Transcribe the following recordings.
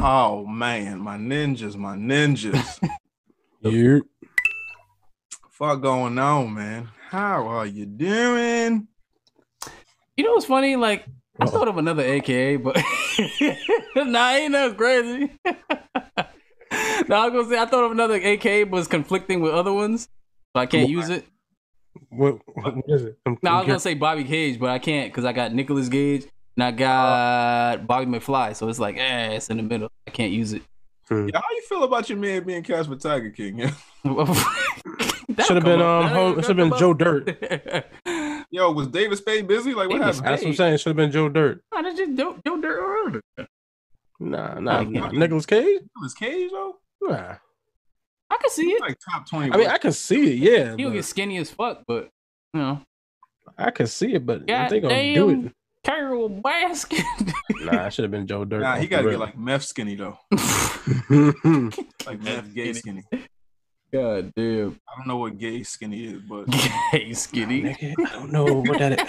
Oh man, my ninjas. You. Fuck going on, man? How are you doing? You know what's funny? Like, I thought of another AKA, but nah, ain't that crazy. No, I was gonna say I thought of another AKA, but it's conflicting with other ones, so I can't use it. What is it? No, I was gonna say Bobby Cage, but I can't because I got Nicolas Gage and I got Bobby McFly, so it's like, it's in the middle. I can't use it. Yeah, how you feel about your man being cast for Tiger King? Yeah? Should have been Joe Dirt. Yo, was David Spade busy? Like, what happened? That's what I'm saying. Should have been Joe Dirt. Nah, that's just Joe Dirt. Nah. Nicolas Cage? Nicolas Cage, though? Nah. I can see it. Like top 20. I mean, I can see it, yeah. He'll get skinny as fuck, but, you know. I can see it, but God they gonna do it. Carol Baskin. Nah, it should have been Joe Dirt. Nah, he gotta get like meth skinny, though. Like meth gay skinny. God damn. I don't know what gay skinny is, but gay skinny. Nigga, I don't know what that is.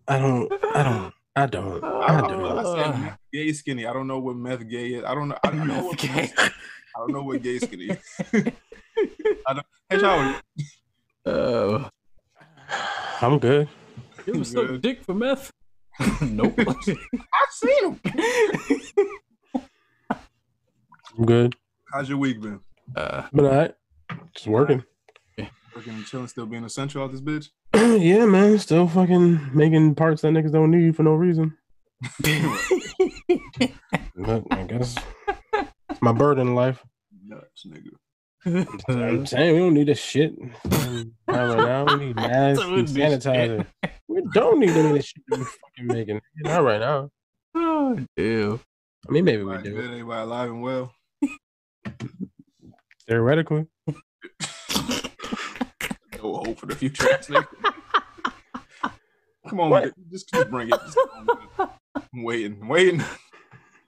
I don't. I said meth gay skinny. I don't know what meth gay is. I don't know. I don't know what gay skinny is. Hey, how are you? I'm good. You ever suck dick for meth? Nope. I've seen him. I'm good. How's your week been? Been all right. Just working. Working and chilling, still being essential out this bitch? Yeah, man. Still fucking making parts that niggas don't need for no reason. But I guess it's my burden in life. Nuts, nigga. I'm saying we don't need this shit. Right now, we need masks and sanitizer. We don't need any of this shit that we're fucking making. Not right now. Oh, ew. I mean, maybe we Good, do. everybody alive and well. Theoretically. No hope for the future. Come on, man. Just bring it. I'm waiting.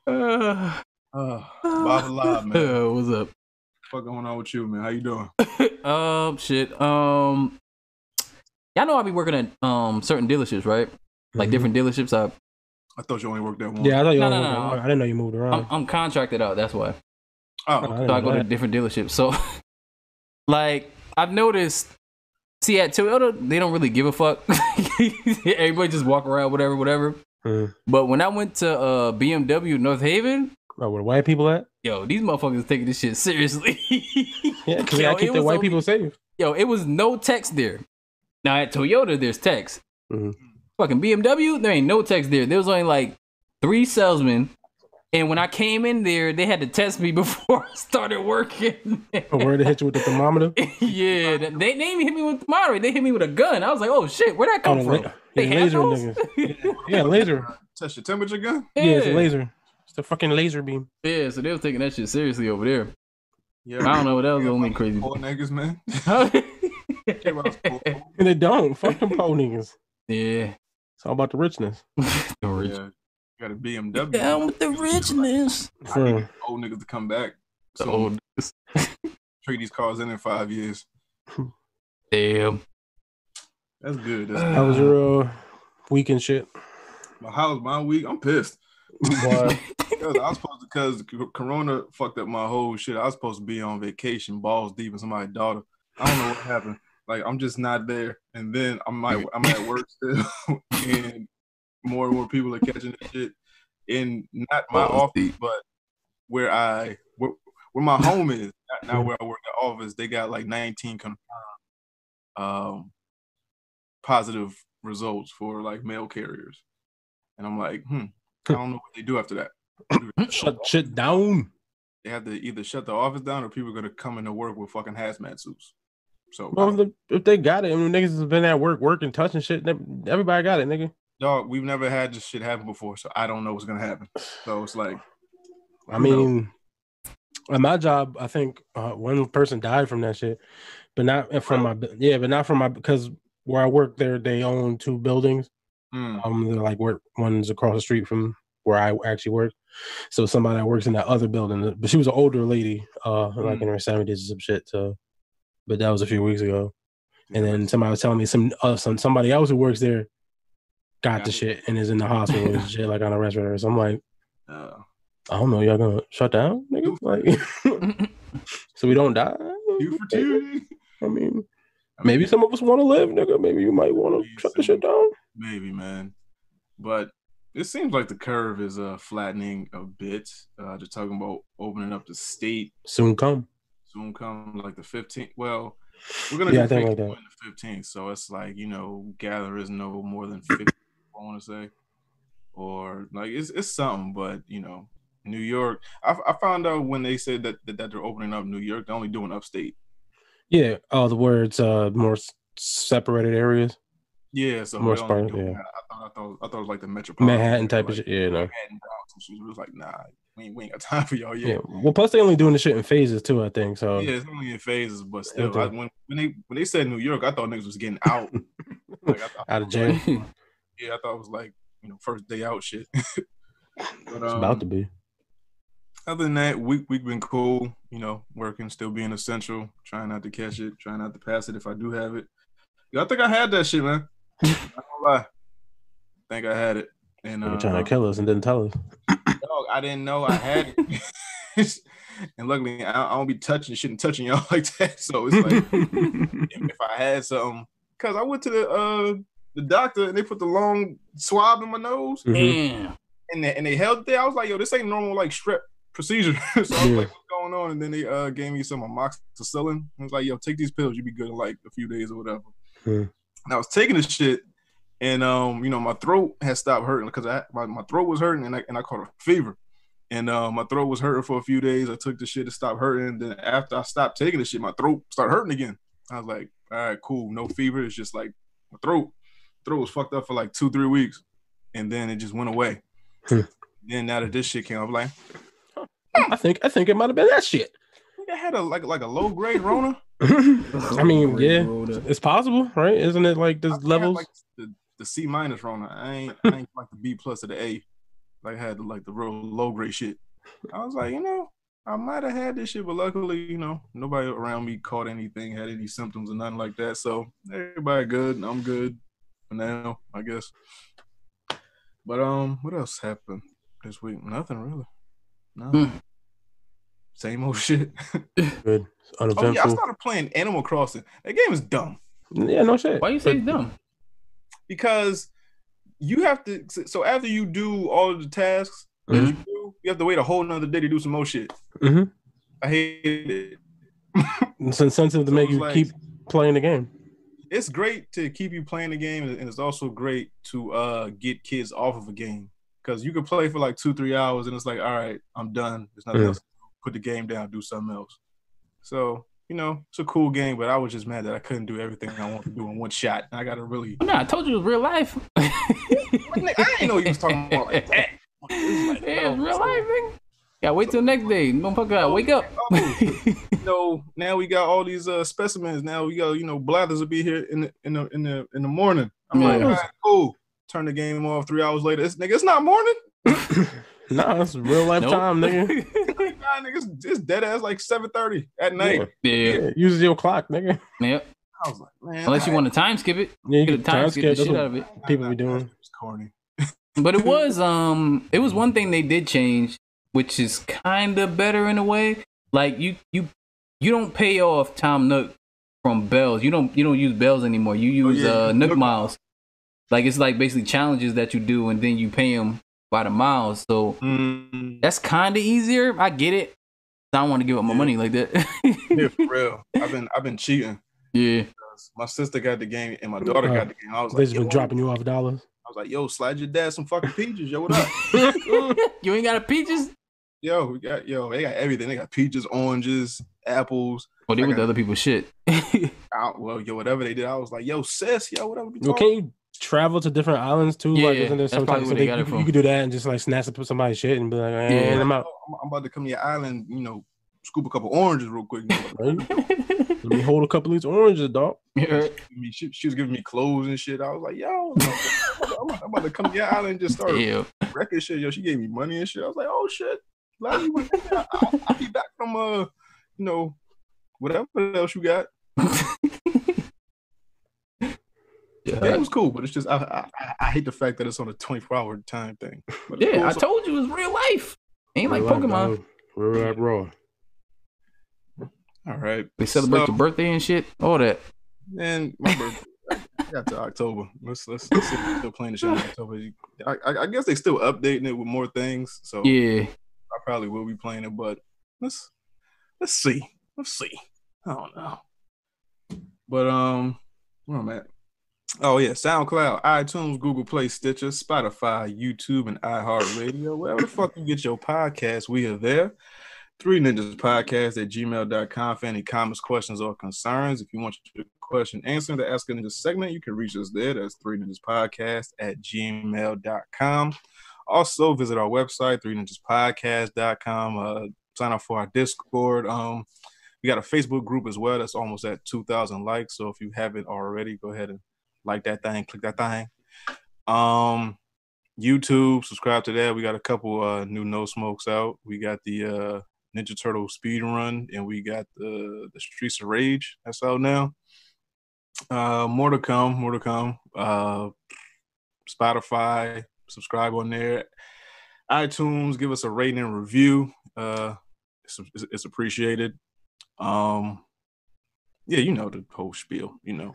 Bob alive, man. What's up? What's going on with you, man? How you doing? Shit. Y'all know I be working at certain dealerships, right? Like different dealerships. I thought you only worked at one. Yeah, I thought you. No. I didn't know you moved around. I'm contracted out. That's why. Oh, okay. So I go to different dealerships. So, like, I've noticed. See, at Toyota, they don't really give a fuck. Everybody just walk around, whatever. But when I went to BMW North Haven, where the white people at? Yo, these motherfuckers taking this shit seriously. Yeah, because they gotta keep the white people safe. Yo, it was no text there. Now at Toyota, there's text. Fucking BMW, there ain't no text there. There was only like 3 salesmen. And when I came in there, they had to test me before I started working. Where they hit you with the thermometer? Yeah, they didn't even hit me with the thermometer. They hit me with a gun. I was like, oh shit, where'd that come from? They laser niggas. Yeah, laser. Test your temperature gun? Yeah, it's a laser. It's the fucking laser beam. Yeah, so they was taking that shit seriously over there. Yeah, I don't know, that was the only crazy. Poor niggas, man. And they don't. Fuck them poor niggas. Yeah. It's all about the richness. The rich. Yeah. Got a BMW. Down with the richness. I need old niggas to come back. The old niggas. Trade these cars in 5 years. Damn. That's good. How was your week and shit? My week? I'm pissed. Why? Because Corona fucked up my whole shit. I was supposed to be on vacation, balls deep in somebody's daughter. I don't know what happened. Like, I'm just not there. And then I'm at work still, and more people are catching this shit in not my office, but where my home is. Not where I work at office. They got like 19 confirmed positive results for like mail carriers, and I'm like, I don't know what they do after that. Shut shit down. They have to either shut the office down or people are gonna come into work with fucking hazmat suits. So, well, if they got it, I mean, niggas has been at work working, touching shit. Everybody got it, nigga. Dog, we've never had this shit happen before, so I don't know what's gonna happen. So it's like, I mean, at my job, I think one person died from that shit, but not from my because where I work there, they own 2 buildings. They're like one's across the street from where I actually work. So somebody that works in that other building, but she was an older lady, like in her 70s or some shit. So, but that was a few weeks ago. And then somebody was telling me somebody else who works there got the shit and is in the hospital and shit, like on a respirator. So I'm like, I don't know. Y'all gonna shut down, nigga? Like, so we don't die? You for two? I mean, maybe some of us want to live, nigga. Maybe you might want to shut the shit down. Maybe, man. But it seems like the curve is flattening a bit. Just talking about opening up the state. Soon come, like the 15th. Well, we're gonna do I think like that. The 15th, so it's like, you know, gather is no more than 50. I want to say, or like it's something, but you know, New York. I found out when they said that they're opening up New York, they're only doing upstate. Yeah, the words more separated areas. Yeah, so more sparse. Yeah, I thought it was like the metropolitan Manhattan type like, of shit. Yeah, no. Manhattan, it was like, nah, we ain't got time for y'all yet. Yeah. Well, plus they only doing the shit in phases too, I think. So yeah, it's only in phases, but still, when they said New York, I thought niggas was getting out, like, out of jail. Yeah, I thought it was like, you know, first day out shit. But, it's about to be. Other than that, week been cool. You know, working, still being essential, trying not to catch it, trying not to pass it if I do have it. Yeah, I think I had that shit, man. I don't lie. I think I had it. And you're trying to kill us and didn't tell us. Dog, I didn't know I had it. And luckily, I don't be touching shit and touching y'all like that. So it's like, if I had something, because I went to the doctor and they put the long swab in my nose. Mm-hmm. And they held it there. I was like, yo, this ain't normal like strep procedure. So I was like, what's going on? And then they gave me some amoxicillin. I was like, yo, take these pills. You'll be good in like a few days or whatever. And I was taking this shit, and you know, my throat had stopped hurting because my throat was hurting, and I caught a fever. And my throat was hurting for a few days. I took the shit to stop hurting. Then after I stopped taking the shit, my throat started hurting again. I was like, all right, cool. No fever. It's just like my throat was fucked up for like 2-3 weeks. And then it just went away. Then now that this shit came, I was like, I think it might have been that shit. I had a low grade Rona. I mean, yeah, it's possible, right? Isn't it like there's levels? Like the C- Rona. I ain't like the B+ or the A. Like I had the real low grade shit. I was like, you know, I might have had this shit, but luckily, you know, nobody around me caught anything, had any symptoms or nothing like that. So everybody good. I'm good for now, I guess. But what else happened this week? Nothing really. No. Same old shit. Good. Uneventful. Oh yeah, I started playing Animal Crossing. That game is dumb. Yeah, no shit. Why you say it's dumb? Because you have to. So after you do all of the tasks that you do, you have to wait a whole nother day to do some more shit. I hate it. It's incentive to make you keep playing the game. It's great to keep you playing the game, and it's also great to get kids off of a game, because you can play for like 2-3 hours, and it's like, all right, I'm done. There's nothing else. Put the game down, do something else. So, you know, it's a cool game, but I was just mad that I couldn't do everything I want to do in one shot. And I got to really... No, I told you it was real life. I didn't know you was talking about like that. It's real life, nigga. Yeah, wait till the next day. Motherfucker, wake up. You know, now we got all these specimens. Now we got, you know, Blathers will be here in the morning. I'm like, all right, cool. Turn the game off 3 hours later. It's not morning. Nah, it's real life time, nigga. Nah, nigga, it's dead ass like 7:30 at night. Yeah. Use your clock, nigga. Yep. I was like, man. Unless you want to time skip it. Yeah, you get a time skip the shit out of it. People be doing. It's corny. But it was one thing they did change, which is kind of better in a way. Like you don't pay off Tom Nook from bells. You don't use bells anymore. You use Nook miles. Like it's like basically challenges that you do, and then you pay them by the miles. So that's kind of easier. I get it. I don't want to give up my money like that. Yeah, for real. I've been cheating. Yeah. My sister got the game and my daughter got the game. I was like, they've been dropping you off dollars. I was like, yo, slide your dad some fucking peaches. Yo, what up? You ain't got a peaches? They got everything. They got peaches, oranges, apples. Oh, they with the other people's shit. Whatever they did, I was like, yo, sis, whatever. Can you travel to different islands too? Yeah, like, isn't there sometimes you could do that and just like snatch up somebody's shit and be like, hey, I'm out. I'm about to come to your island, you know, scoop a couple oranges real quick. Right? Let me hold a couple of these oranges, dog. She was giving me clothes and shit. I was like, yo, I'm about to come to your island and just start wrecking shit. Yo, she gave me money and shit. I was like, oh shit. I'll be back from you know, whatever else you got. Yeah, it was cool, but it's just I hate the fact that it's on a 24-hour time thing. But I told you it was real life. Ain't like Pokemon. Real life raw. All right. They celebrate your birthday and shit. All that. And my birthday. I got to October. Let's see if they're still playing the shit in October. I guess they still updating it with more things. So yeah, I probably will be playing it, but let's see. Let's see. I don't know. But where am I at? Oh yeah, SoundCloud, iTunes, Google Play, Stitcher, Spotify, YouTube, and iHeartRadio. Wherever the fuck you get your podcast, we are there. 3ninjaspodcast@gmail.com for any comments, questions, or concerns. If you want your question answered in the Ask a Ninja segment, you can reach us there. That's 3ninjaspodcast@gmail.com. Also, visit our website, 3ninjaspodcast.com. Sign up for our Discord. We got a Facebook group as well. That's almost at 2,000 likes. So if you haven't already, go ahead and like that thing, click that thing. YouTube, subscribe to that. We got a couple new No Smokes out. We got the Ninja Turtle speed run, and we got the Streets of Rage that's out now. More to come. Spotify, subscribe on there. iTunes, give us a rating and review. It's appreciated. Yeah, you know the whole spiel. You know.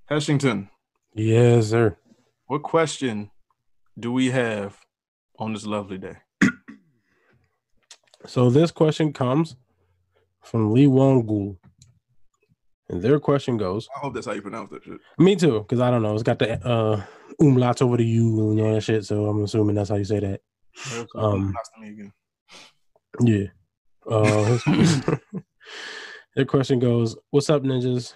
Heshington. Yes, sir. What question do we have on this lovely day? So this question comes from Lee Wong Gul. And their question goes... I hope that's how you pronounce that shit. Me too, because I don't know. It's got the umlauts over the U and all that shit, so I'm assuming that's how you say that. Yeah. Their question goes, what's up, ninjas?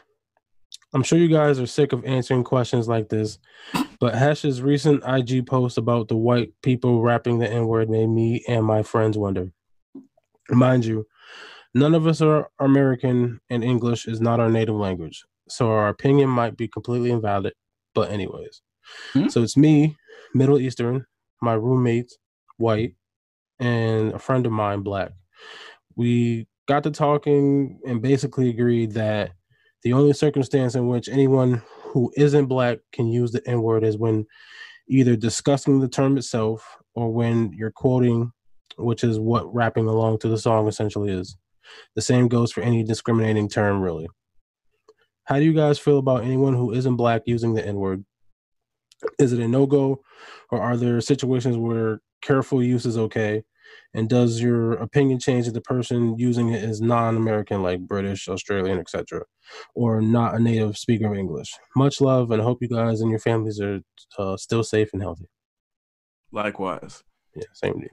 I'm sure you guys are sick of answering questions like this, but Hesh's recent IG post about the white people rapping the N-word made me and my friends wonder. Mind you, none of us are American and English is not our native language, so our opinion might be completely invalid, but anyways. So it's me, Middle Eastern, my roommates, white, and a friend of mine, black. We got to talking and basically agreed that the only circumstance in which anyone who isn't black can use the N-word is when either discussing the term itself or when you're quoting, which is what rapping along to the song essentially is. The same goes for any discriminating term, really. How do you guys feel about anyone who isn't black using the N-word? Is it a no-go, or are there situations where careful use is okay? And does your opinion change if the person using it is non-American, like British, Australian, etc., or not a native speaker of English? Much love, and I hope you guys and your families are still safe and healthy. Likewise. Yeah, same to you.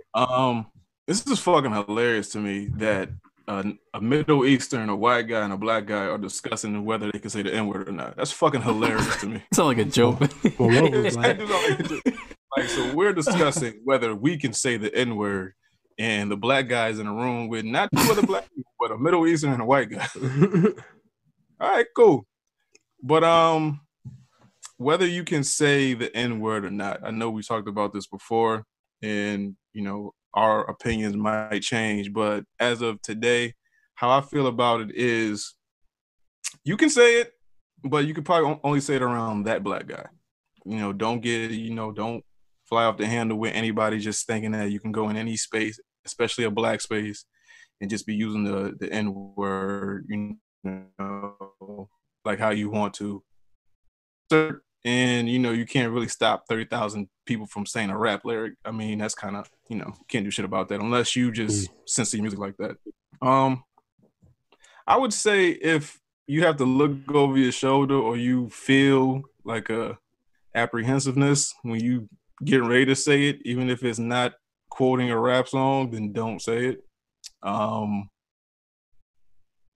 This is fucking hilarious to me that a Middle Eastern, a white guy, and a black guy are discussing whether they can say the N-word or not. That's fucking hilarious to me. Sounds like a joke. Like, so we're discussing whether we can say the N-word, and the black guy's in a room with not two other black people, but a Middle Eastern and a white guy. All right, cool. But whether you can say the N-word or not, I know we talked about this before, and our opinions might change, but as of today, how I feel about it is you can say it, but you could probably only say it around that black guy. Don't don't fly off the handle with anybody just thinking that you can go in any space, especially a black space, and just be using the N-word, like how you want to. And, you can't really stop 30,000 people from saying a rap lyric. I mean, that's kind of, can't do shit about that unless you just sense music like that. I would say if you have to look over your shoulder or you feel like a apprehensiveness when you getting ready to say it, even if it's not quoting a rap song, then don't say it.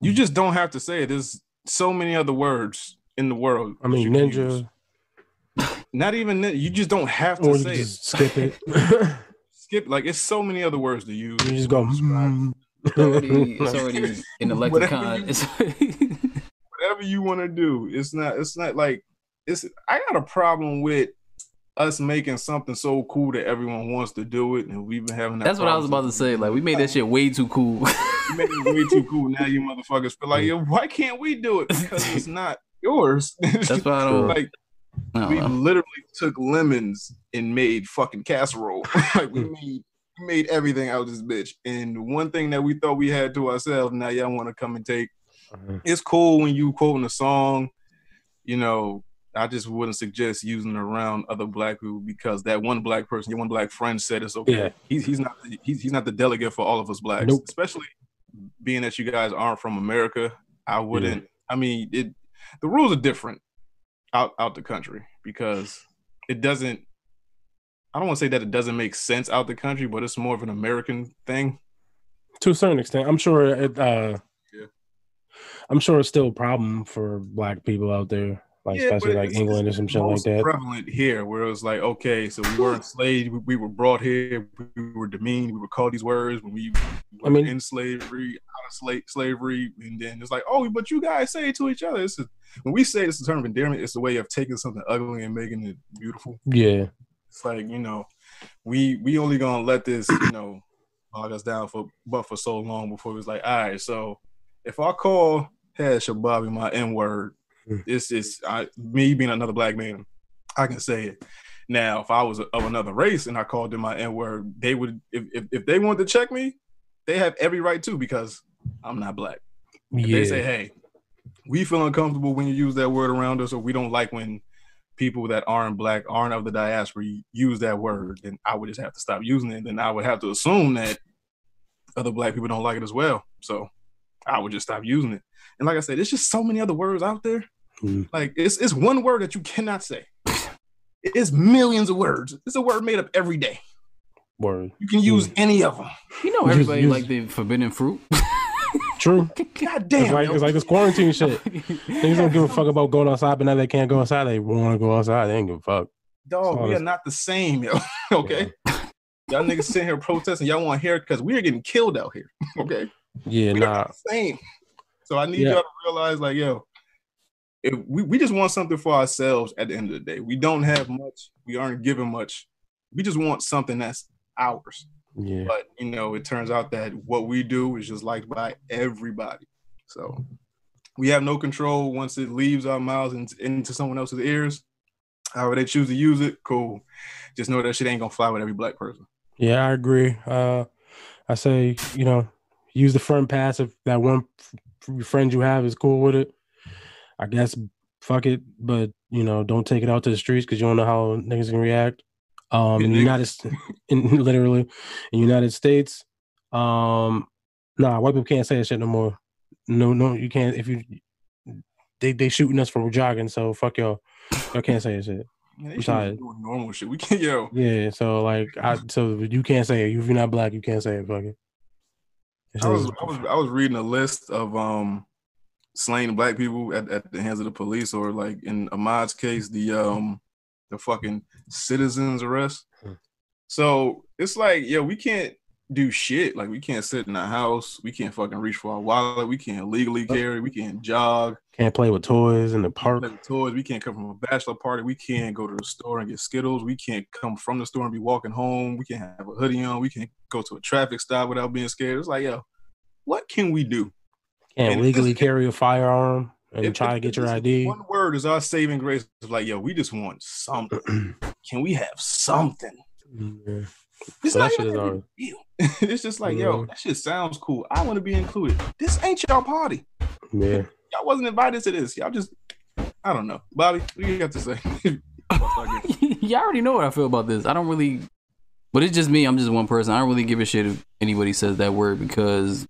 You just don't have to say it. There's so many other words in the world. I mean, ninja. Not even that. You just don't have to say it. Skip it. Skip. Like, it's so many other words to use. You just go. It's already in the lexicon. Whatever you want to do. It's not like it's. I got a problem with us making something so cool that everyone wants to do it, and we've been having that. That's what I was about to say. Like, we made that shit way too cool. We made it way too cool. Now you motherfuckers feel like, why can't we do it? Because it's not yours. That's why I don't like. We literally took lemons and made fucking casserole. Like, we made We made everything out of this bitch. And one thing that we thought we had to ourselves, now y'all want to come and take. It's cool when you quoting a song, you know. I just wouldn't suggest using it around other black people because that one black person, your one black friend said it's okay. Yeah. He's not the delegate for all of us blacks, nope. Especially being that you guys aren't from America. I wouldn't. Yeah. I mean, the rules are different out the country because it doesn't. I don't want to say that it doesn't make sense out the country, but it's more of an American thing. To a certain extent, I'm sure it. I'm sure it's still a problem for black people out there. Like, especially like England or some shit like that. Prevalent here, where it was like, okay, so we weren't enslaved, we were brought here, we were demeaned, we were called these words when we were in slavery, out of slavery, and then it's like, oh, but you guys say it to each other. When we say it's a term of endearment, it's a way of taking something ugly and making it beautiful. Yeah, it's like, you know, we only gonna let this, you know, bog us down for so long before it was like, all right, so if I call Hesh or Bobby my N-word. This is me being another black man. I can say it. Now, if I was of another race and I called them my N-word, they would, if they wanted to check me, they have every right to because I'm not black. If they say, hey, we feel uncomfortable when you use that word around us, or we don't like when people that aren't black, aren't of the diaspora, use that word, then I would just have to stop using it. Then I would have to assume that other black people don't like it as well. So I would just stop using it. And like I said, there's just so many other words out there. Like it's one word that you cannot say. It's millions of words. It's a word made up every day. Word. You can use any of them. You know, everybody like the forbidden fruit. True. God damn. It's like this quarantine shit. Niggas don't give a fuck about going outside, but now they can't go outside. They want to go outside. They ain't give a fuck. Dog, we are not the same, yo. Okay. Yeah. Y'all niggas sitting here protesting. Y'all want hair because we are getting killed out here. Okay. Yeah, we are not the same. So I need y'all to realize, like, yo, if we just want something for ourselves at the end of the day. We don't have much. We aren't given much. We just want something that's ours. Yeah. But, you know, it turns out that what we do is just liked by everybody. So we have no control once it leaves our mouths and into someone else's ears. However they choose to use it, cool. Just know that shit ain't going to fly with every black person. Yeah, I agree. I say, you know, use the front pass if that one friend you have is cool with it. I guess fuck it, but you know, don't take it out to the streets because you don't know how niggas can react. In the United States, literally in the United States, white people can't say that shit no more. No, you can't. If you they shooting us for jogging, so fuck y'all. Y'all can't say that shit. I'm tired. Doing normal shit. We can't, yo. Yeah, so like, so you can't say it. If you're not black, you can't say it. Fuck it. I was reading a list of slain black people at the hands of the police, or like in Ahmad's case, the fucking citizens arrest. So it's like, yo, we can't do shit. Like, we can't sit in a house. We can't fucking reach for our wallet. We can't legally carry. We can't jog. Can't play with toys in the park. Play with toys. We can't come from a bachelor party. We can't go to the store and get Skittles. We can't come from the store and be walking home. We can't have a hoodie on. We can't go to a traffic stop without being scared. It's like, yo, what can we do? Can't legally carry a firearm and try to get your ID. One word is our saving grace. It's like, yo, we just want something. Can we have something? Yeah. It's not even a deal. It's just like, yo, that shit sounds cool. I want to be included. This ain't y'all party. Yeah. Y'all wasn't invited to this. Y'all just, I don't know. Bobby, what do you got to say? Y'all already know what I feel about this. I don't really, but it's just me. I'm just one person. I don't really give a shit if anybody says that word, because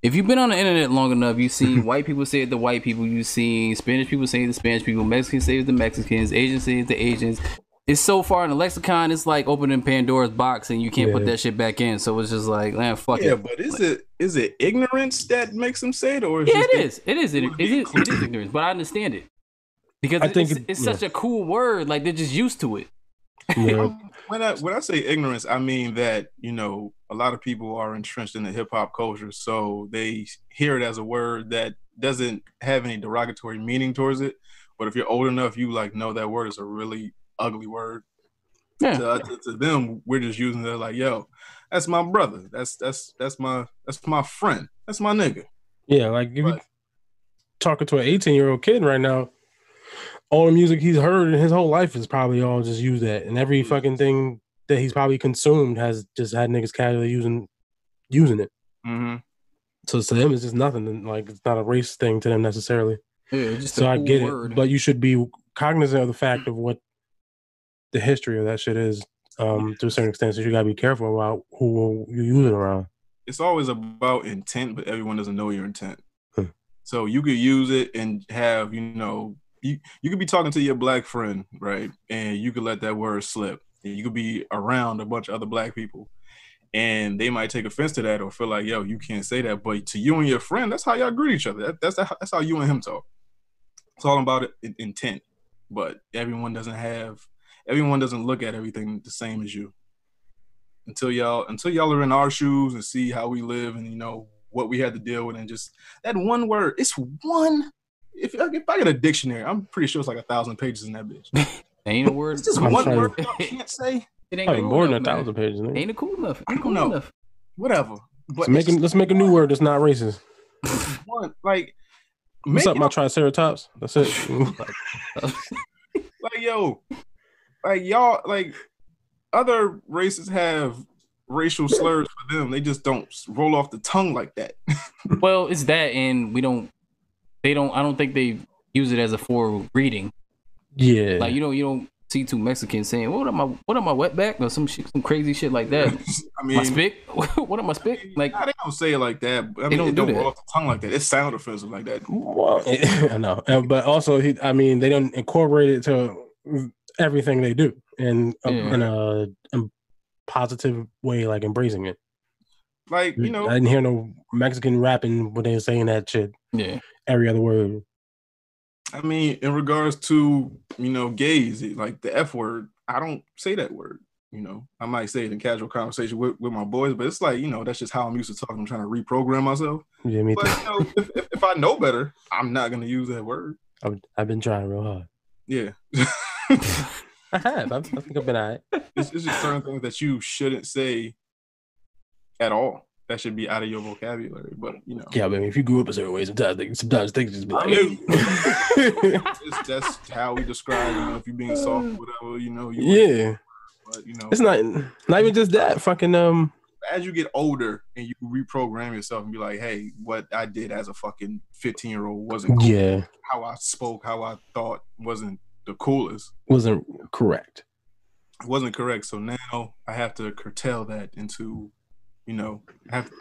if you've been on the internet long enough, you've seen white people say it to white people. You've seen Spanish people say it to Spanish people. Mexicans say it to Mexicans. Asians say it to Asians. It's so far in the lexicon, it's like opening Pandora's box, and you can't put that shit back in. So it's just like, man, fuck it. Yeah, but is it ignorance that makes them say it, or it is ignorance? But I understand it because it's such a cool word. Like, they're just used to it. Yeah. When I say ignorance, I mean that, you know, a lot of people are entrenched in the hip hop culture, so they hear it as a word that doesn't have any derogatory meaning towards it. But if you're old enough, you like know that word is a really ugly word. Yeah. To them, we're just using it like, yo, that's my brother. That's my friend. That's my nigga. Yeah, like if you talking to an 18-year-old kid right now, all the music he's heard in his whole life is probably all just use that, and every fucking thing that he's probably consumed has just had niggas casually using it. Mm-hmm. So to them, it's just nothing. Like, it's not a race thing to them necessarily. Yeah, just so a I cool get word. it, but you should be cognizant of the fact of what the history of that shit is to a certain extent. So you gotta be careful about who you use it around. It's always about intent, but everyone doesn't know your intent. So you could use it and have, you could be talking to your black friend, right? And you could let that word slip. And you could be around a bunch of other black people, and they might take offense to that or feel like, yo, you can't say that. But to you and your friend, that's how y'all greet each other. That's how you and him talk. It's all about intent. But everyone doesn't look at everything the same as you. Until y'all are in our shoes and see how we live and what we had to deal with, and just that one word. It's one. If I get a dictionary, I'm pretty sure it's like 1,000 pages in that bitch. Ain't a word. It's just one word y'all can't say. It ain't Probably cool more than enough, 1,000 pages. Nigga. Ain't it cool enough? I don't know. Whatever. But let's make a new word that's not racist. One, like, what's up, my triceratops? That's it. Like, yo, like y'all, like other races have racial slurs for them. They just don't roll off the tongue like that. Well, it's that, and I don't think they use it as a forward greeting. Yeah. Like, you don't see two Mexicans saying, what am I wetback? Or some crazy shit like that. I mean, my spick? What am I spick? Like, they don't say it like that. I they mean, don't do that. roll off the tongue like that. It sound offensive like that. Well, I know. But also, they don't incorporate it to everything they do in a positive way, like embracing it. Like, I didn't hear no Mexican rapping when they were saying that shit. Yeah. Every other word. I mean, in regards to, gays, like the F word, I don't say that word. I might say it in casual conversation with my boys, but it's like, that's just how I'm used to talking. I'm trying to reprogram myself. Yeah, me but, too. if I know better, I'm not going to use that word. I've been trying real hard. Yeah. I have. I think I've been all right. It's just certain things that you shouldn't say at all. That should be out of your vocabulary. But yeah, but if you grew up a certain way, sometimes things just be like, that's how we describe. If you're being soft, or whatever, yeah. But it's not even just that. Fucking as you get older and you reprogram yourself and be like, hey, what I did as a fucking 15-year-old wasn't cool. Yeah. How I spoke, how I thought wasn't the coolest. Wasn't correct. It wasn't correct. So now I have to curtail that into,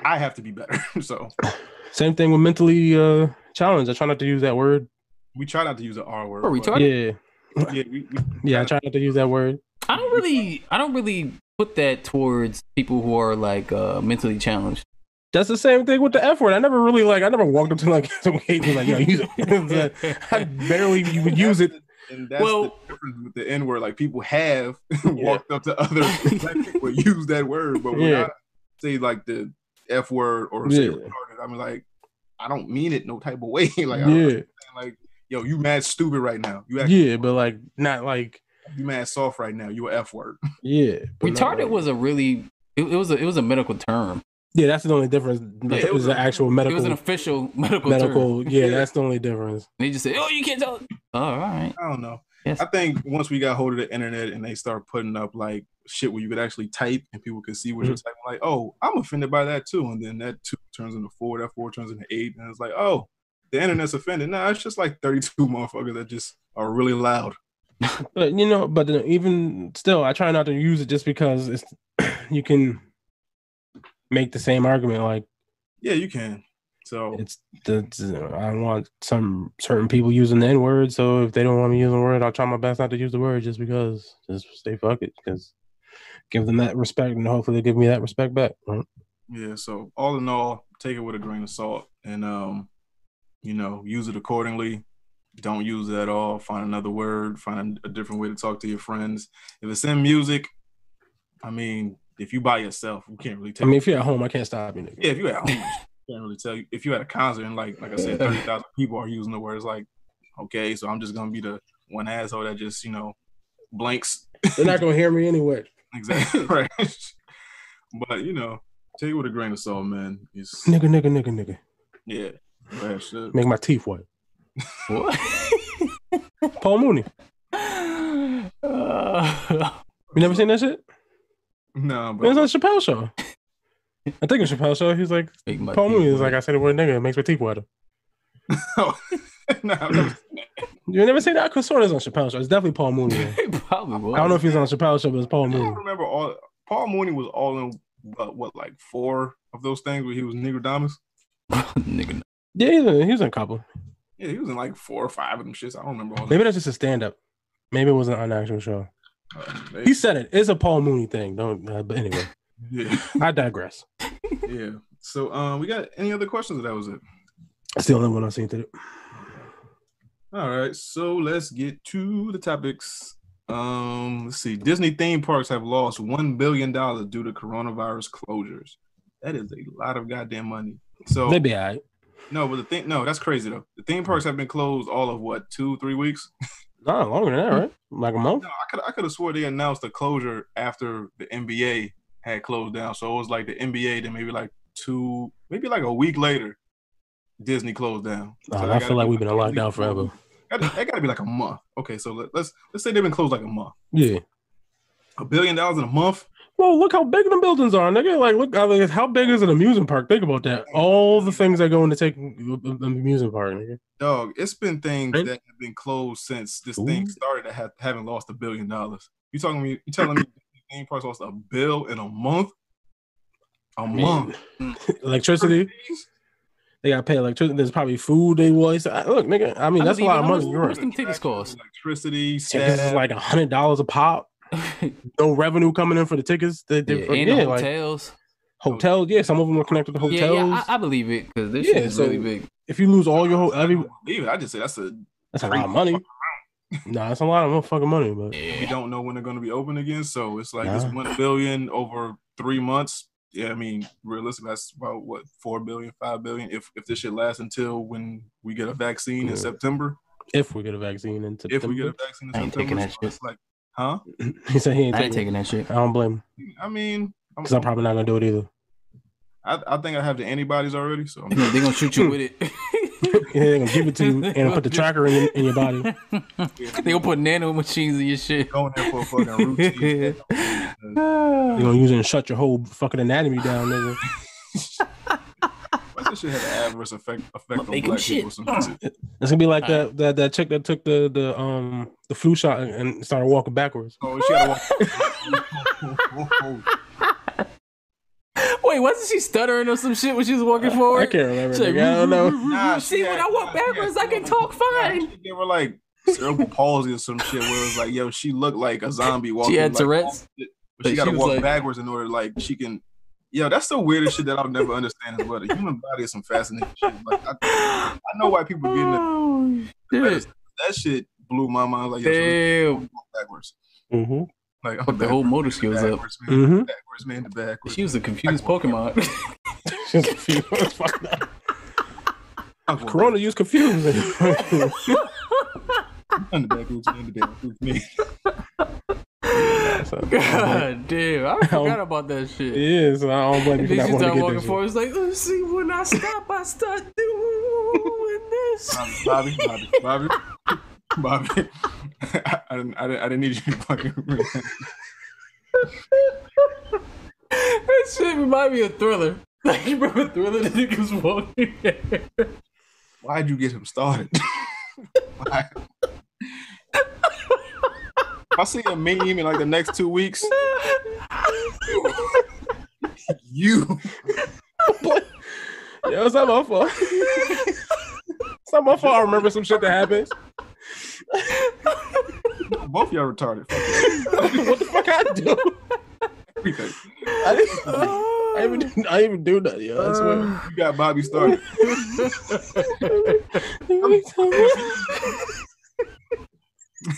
I have to be better. So same thing with mentally challenged. I try not to use that word. We try not to use the R word. Yeah. I try not to use that word. I don't really put that towards people who are like mentally challenged. That's the same thing with the F word. I never walked up to some kid and like, yo, use it. I barely would use it. And that's the difference with the N word. Like, people have walked up to other black people and used that word, but when I say like the F word or say retarded, I'm like, I don't mean it no type of way. Like, like, yo, you mad stupid right now. You but like not like you mad soft right now. You a F word. Yeah, retarded was a really it was a medical term. Yeah, that's the only difference. It was an actual medical. It was an official medical term. Yeah, that's the only difference. They just say, "Oh, you can't tell." Oh, all right. I don't know. Yes. I think once we got hold of the internet and they start putting up like shit where you could actually type and people could see what you're typing, like, oh, I'm offended by that too, and then that 2 turns into 4, that 4 turns into 8, and it's like, oh, the internet's offended. Nah, it's just like 32 motherfuckers that just are really loud. But even still, I try not to use it just because it's you can make the same argument. Like, yeah, you can. So I don't want some certain people using the N word. So if they don't want me using the word, I'll try my best not to use the word just because. Just say fuck it, because give them that respect, and hopefully they give me that respect back. Right? Yeah. So all in all, take it with a grain of salt, and use it accordingly. Don't use it at all. Find another word. Find a different way to talk to your friends. If it's in music, I mean, if you by yourself, you can't really tell. I mean, if you're at home, I can't stop you. Nigga. Yeah, if you're at home, I can't really tell you. If you're at a concert and like I said, 30,000 people are using the words, like, okay, so I'm just gonna be the one asshole that just blanks. They're not gonna hear me anyway. Exactly right. But take it with a grain of salt, man. It's nigga. Yeah, bad shit. Make my teeth white. What? Paul Mooney. You never seen that shit? No, It was on but Chappelle show. I think it's Chappelle show. He's like, Paul Mooney is like, I said the word nigga, it makes my teeth wetter. no, I've never seen that. You never seen that? Because sort of on Chappelle show. It's definitely Paul Mooney. It probably was. I don't know if he's on Chappelle show, but it's Paul I Mooney. don't remember all. Paul Mooney was all in what like 4 of those things where he was Nicodamus. Nigga. Yeah, he was in a couple. Yeah, he was in like 4 or 5 of them shits. I don't remember all. Maybe that's just a stand-up. Maybe it wasn't an actual show. Maybe. He said it. It's a Paul Mooney thing. Don't. But anyway, Yeah, I digress. yeah. So, we got any other questions? Or that was it. That's the only one I've seen today. All right, so let's get to the topics. Let's see. Disney theme parks have lost $1 billion due to coronavirus closures. That is a lot of goddamn money. So They be all right. no, but that's crazy though. The theme parks have been closed all of what, 2-3 weeks? No, longer than that, right? Like a month? No, I could have swore they announced the closure after the NBA had closed down. So it was like the NBA, then maybe like a week later, Disney closed down. So I feel like we've been in lockdown forever. That got to be like a month. Okay, so let's say they've been closed like a month. Yeah. $1 billion in a month? Well, look how big the buildings are, nigga. Like, look, how big is an amusement park? Think about that. All the things that go into taking an amusement park, nigga. Dog, it's been things Right? that have been closed since this thing started that haven't lost $1 billion. You telling me theme parks lost $1 billion in a month? Month. Electricity. They got to pay electricity. There's probably food they waste. Look, nigga. I mean, that's a lot of money. How much them tickets cost? Electricity, Tickets is like $100 a pop. No revenue coming in for the tickets. And the hotels. Hotels, yeah. Some of them are connected to hotels. Yeah, I believe it because this shit is really big. If you lose all your I just say that's a lot of money. Nah, that's a lot of motherfucking money, but we don't know when they're going to be open again. So it's like it's $1 billion over 3 months. Yeah, I mean, realistically, that's about what, 4 billion, 5 billion. If this shit lasts until when we get a vaccine in September. If we get a vaccine in September. If we get a vaccine in September, taking that shit. it's like, huh? He said he ain't taking that shit. I don't blame him. I mean, because I'm probably not gonna do it either. I think I have the antibodies already, so they're gonna shoot you with it. Yeah, they're gonna give it to you and put the tracker in your body. They gonna put nano machines in your shit. Going there for a fucking routine. They're gonna use it and shut your whole fucking anatomy down, nigga. Why that shit have an adverse effect on black people? It's gonna be like that chick that took the flu shot and started walking backwards. Oh, she gotta walk. Wait, wasn't she stuttering or some shit when she was walking forward? I can't remember. Like, I don't know. Nah, see, when I walk backwards, I can talk fine. She gave her like cerebral palsy or some shit where it was like, yo, she looked like a zombie walking. She had like, Tourette's. But she got to walk backwards in order, like, she can. Yo, that's the weirdest shit that I'll never understand as well. The human body is some fascinating shit. Like, I know why people getting it. That shit blew my mind. Like, yo, she walk backwards. Mm-hmm. Like, put the whole motor skills up. Backwards, man, backwards, man, to backwards. She was a confused Pokemon. She was confused. Corona used confused. God damn, I forgot about that shit. Yeah, so I don't blame you for not wanting to get walking this forward. It's like, let's see, when I start doing this. Bobby. I didn't need you to fucking. That shit remind me of Thriller. Like, you remember Thriller? The nigga was walking. Why'd you get him started? Why? If I see a meme in like the next 2 weeks, you. Yo, it's not my fault. It's not my fault. I remember some shit that happened. Both y'all retarded. What the fuck I do? Everything. I didn't even do that, yo. I swear. You got Bobby started.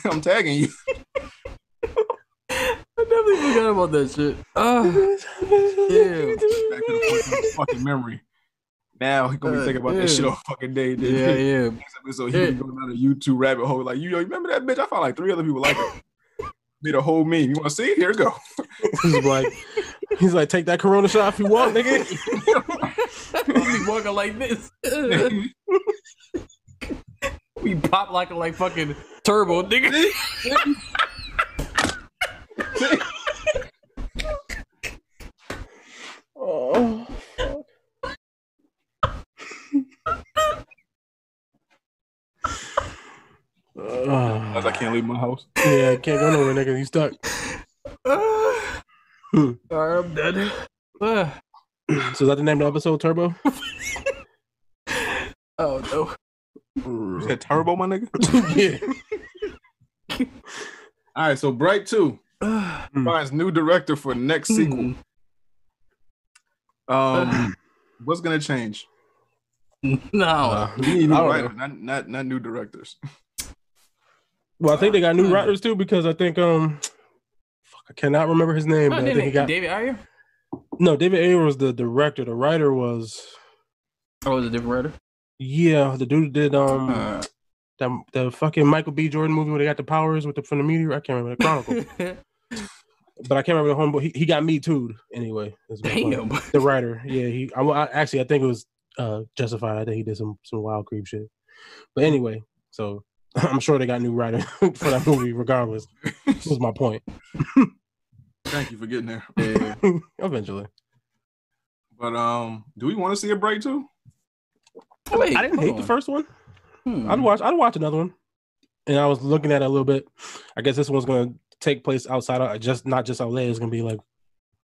I'm tagging you. I definitely forgot about that shit. Yeah. Back to the fucking memory. Now he gonna be thinking about that shit all fucking day. Yeah. So he be going down a YouTube rabbit hole like, you remember that bitch? I found like 3 other people like it. Made a whole meme. You want to see it? Here it go. He's like, take that Corona shot if you want, nigga. We walking like this. We pop like fucking turbo, nigga. Oh. As I can't leave my house. Yeah, I can't go nowhere, nigga. You stuck. All right, I'm done. So is that the name of the episode, Turbo? Oh no. You said Turbo, my nigga? Yeah. All right, so Bright 2 finds new director for next sequel. What's gonna change? No. We need new writers, not new directors. Well, I think they got new writers too because I think I cannot remember his name. Oh, but I think he got David Ayer? No, David Ayer was the director. The writer was was a different writer? Yeah, the dude did the fucking Michael B. Jordan movie where they got the powers from the meteor. I can't remember the Chronicle. But I can't remember the homeboy. He got me too. Anyway, damn. The writer. Yeah, I think it was justified. I think he did some wild creep shit. But anyway, so I'm sure they got new writer for that movie. Regardless, this was my point. Thank you for getting there. Yeah, eventually. But do we want to see a Bright 2? I didn't hate the first one. I'd watch another one. And I was looking at it a little bit. I guess this one's gonna take place outside of not just LA. It's gonna be like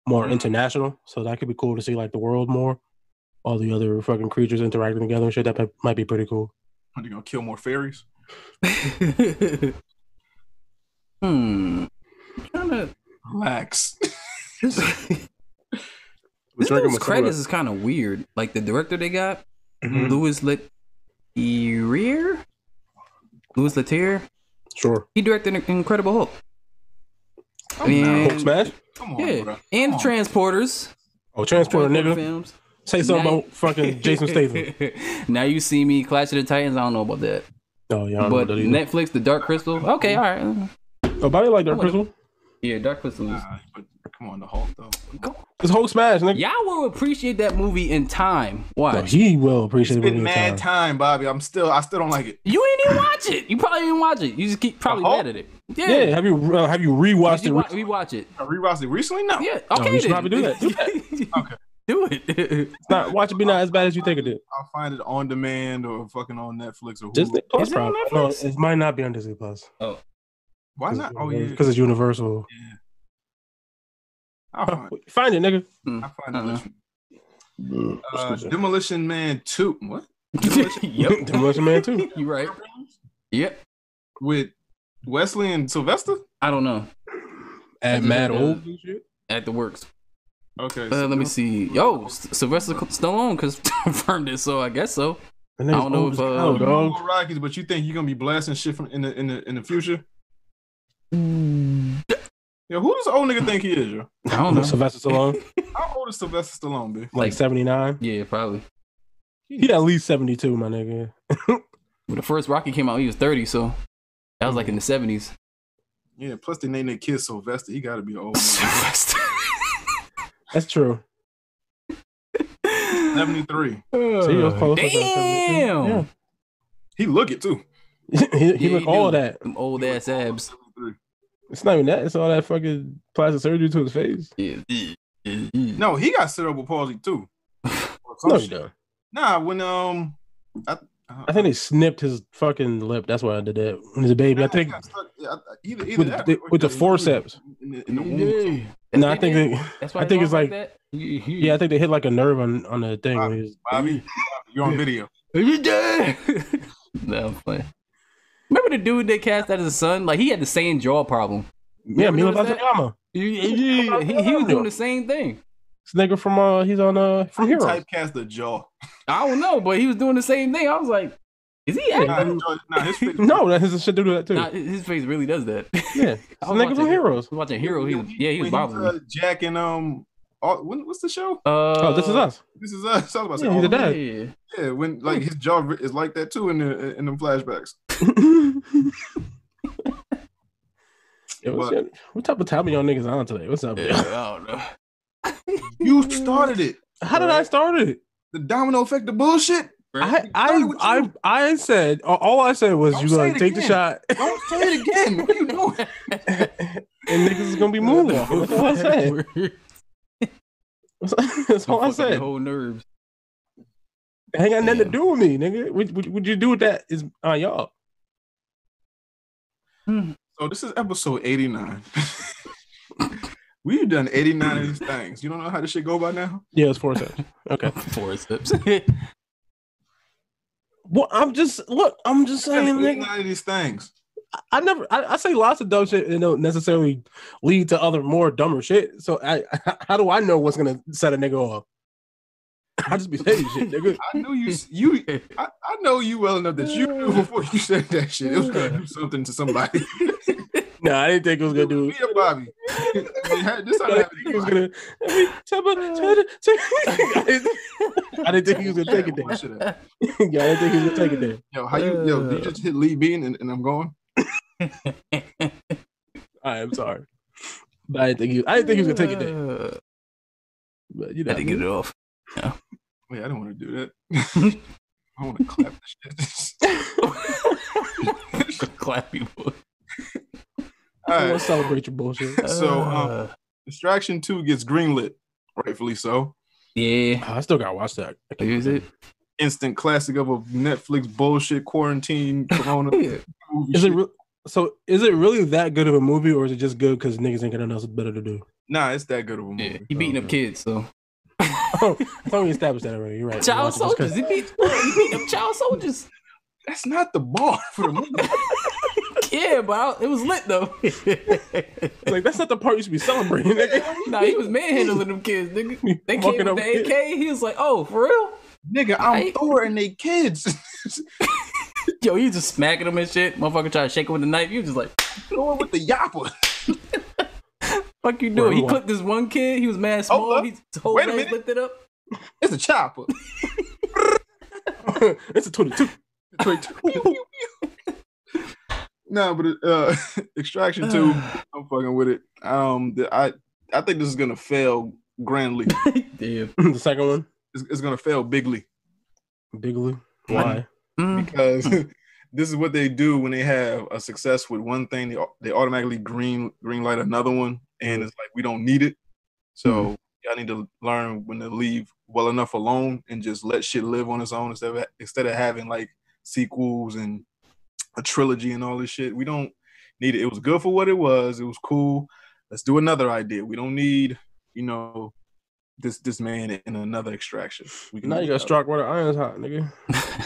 more international. So that could be cool to see like the world more. All the other fucking creatures interacting together and shit. That might be pretty cool. Are they gonna kill more fairies? Kind of relax. This dude's credits is kind of weird. Like the director they got, Louis Leterrier. Sure. He directed Incredible Hulk. Hulk smash? Come on, yeah. bro. And Transporters. Oh, Transporter nigga. Films. Say something about fucking Jason Statham. Now you see me, Clash of the Titans. I don't know about that. Oh yeah, but Netflix, The Dark Crystal. Okay, all right. Oh, Bobby like Dark Crystal. Yeah, Dark Crystal. But come on, the Hulk though. It's Hulk smash, nigga. Y'all will appreciate that movie in time. Watch. No, he will appreciate it. It's been mad time, Bobby. I still don't like it. You ain't even watch it. You probably didn't watch it. You just keep probably mad at it. Yeah. Have you rewatched it? Rewatch it. I rewatched it recently. No. Yeah. Okay. You should probably do that. Okay. Do it. Watch it be not as bad as you think it did. I'll find it on demand or fucking on Netflix or Hulu. Disney Plus, Is it on Netflix? No, it might not be on Disney Plus. Oh. Why not? Oh yeah. Because it's Universal. Yeah. I'll find it, nigga. I'll find it. Demolition Man 2. What? Yep. Demolition Man 2. You right. Yep. With Wesley and Sylvester? I don't know. At Mad Old shit? At the works. Okay. Let me see. Yo, Sylvester Stallone because confirmed it, so I guess so. I don't know if Rockies, but you think you're gonna be blasting shit from in the future? Yo, who does the old nigga think he is, yo? I don't know. Sylvester Stallone. How old is Sylvester Stallone, be? Like 79? Yeah, probably. He at least 72, my nigga. When the first Rocky came out, he was 30, so that was like in the 70s. Yeah, plus they named their kid Sylvester. He gotta be old. Sylvester. That's true. 73. So he was close. Damn. Yeah. He look it too. he look all of that. Them old ass abs. It's not even that. It's all that fucking plastic surgery to his face. Yeah. No, he got cerebral palsy too. No, he don't. Nah, when I think they snipped his fucking lip. That's why I did that when he was a baby. I think with the forceps. In the womb. No, I think I think it's like that? Yeah, I think they hit like a nerve on the thing. Bobby, you're on video. You dead? No, I'm playing. Remember the dude they cast as his son? Like he had the same jaw problem. Yeah, Milo Vatakama. He was doing the same thing. This nigga from he's on from Heroes. Typecast the jaw. I don't know, but he was doing the same thing. I was like, is he acting? His face. No, that his shit to do that too. Nah, his face really does that. Yeah, it's the nigga from Heroes. I was watching Hero. He was bothering me. Jack and what's the show? This is us. This is us. I was about to say, he's the dad. Yeah, when like his jaw is like that too in them flashbacks. What type of time are y'all niggas on today? What's up? Yeah, I don't know. You started it. How did I start it? The domino effect, the bullshit. I said all I said was you gonna take the shot. Don't say it again. What are you doing? And niggas is gonna be moving. That's what I said. That's all I Fuck up your said. whole nerves. It ain't got nothing to do with me, nigga. What you do with that is on y'all. So this is episode 89. We've done 89 of these things. You don't know how this shit go by now? Yeah, it's 4 steps. Okay. 4 steps. Well, I'm just saying, 89 of these things. I say lots of dumb shit and don't necessarily lead to other more dumber shit. So how do I know what's gonna set a nigga off? I just be saying shit, nigga. I know I know you well enough that you knew before you said that shit. It was gonna do something to somebody. Nah, I didn't think it was gonna do. Me or Bobby. This I didn't think he was gonna. I didn't think he was gonna take it there. Yeah, I didn't think he was gonna take it there. Did you just hit lead bean and I'm going? I am sorry, but I didn't think he was gonna take it there. But you know, I had to get it off. Yeah. Wait, I don't want to do that. I want to clap the shit. Clap people. I want to celebrate your bullshit. So, Distraction 2 gets greenlit, rightfully so. Yeah. I still gotta watch that. Is it? Instant classic of a Netflix bullshit quarantine corona movie. Is it really that good of a movie, or is it just good because niggas ain't got nothing else better to do? Nah, it's that good of a movie. Yeah, he beating up kids, so. Oh, I thought we established that already. You're right. Child soldiers. He beat up child soldiers. That's not the bar for the movie. Yeah, but it was lit though. Like, that's not the part you should be celebrating, nigga. Nah, he was manhandling them kids, nigga. They came with the AK. He was like, "Oh, for real, nigga, I'm Thor and they kids." Yo, he just smacking them and shit. Motherfucker try to shake him with a knife. You just like going with the yapper. Fuck you doing? He clipped this one kid. He was mad small. His whole leg lifted up. It's a chopper. It's a 22. 22. No, but Extraction 2, I'm fucking with it. I think this is gonna fail grandly. Damn. The second one? It's gonna fail bigly. Bigly? Why? Because this is what they do when they have a success with one thing. They automatically green light another one, and it's like we don't need it. So y'all need to learn when to leave well enough alone and just let shit live on its own instead of having like sequels and a trilogy and all this shit. We don't need it. It was good for what it was. It was cool. Let's do another idea. We don't need, this man in another Extraction. Now you got struck where the iron's hot, nigga.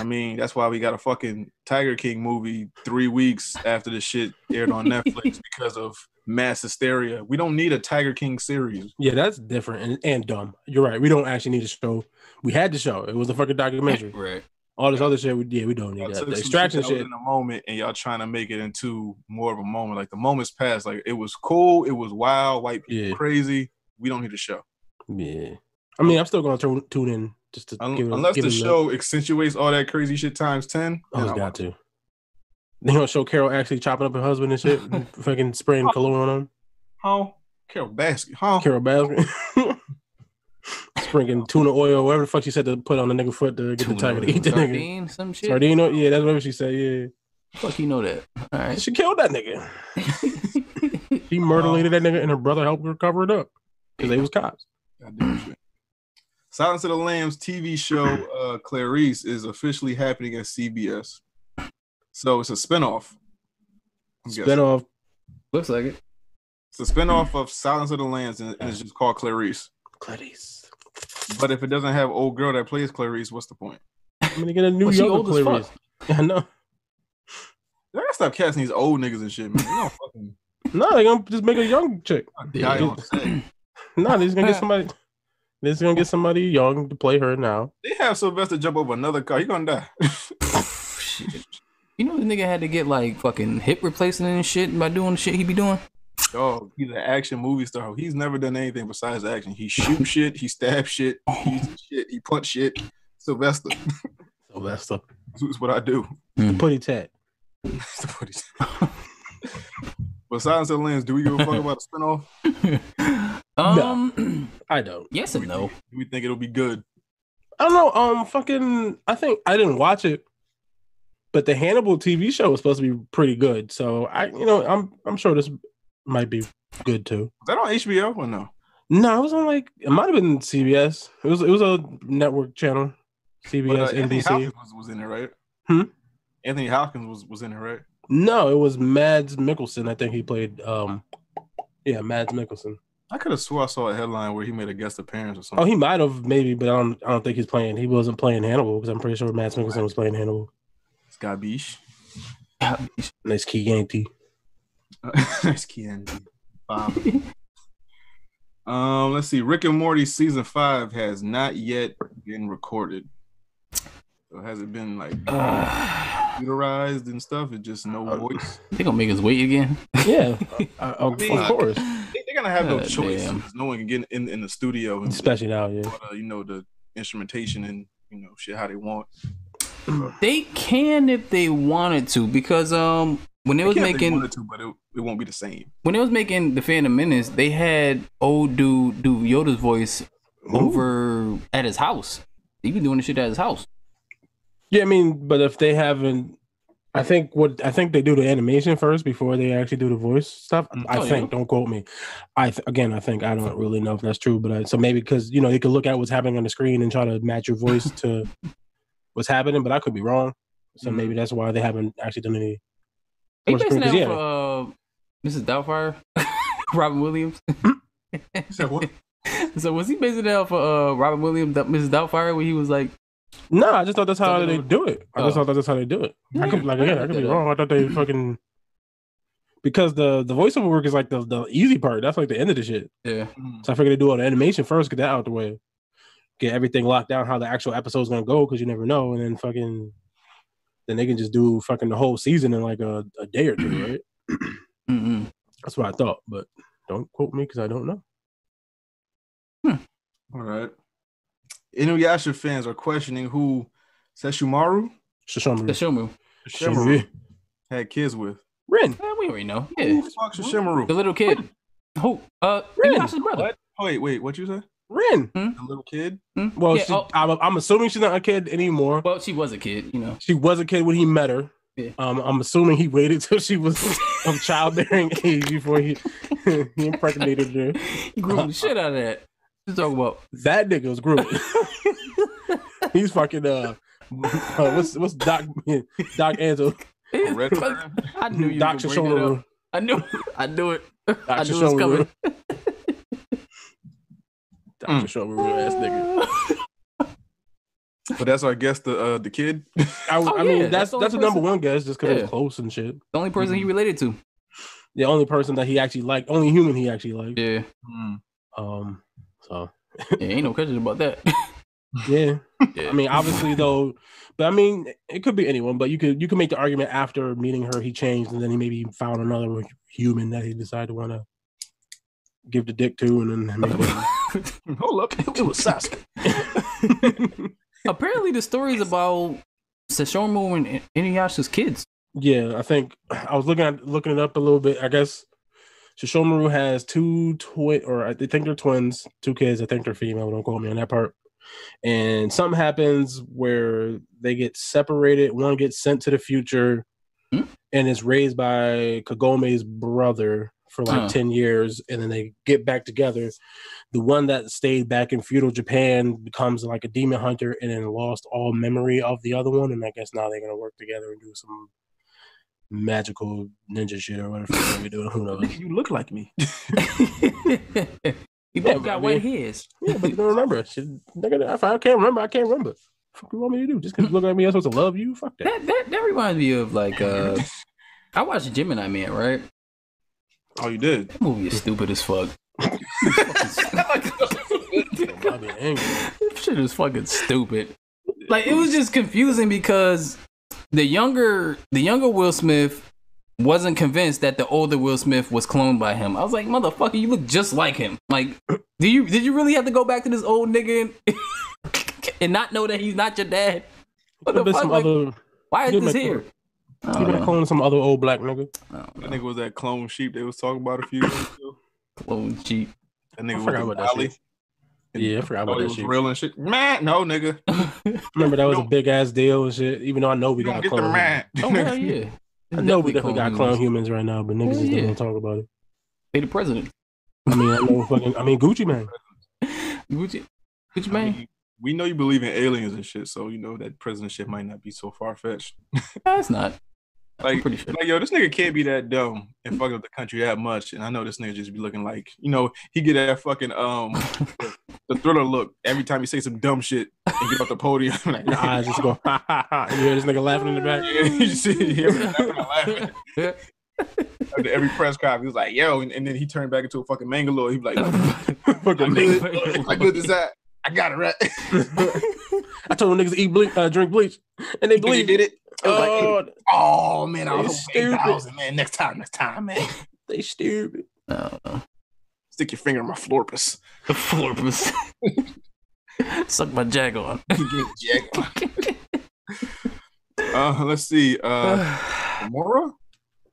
I mean, that's why we got a fucking Tiger King movie 3 weeks after the shit aired on Netflix because of mass hysteria. We don't need a Tiger King series. Yeah, that's different and dumb. You're right. We don't actually need a show. We had the show. It was a fucking documentary. Right. All this other shit, we don't need that. The Extraction shit in a moment, and y'all trying to make it into more of a moment. Like the moment's past. Like it was cool. It was wild. White people crazy. We don't need a show. Yeah. I mean, I'm still going to tune in just to unless the show accentuates all that crazy shit times 10. Oh, it's got to. They gonna show Carol actually chopping up her husband and shit, and fucking spraying cologne on him. How? Carol Baskin. Huh? Carol Baskin. Sprinkling tuna oil, whatever the fuck she said to put on the nigga foot to get the tiger to eat the sardine, nigga. Some shit. Sardine, yeah, that's what she said. Yeah. Fuck, you know that. All right. She killed that nigga. She murdered that nigga, and her brother helped her cover it up because they was cops. Silence of the Lambs TV show Clarice is officially happening at CBS. So it's a spinoff. Spinoff. Looks like it. It's a spinoff of Silence of the Lambs, and it's just called Clarice. Clarice. But if it doesn't have old girl that plays Clarice, what's the point? I'm gonna get a new younger Clarice. I know. They gotta stop casting these old niggas and shit, man. No, they're gonna just make a young chick. No, they're just gonna get somebody. They're just gonna get somebody young to play her now. They have Sylvester jump over another car. He gonna die. Shit. You know the nigga had to get like fucking hip replacement and shit by doing the shit he be doing? Dog, he's an action movie star. He's never done anything besides action. He shoot shit, he stab shit, he punch shit. Sylvester. That's what I do. The putty tat. But Silence of the Lambs, do we give a fuck about a spinoff? No, I don't. Yes and no. Do we think it'll be good? I don't know. I think I didn't watch it, but the Hannibal TV show was supposed to be pretty good. So I'm sure this might be good too. Is that on HBO or no? No, it was on like it might have been CBS. It was a network channel. CBS, Anthony NBC. Hopkins was in it, right? Anthony Hopkins was in it, right? No, it was Mads Mikkelsen. I think he played. Mads Mikkelsen. I could have swore I saw a headline where he made a guest appearance or something. Oh, he might have maybe, but I don't think he's playing. He wasn't playing Hannibal because I'm pretty sure Mads Mikkelsen was playing Hannibal. Skabish. Nice Chianti. Nice Chianti. Let's see. Rick and Morty season 5 has not yet been recorded. So has it been like computerized and stuff? It's just no voice. They gonna make us wait again? Yeah, of course. They're gonna have no choice. No one can get in the studio, especially now. Yeah, the instrumentation and shit how they want. They can if they wanted to, because when they was making, they wanted to, but it won't be the same. When they was making the Phantom Menace, they had old dude do Yoda's voice over at his house. He been doing the shit at his house. Yeah, I mean, but if they haven't, I think they do the animation first before they actually do the voice stuff. I think. Don't quote me. I think I don't really know if that's true, but so maybe because they could look at what's happening on the screen and try to match your voice to what's happening, but I could be wrong. So maybe that's why they haven't actually done any. Are you basing that for Mrs. Doubtfire? Robin Williams? So what? So was he basing that for Robin Williams, Mrs. Doubtfire, where he was like? No, I just thought that's how they do it. I just thought that's how they do it. I could be wrong. I thought they fucking because the voiceover work is like the easy part. That's like the end of the shit. Yeah. So I figured they do all the animation first, get that out the way, get everything locked down how the actual episode's gonna go because you never know, and then they can just do fucking the whole season in like a day or two, right? Mm-hmm. That's what I thought, but don't quote me because I don't know. All right. Inuyasha fans are questioning who Sesshomaru had kids with. Rin. Yeah, we already know. Yeah. Who the fuck Sesshomaru? The little kid. Who? Inuyasha's brother. What? Oh, wait, what you say? Rin. The little kid? Well, yeah, I'm assuming she's not a kid anymore. Well, she was a kid, She was a kid when he met her. Yeah. I'm assuming he waited till she was of childbearing age before he impregnated her. He grew the shit out of that. What you talking about? That nigga was grooving. He's fucking what's Doc Anzo? I knew you Dr. Shomaru. I knew it. I knew it was coming. Dr. Shomaru ass nigga. But that's our guess, the kid. I mean that's a number one guess just because it's close and shit. The only person he related to. The only person that he actually liked, only human he actually liked. Yeah. So ain't no question about that. Yeah. I mean, obviously though, but I mean, it could be anyone. But you could make the argument after meeting her, he changed, and then he maybe found another human that he decided to want to give the dick to, and then hold up, it was Sasuke. Apparently, the story is about Sesshomaru and Inuyasha's kids. Yeah, I think I was looking it up a little bit. I guess Sesshomaru has two I think they're twins, 2 kids. I think they're female. Don't quote me on that part. And something happens where they get separated. One gets sent to the future and is raised by Kagome's brother for like 10 years. And then they get back together. The one that stayed back in feudal Japan becomes like a demon hunter and then lost all memory of the other one. And I guess now they're going to work together and do some magical ninja shit or whatever we do. Who knows? You look like me. You both got white hairs. Yeah, but you don't remember. If I can't remember, I can't remember. What do you want me to do? Just because you look at me, I'm supposed to love you? Fuck that. That reminds me of like I watched Gemini Man, right? Oh, you did? That movie is stupid as fuck. Shit is fucking stupid. Like it was just confusing because the younger Will Smith wasn't convinced that the older Will Smith was cloned by him. I was like, motherfucker, you look just like him. Like, did you really have to go back to this old nigga and not know that he's not your dad? What the fuck? Like, why is this here? You been cloning some other old black nigga? That nigga was that clone sheep they was talking about a few years ago. Clone sheep. That nigga forgot was about that shit. Yeah, I forgot about that shit. Real and shit. Man, no, nigga. Remember that was a big ass deal and shit. Even though I know we got get the man. Oh hell yeah. I know we definitely got clone humans right now, but niggas just don't talk about it. They the president. I mean, Gucci man. Gucci man. I mean, we know you believe in aliens and shit, so you know that presidentship might not be so far fetched. No, it's not. Like, pretty sure. like, yo, this nigga can't be that dumb and fuck up the country that much. And I know this nigga just be looking like, you know, he get that fucking the Thriller look every time he say some dumb shit and get off the podium. Like, Your eyes just go, ha ha ha. You hear this nigga laughing in the back? Yeah, you see him laughing. After every press conference, he was like, yo, and then he turned back into a fucking Mangalore. He was like, fucking good. How good is that? I got it right. I told them niggas to drink bleach, and they bleach. Did it. Oh, Man, I was stupid. Man, next time, man. They stupid. Stick your finger in my florpus. The florpus. Suck my jag on. Let's see.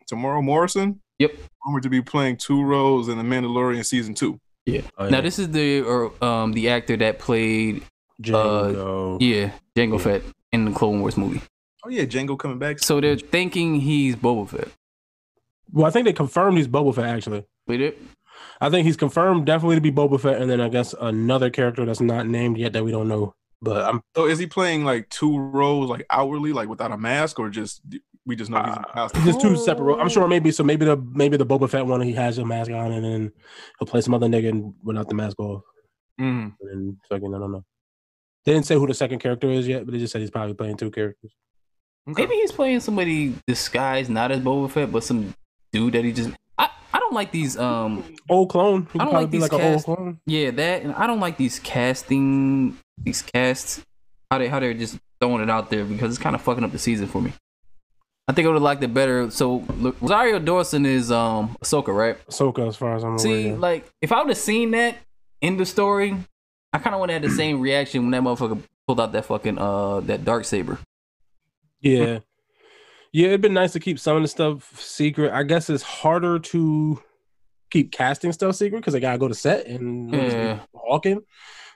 Tomorrow Morrison. Yep. Rumored to be playing 2 roles in The Mandalorian season 2. Yeah. Now this is the actor that played Django. Jango Fett in the Clone Wars movie. Oh yeah, Django coming back. So they're thinking he's Boba Fett. Well, I think they confirmed he's Boba Fett actually. We did. I think he's confirmed definitely to be Boba Fett, and then I guess another character that's not named yet that we don't know. But so is he playing like 2 roles like outwardly, like without a mask, or just we just know he's in the costume? Just 2 separate roles. I'm sure maybe the Boba Fett one he has a mask on, and then he'll play some other nigga without the mask off. And then fucking I don't know. They didn't say who the second character is yet, but they just said he's probably playing 2 characters. Okay. Maybe he's playing somebody disguised not as Boba Fett, but some dude that he just. I don't like these old clone. I don't like these like an old clone. Yeah, that, and I don't like these casts. How they're just throwing it out there because it's kind of fucking up the season for me. I think I would have liked it better. So look, Rosario Dawson is Ahsoka, right? Ahsoka, as far as I'm aware. See, like if I would have seen that in the story, I kind of would have had the same reaction when that motherfucker pulled out that fucking that Darksaber. Yeah. Yeah, it'd been nice to keep some of the stuff secret. I guess it's harder to keep casting stuff secret because they gotta go to set and walking.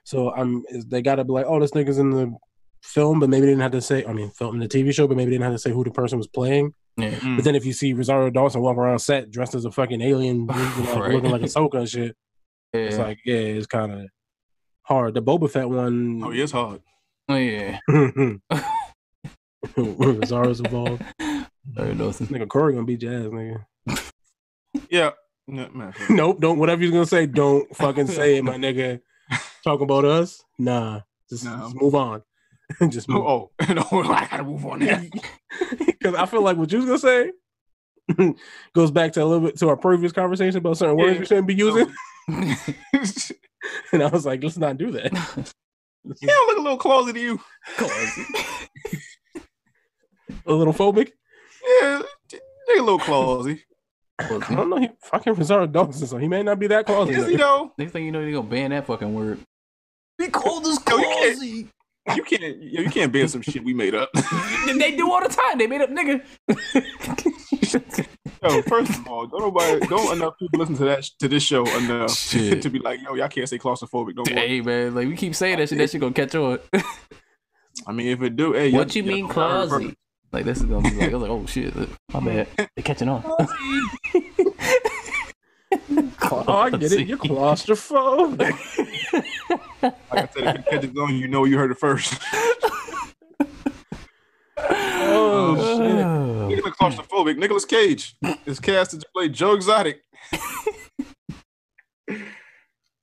So they gotta be like, oh, this nigga's in the film, but maybe they didn't have to say. I mean, film in the TV show, but maybe they didn't have to say who the person was playing. Yeah. But then if you see Rosario Dawson walk around set dressed as a fucking alien, looking like Ahsoka and shit, it's like, it's kind of hard. The Boba Fett one, oh, yeah, it's hard. Oh yeah. Rosario's involved. Nigga Corey gonna beat your ass, nigga. Yeah. No, man, nope, don't. Whatever you're gonna say, don't fucking say it, my nigga. Talking about us? Nah. Just move on. Just move. No, I gotta move on there. Because I feel like what you was gonna say goes back to a little bit to our previous conversation about certain words we shouldn't be using. And I was like, let's not do that. He don't look a little closer to you. A little phobic? Yeah, a little closey. I don't know. He fucking Rosario Dawson, so he may not be that closey. Is he though? Next thing you know, they're gonna ban that fucking word. He called us closey. You can't ban some shit we made up. They do all the time. They made up nigga. Yo, first of all, don't enough people listen to this show enough to be like, yo, y'all can't say claustrophobic. Don't worry. Hey man, like we keep saying that shit gonna catch on. I mean, if it do, hey, what you mean closey? Like this is gonna be like, I was like, oh shit, my bad. They're catching on. Oh, I get it. You're claustrophobic. Like I said, if you catch it on, you know you heard it first. Oh shit! Speaking of claustrophobic, Nicolas Cage is casted to play Joe Exotic.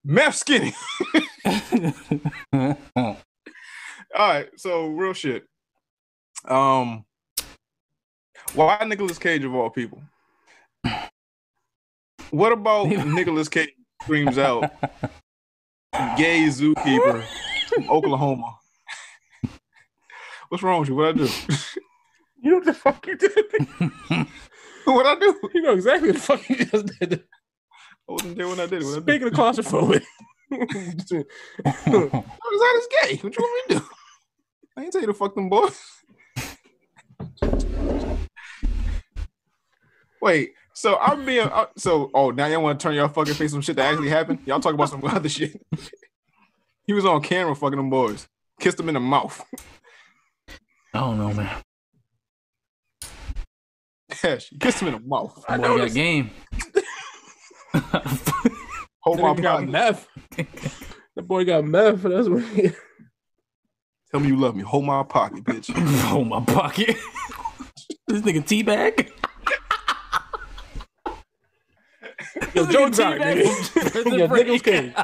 Meth skinny. All right, so real shit. Why Nicolas Cage of all people? What about Nicolas Cage screams out, gay zookeeper from Oklahoma? What's wrong with you? What'd I do? You know what the fuck you did? What'd I do? You know exactly what the fuck you just did. I wasn't there when I did it. Speaking of claustrophobic. That is gay. What you want me to do? I ain't tell you to fuck them boys. Wait, so I'm being now y'all want to turn y'all fucking face some shit that actually happened? Y'all talk about some other shit. He was on camera fucking them boys. Kissed them in the mouth. I don't know, man. Hesh, you kissed him in the mouth. I know that game. Hold my got pocket. meth. That boy got meth. That's what. Tell me you love me. Hold my pocket, bitch. Hold my pocket. This nigga teabag. Yo, Joe Exotic, nigga. Yeah, Nicolas Cage.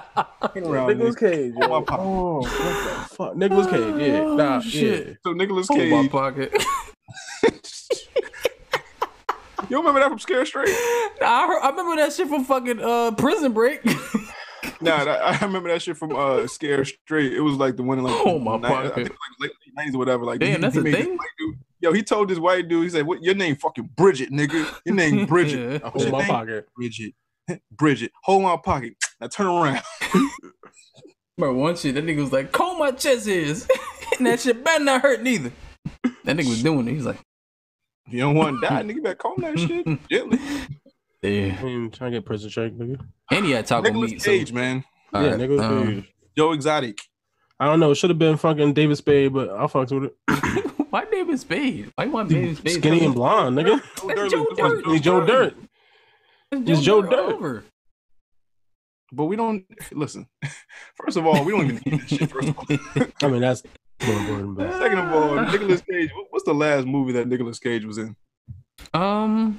Nicolas Cage. Hold my pocket. Oh, what the fuck? Nicolas Cage. Yeah. Nah. Shit. Yeah. So Nicolas Hold Cage. my pocket. You remember that from Scare Straight? I remember that shit from fucking Prison Break. I remember that shit from Scare Straight. It was like the one in like Oh my I think it pocket. was like late 90s or whatever. Like, Damn, that's a made this thing? white dude- Yo, he told this white dude, he said, "What your name? Fucking Bridget, nigga. Your name Bridget. What's Hold your my name? pocket. Bridget. Hold my pocket. Now turn around." Remember one shit, that nigga was like, comb my chest hairs. And that shit better not hurt neither. That nigga was doing it. He's like, If you don't want to die, nigga, you better comb that shit gently. yeah. Trying to get prison check, nigga. And he had taco Nicolas meat. Cage, So, man. Yeah, right, Nicolas Cage. Joe Exotic. I don't know. It should have been fucking David Spade, but I fucks with it. why David Spade? Why you want David Spade? Skinny and blonde, nigga. That's Joe Dirt. He's Joe Dirt. It's Joe Dirt. Over. But we don't listen. First of all, we don't even need this shit. First of all. I mean, that's more important. But Second of all, Nicolas Cage. What's the last movie that Nicolas Cage was in? Probably.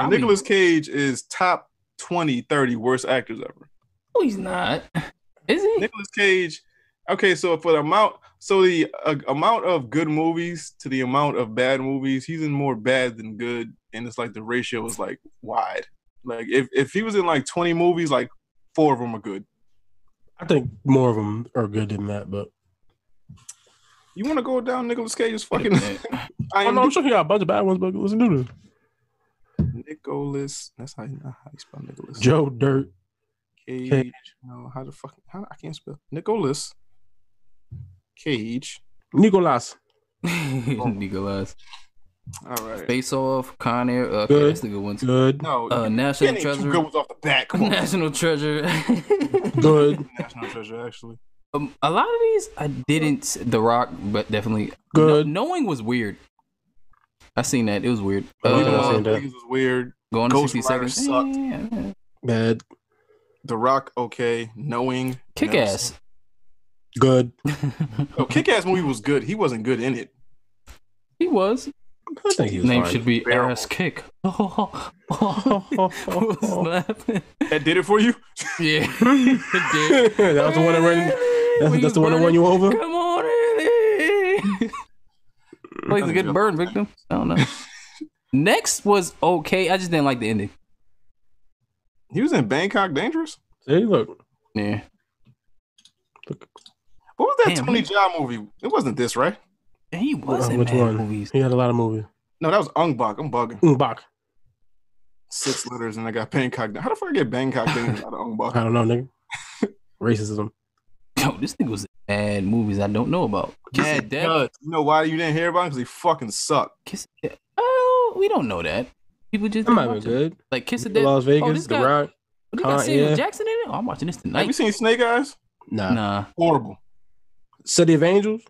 Nicolas Cage is top 20, 30 worst actors ever. Oh, he's not. Is he? Nicolas Cage. Okay, so for the amount of good movies to the amount of bad movies, he's in more bad than good, and it's like the ratio is like wide. Like if he was in like 20 movies, like 4 of them are good. I think more of them are good than that. But You want to go down Nicolas Cage's fucking? I'm sure he got a bunch of bad ones. But let's do this. Nicholas. That's how you spell Nicholas. Joe Dirt Cage. No, how I can't spell Nicholas Cage. Nicolas. Nicolas. All right. Face Off, Con Air. Okay, Good. that's the good one. Good. No, National two Treasure. good ones off the bat. Come on. National Treasure. Good. National Treasure, actually. A lot of these I didn't. The Rock, but definitely Good. Knowing was weird. I seen that. It was weird. Niggas was weird. Going to Ghost 60 Rider seconds. sucked. Yeah. Bad. The Rock, okay. Knowing. Kick never ass. seen- Good. Oh, Kick-Ass movie was good. He wasn't good in it. He was. I think he was Name fine. should be Bearable. Ass Kick. Was laughing. That did it for you? Yeah. It did. That was the one that ran. That's the one that won you over. Come on, Eddie. Like to get burned victim. I don't know. Next was okay. I just didn't like the ending. He was in Bangkok Dangerous? See, look. Yeah. What was that Damn, Tony Jaa movie? It wasn't this, right? He was in Which bad one? movies. He had a lot of movies. No, that was Ung Bak. I'm bugging. Bach. 6 letters and I got Bangkok. How the fuck I get Bangkok Dangerous out of Ung Bak? I don't know, nigga. Racism. Yo, this thing was bad movies I don't know about. Kiss of Death. You know why you didn't hear about him? Because he fucking sucked. Kiss of Death. Oh, we don't know that. People just That might didn't be watch it. good. Like Kiss of Death. Las Vegas, this The guy- Rock. You got Con Samuel Air. Jackson in it? Oh, I'm watching this Have you tonight. seen Snake Eyes? Nah. Nah. Horrible. City of Angels.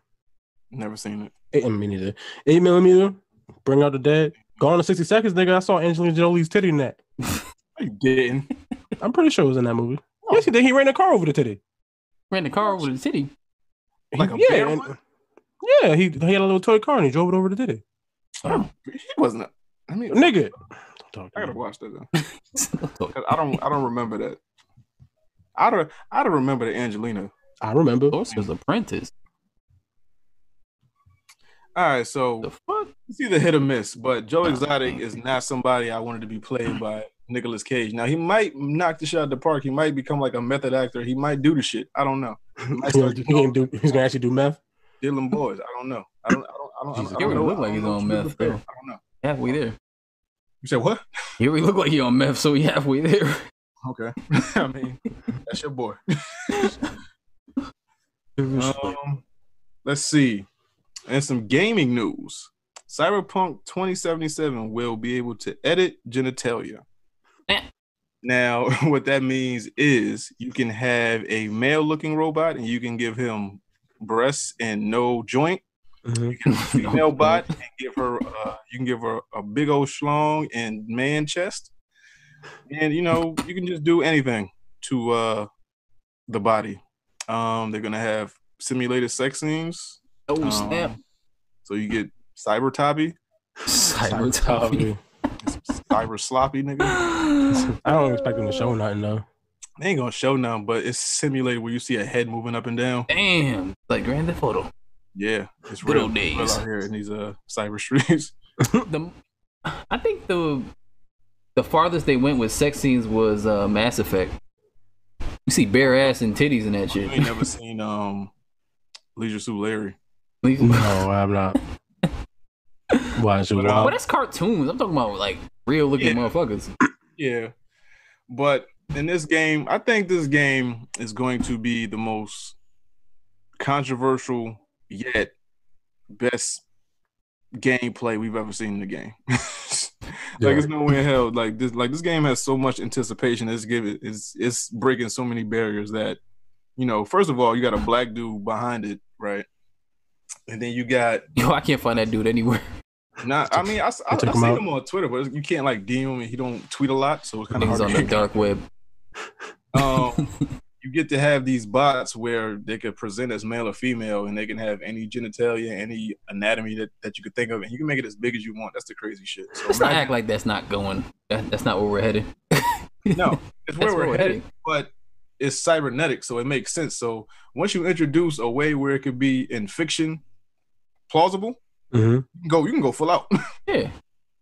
Never seen it. Me neither. 8mm. Bring Out the Dead. Gone in 60 Seconds, nigga. I saw Angelina Jolie's titty in that. You didn't. I'm pretty sure it was in that movie. Yes, he did. He ran a car over the titty. Ran the car over the city. Like a yeah, bear and- one? yeah. He had a little toy car and he drove it over the titty. He wasn't. I mean, Nigga. Don't talk to I gotta me. watch that though. 'Cause I don't remember that. I don't remember the Angelina. I remember. Sorcerer's Apprentice. All right, so The fuck? it's either hit or miss, but Joe Exotic is not somebody I wanted to be played by Nicolas Cage. Now he might knock the shot at the park. He might become like a method actor. He might do the shit. I don't know. He might start He's gonna actually do meth. dealing boys. I don't know. I don't Jesus, know. he already look like I don't he's know on what to meth, prepare. though. I don't know. Halfway there. You said what? He already look like he on meth, so he halfway there. Okay. I mean, that's your boy. Let's see. And some gaming news. Cyberpunk 2077 will be able to edit genitalia. Now, what that means is you can have a male-looking robot and you can give him breasts and no joint. Mm-hmm. You can have a female bot and give her you can give her a big old schlong and man chest. And you know, you can just do anything. to the body. They're gonna have simulated sex scenes. Oh snap! So you get cyber tabby, cyber tabby, cyber sloppy, nigga. I don't expect them to show nothing though. They ain't gonna show nothing, but it's simulated where you see a head moving up and down. Damn, like Grand Theft Auto. Yeah, it's good real, old days real out here in these cyber streets. I think the farthest they went with sex scenes was Mass Effect. You see bare ass and titties in that shit. You ain't never seen Leisure Suit Larry. No, I'm not. Why is it wild? But that's cartoons. I'm talking about like real looking motherfuckers. Yeah, but in this game, I think this game is going to be the most controversial yet best gameplay we've ever seen in the game. It's no way in hell. Like this game has so much anticipation. It's breaking so many barriers that, first of all, you got a black dude behind it, right? And then you got I can't find that dude anywhere. I see him on Twitter, but you can't like DM him and he don't tweet a lot, so it's kind of hard on the dark web. You get to have these bots where they could present as male or female, and they can have any genitalia, any anatomy that you could think of, and you can make it as big as you want. That's the crazy shit. So let's not act like that's not going. That's not where we're headed. No, it's where we're headed, but it's cybernetic, so it makes sense. So once you introduce a way where it could be in fiction plausible, you can go full out. Yeah.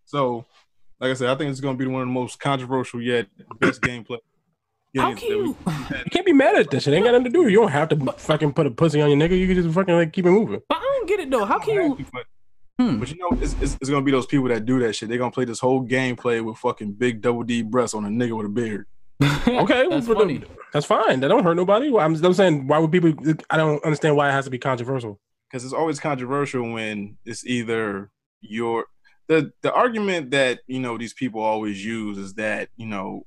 So, like I said, I think it's going to be one of the most controversial yet best gameplay. How can you can't be mad at this shit. It ain't got nothing to do. You don't have to fucking put a pussy on your nigga. You can just fucking like keep it moving. But I don't get it though. How can you? But it's gonna be those people that do that shit. They're gonna play this whole gameplay with fucking big double D breasts on a nigga with a beard. Okay, that's funny. That's fine. That don't hurt nobody. I'm saying, why would people? I don't understand why it has to be controversial. Because it's always controversial when it's either the argument that these people always use is that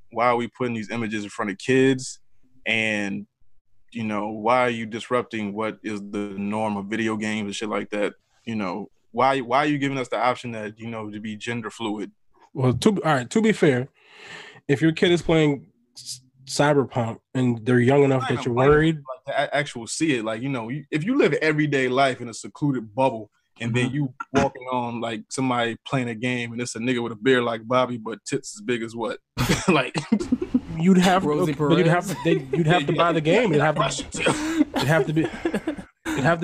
why are we putting these images in front of kids, and why are you disrupting what is the norm of video games and shit like that? Why are you giving us the option that to be gender fluid? Well, to be fair, if your kid is playing Cyberpunk and they're young enough that you're worried, like to actual see it, like if you live everyday life in a secluded bubble. And then you walking on like somebody playing a game, and it's a nigga with a beard like Bobby, but tits as big as what? Like you'd have to buy the game. It'd have to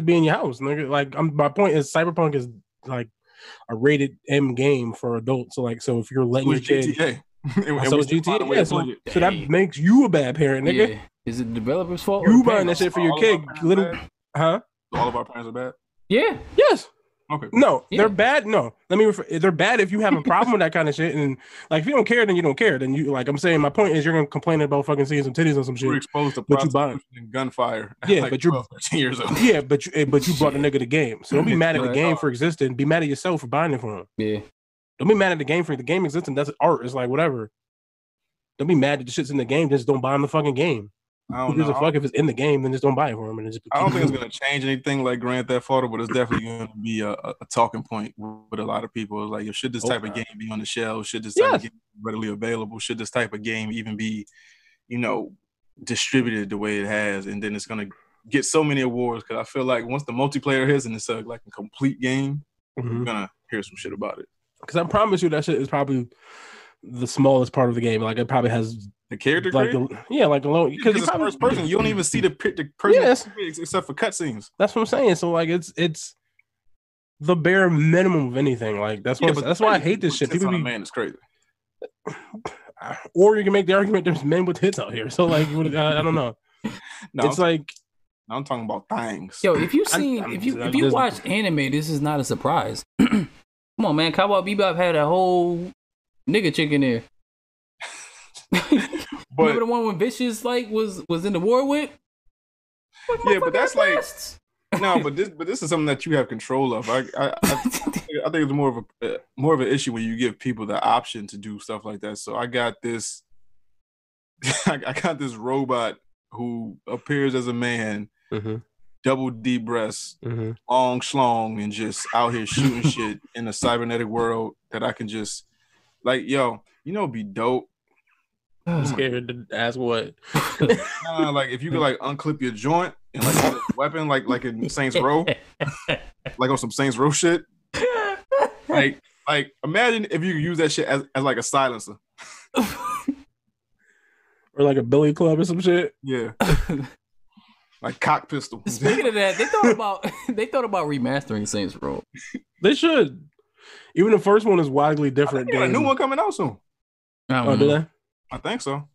be in your house. Like my point is, Cyberpunk is like a rated M game for adults. So if you're letting your kid, so it's GTA. So that makes you a bad parent, nigga. Yeah. Is it the developer's fault? You buying that shit for your kid, huh? All of our parents are bad. Yeah. Yes. Okay. No, they're bad. No, let me they're bad if you have a problem with that kind of shit, and like if you don't care, then you don't care. Then you I'm saying my point is you're gonna complain about fucking seeing some titties on some shit. You're exposed to prostitution and gunfire. Yeah, like but you're 13 years old. Yeah, but you brought the nigga the game. So don't be mad at the game for existing. Be mad at yourself for buying it for him. Yeah. Don't be mad at the game for the game existing. That's art. It's like whatever. Don't be mad that the shit's in the game. Just don't buy him the fucking game. I don't know. Fuck if it's in the game, then just don't buy it for him. And I don't think it's going to change anything like Grand Theft Auto, but it's definitely going to be a talking point with a lot of people. It's like, should this type of game be on the shelf? Should this type of game be readily available? Should this type of game even be, distributed the way it has? And then it's going to get so many awards because I feel like once the multiplayer hits and it's like a complete game, we're going to hear some shit about it. Because I promise you that shit is probably the smallest part of the game. Like it probably has the character like alone because it's first person. You don't even see the person except for cutscenes. That's what I'm saying. So like it's the bare minimum of anything. Like that's why I hate this shit. People be man, it's crazy. Or you can make the argument there's men with tits out here. So like I don't know. It's like I'm talking about things. Yo, if you watch anime, this is not a surprise. Come on, man. Cowboy Bebop had a whole nigga chick in there. Remember the one when Vicious was in the war with? Yeah, but that's like no, but this is something that you have control of. I think it's more of an issue when you give people the option to do stuff like that. So I got this robot who appears as a man, double D breasts, long schlong, and just out here shooting shit in a cybernetic world that I can just like, yo, it'd be dope. I'm scared to ask what. Like if you could like unclip your joint and like use a weapon, like in Saints Row, like on some Saints Row shit. Like imagine if you could use that shit as like a silencer. Or like a billy club or some shit. Yeah. Like cock pistol. Speaking of that, they thought about remastering Saints Row. They should. Even the first one is widely different. A new one coming out soon. Oh, did they? I think so.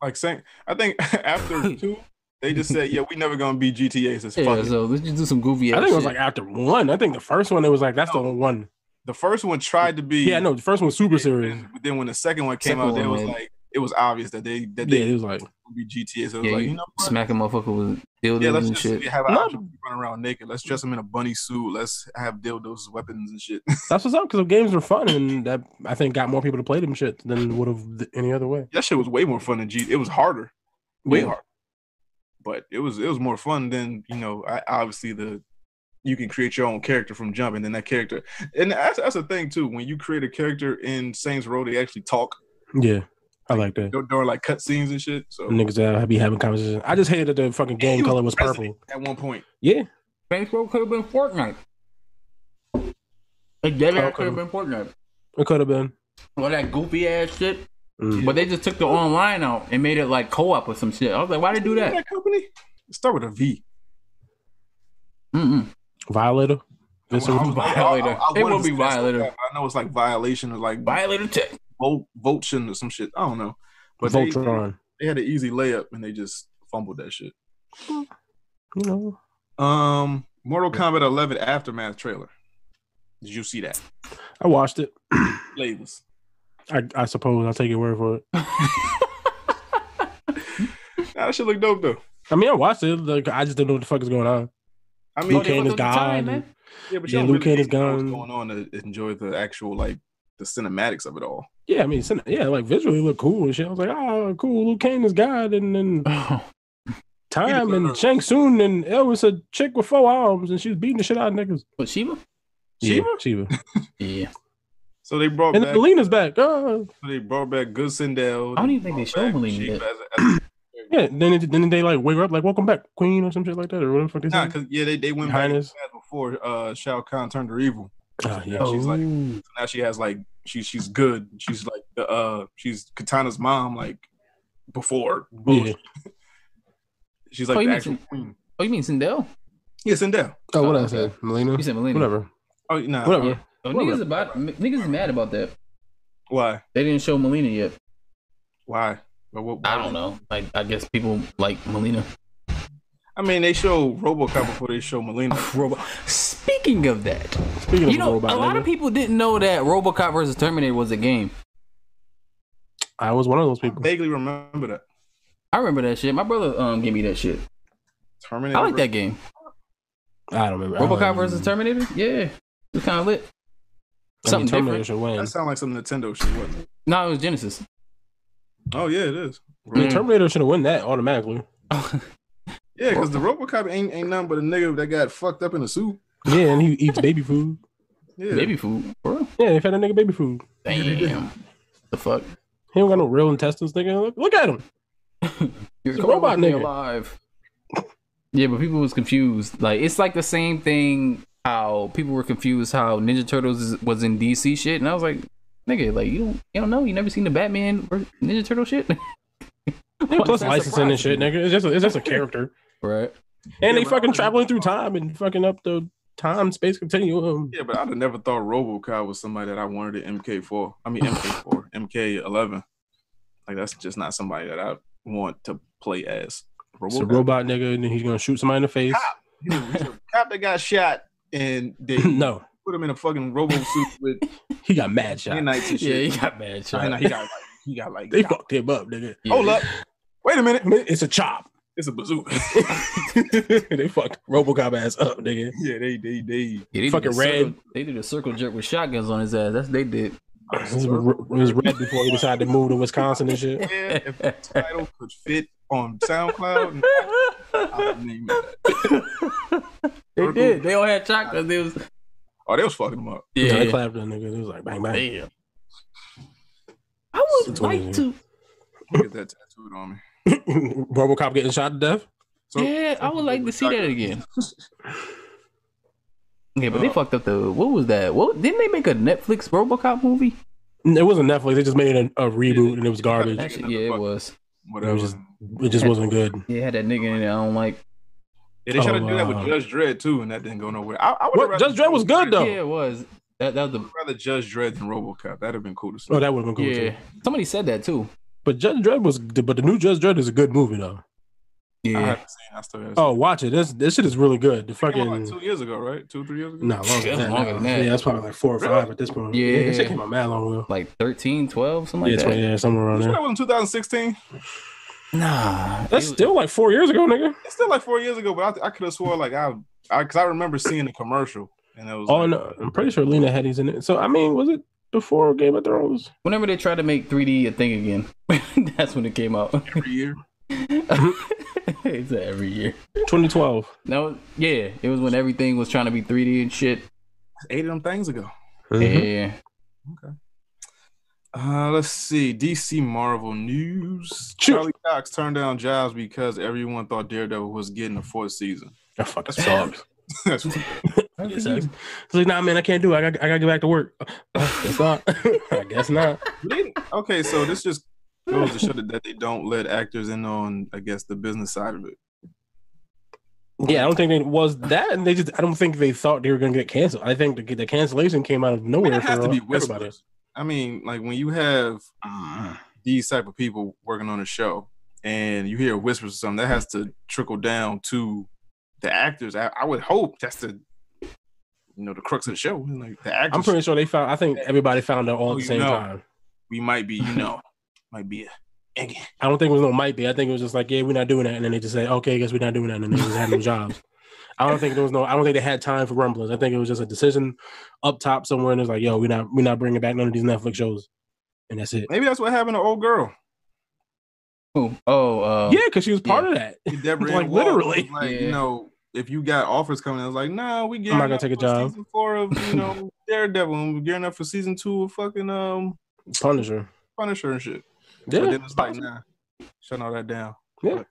Like saying, I think after 2, they just said, "Yeah, we never gonna be GTA's." So let's just do some goofy. I think it was like after 1. I think the first one it was like that's the only one. The first one tried to be. Yeah, no, the first one was super serious. But then when the second one came out, was like it was obvious that they it was like be GTA. So it was like, you know what? Smacking motherfucker with dildos let's and shit. Have an option to run around naked. Let's dress them in a bunny suit. Let's have dildos as weapons and shit. That's what's up because the games were fun and that I think got more people to play them shit than would have any other way. That shit was way more fun than It was harder, way harder, but it was more fun than obviously you can create your own character from jump, and then that character, and that's the thing too. When you create a character in Saints Row, they actually talk. Yeah. I like that. During like cutscenes and shit. So niggas be having conversations. I just hated that the fucking game color was purple. At one point. Yeah. Saints Row could have been Fortnite. It could have been Fortnite. It could have been. All that goofy ass shit. But they just took the online out and made it like co-op or some shit. I was like, why they do that? That company? Start with a V. Violator. Violator. It will be Violator. I know it's like Violation or like Violator Tech. Voltron or some shit. I don't know. But Voltron. They had an easy layup and they just fumbled that shit. You know. Mortal Kombat 11 Aftermath trailer. Did you see that? I watched it. Labels. I suppose I'll take your word for it. That shit look dope though. I mean, I watched it. Like, I just didn't know what the fuck is going on. I mean, Liu Kang is gone. Yeah, but Liu Kang is gone. What's going on to enjoy the actual like the cinematics of it all? Yeah, I mean, like visually look cool and shit. I was like, oh, cool. Liu Kang is God, and then Time and Shang Tsung, and it was a chick with 4 arms, and she was beating the shit out of niggas. What, Shiva? Yeah, Shiva. Yeah. So they brought and back Melina's back. So they brought back Good Sindel. I don't even think they showed Melina yet. Yeah, then they like wake her up like welcome back, Queen, or some shit like that, or whatever the fuck they said. Nah, because they went Highness. back before Shao Kahn turned her evil. Yeah. She's like, so now she has like she's good. She's like she's Katana's mom like before. Yeah. She's like the actual queen. Oh, you mean Sindel? Yeah, Sindel. Oh, what I said, Melina. You said Melina. Whatever. Oh, nah. Whatever. Oh, niggas is mad about that. Why? They didn't show Melina yet. Why? I don't know. Like, I guess people like Melina. I mean, they show RoboCop before they show Melina. Speaking of that, Speaking of robot, a lot of people didn't know that RoboCop versus Terminator was a game. I was one of those people. I vaguely remember that. I remember that shit. My brother gave me that shit. Terminator. I like that game. I don't remember. RoboCop versus Terminator? Yeah. It was kind of lit. Something different. Should win. That sounds like some Nintendo shit, wasn't it? No, it was Genesis. Oh, yeah, it is. I mean, Terminator should have won that automatically. Yeah, because the RoboCop ain't nothing but a nigga that got fucked up in a suit. Yeah, and he eats baby food. Yeah. Baby food, bro. Yeah, they fed a nigga baby food. Damn. The fuck? He don't got no real intestines, nigga. Look at him. You're a robot nigga. Alive. Yeah, but people was confused. Like, it's like the same thing how people were confused how Ninja Turtles was in DC shit. And I was like, nigga, like, you don't know? You never seen the Batman or Ninja Turtle shit? Plus licensing and shit, nigga. It's just a character. Right. And they fucking traveling through time and fucking up the time-space continuum. Yeah, but I'd have never thought RoboCop was somebody that I wanted an MK4. I mean, MK4. MK11. Like, that's just not somebody that I want to play as. It's a robot nigga, and he's gonna shoot somebody in the face. Cop that got shot, and they no put him in a fucking robo suit with. He got mad shot. Yeah, he got mad shot. He got like they fucked him up, nigga. Yeah. Hold up, wait a minute. It's a chop. It's a bazooka. They fucked RoboCop ass up, nigga. Yeah, they fucking red. They did a circle jerk with shotguns on his ass. That's what they did. It was red before he decided to move to Wisconsin and shit. Yeah, if the title could fit on SoundCloud, I would name it. They did. They all had shotguns. They was fucking them up. Yeah, they clapped that nigga. It was like bang bang. Damn. I would like to. I'll get that tattooed on me. RoboCop getting shot to death. So, yeah, I would like to see that again. Yeah, but they fucked up the. What was that? What didn't they make a Netflix RoboCop movie? It wasn't Netflix. They just made a reboot and it was garbage. Actually, yeah, it was. Whatever. It just wasn't good. Yeah, it had that nigga in it. I don't like. Yeah, they tried to do that with Judge Dredd too, and that didn't go nowhere. Judge Dredd was good though. Yeah, it was. That was the. I'd rather Judge Dredd than RoboCop. That'd have been cool to see. Oh, that would have been cool too. Somebody said that too. But Judge Dredd but the new Judge Dredd is a good movie though. Yeah. I haven't seen. I still haven't seen. Watch it. This shit is really good. The fucking like 2 years ago, right? 2-3 years ago. No, longer than that. Yeah, that's probably like 4 or 5 at this point. Yeah, this shit came out mad long ago. Like 13, 12, something like that. Yeah, somewhere around there. That was in 2016. Nah, that's still like 4 years ago, nigga. It's still like 4 years ago, but I could have swore like because I remember seeing the commercial and it was. Oh no, I'm pretty sure Lena Headey's in it. So I mean, was it before Game of Thrones? Whenever they tried to make 3D a thing again, that's when it came out. Every year. It's every year. 2012. No, yeah, it was when everything was trying to be 3D and shit. 8 of them things ago. Mm-hmm. Yeah. Okay. Let's see. DC Marvel news. Charlie Cox turned down jobs because everyone thought Daredevil was getting a 4th season. That fucking sucks. That's It's like, nah, man, I can't do it. I got to get back to work. Guess not. I guess not. Okay, so this just goes to show that they don't let actors in on, I guess, the business side of it. Yeah, I don't think it was that, and I don't think they thought they were going to get canceled. I think the cancellation came out of nowhere. It has to be everybody. I mean, like when you have these type of people working on a show, and you hear whispers or something, that has to trickle down to the actors. I would hope that's the crux of the show. Like the actors. I'm pretty sure they found. I think everybody found out all at the same time. We might be, might be. I don't think it was no might be. I think it was just like, yeah, we're not doing that, and then they just say, okay, I guess we're not doing that, and then they just had no jobs. I don't think they had time for rumblings. I think it was just a decision up top somewhere, and it's like, yo, we're not bringing back none of these Netflix shows, and that's it. Maybe that's what happened to old girl. Yeah, because she was part of that. Like literally, if you got offers coming, I was like, nah, we getting. I'm not gonna take a job. Season 4 of Daredevil, and we're gearing up for season 2 of fucking Punisher and shit. Yeah, but then it's like, nah, shut all that down. Yeah,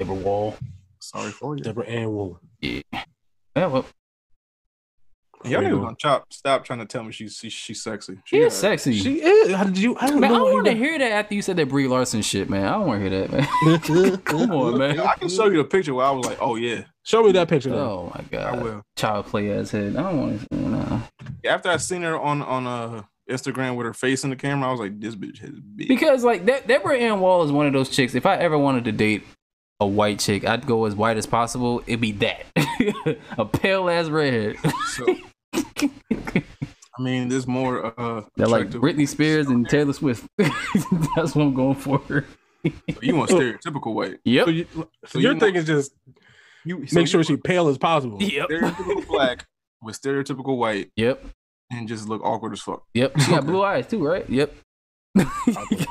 Deborah Wall. Sorry for you, Deborah Ann Wool. Yeah, well. Y'all niggas gonna stop trying to tell me she's sexy. She is sexy. She is. How did you? I don't know. I want to hear that after you said that Brie Larson shit, man. I don't want to hear that, man. Come on, man. I can show you the picture where I was like, oh yeah. Show me that picture. Oh my god. I will. Child play ass head. I don't want to. Nah. After I seen her on Instagram with her face in the camera, I was like, this bitch is big. Because like Deborah Ann Wall is one of those chicks. If I ever wanted to date a white chick, I'd go as white as possible. It'd be that. A pale ass redhead. So, I mean, there's more they're like Britney Spears and Taylor Swift. That's what I'm going for. You want stereotypical white. Yep. So your thing is just make sure she's pale as possible. Yep. Stereotypical black with stereotypical white. Yep. And just look awkward as fuck. Yep. She got blue eyes too, right? Yep.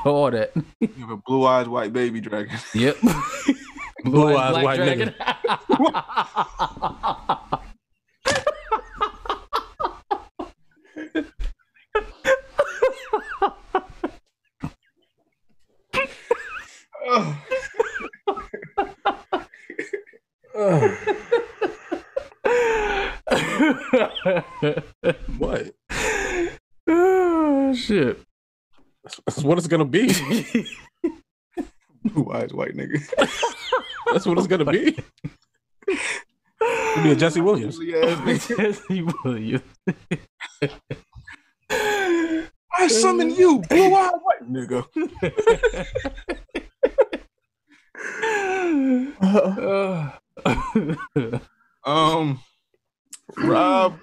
All that. You have a blue eyes white baby dragon. Yep. blue eyes white dragon. What? Oh shit! That's what it's gonna be. Blue eyes white nigga. That's what it's gonna be. It'll be a Jesse Williams. Jesse Williams. I summon you, blue eyes white nigga. Rob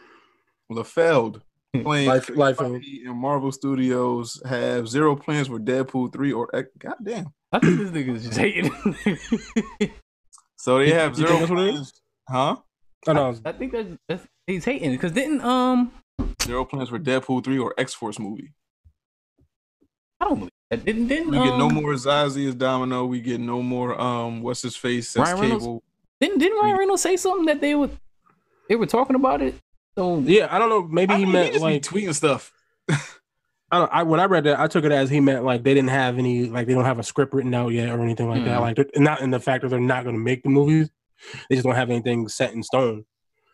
Liefeld playing Life in Marvel Studios have zero plans for Deadpool 3 or goddamn. I think this nigga is just hating. So they have zero plans. Huh? I think that's he's hating because didn't zero plans for Deadpool 3 or X-Force movie. I don't believe that. Didn't we get no more Zazie as Domino. We get no more what's his face as Cable. Didn't Ryan Reynolds say something that they were talking about it? So yeah, I don't know. Maybe he meant just like tweeting stuff. When I read that, I took it as he meant like they didn't have any, like they don't have a script written out yet or anything like that. Like not in the fact that they're not going to make the movies, they just don't have anything set in stone.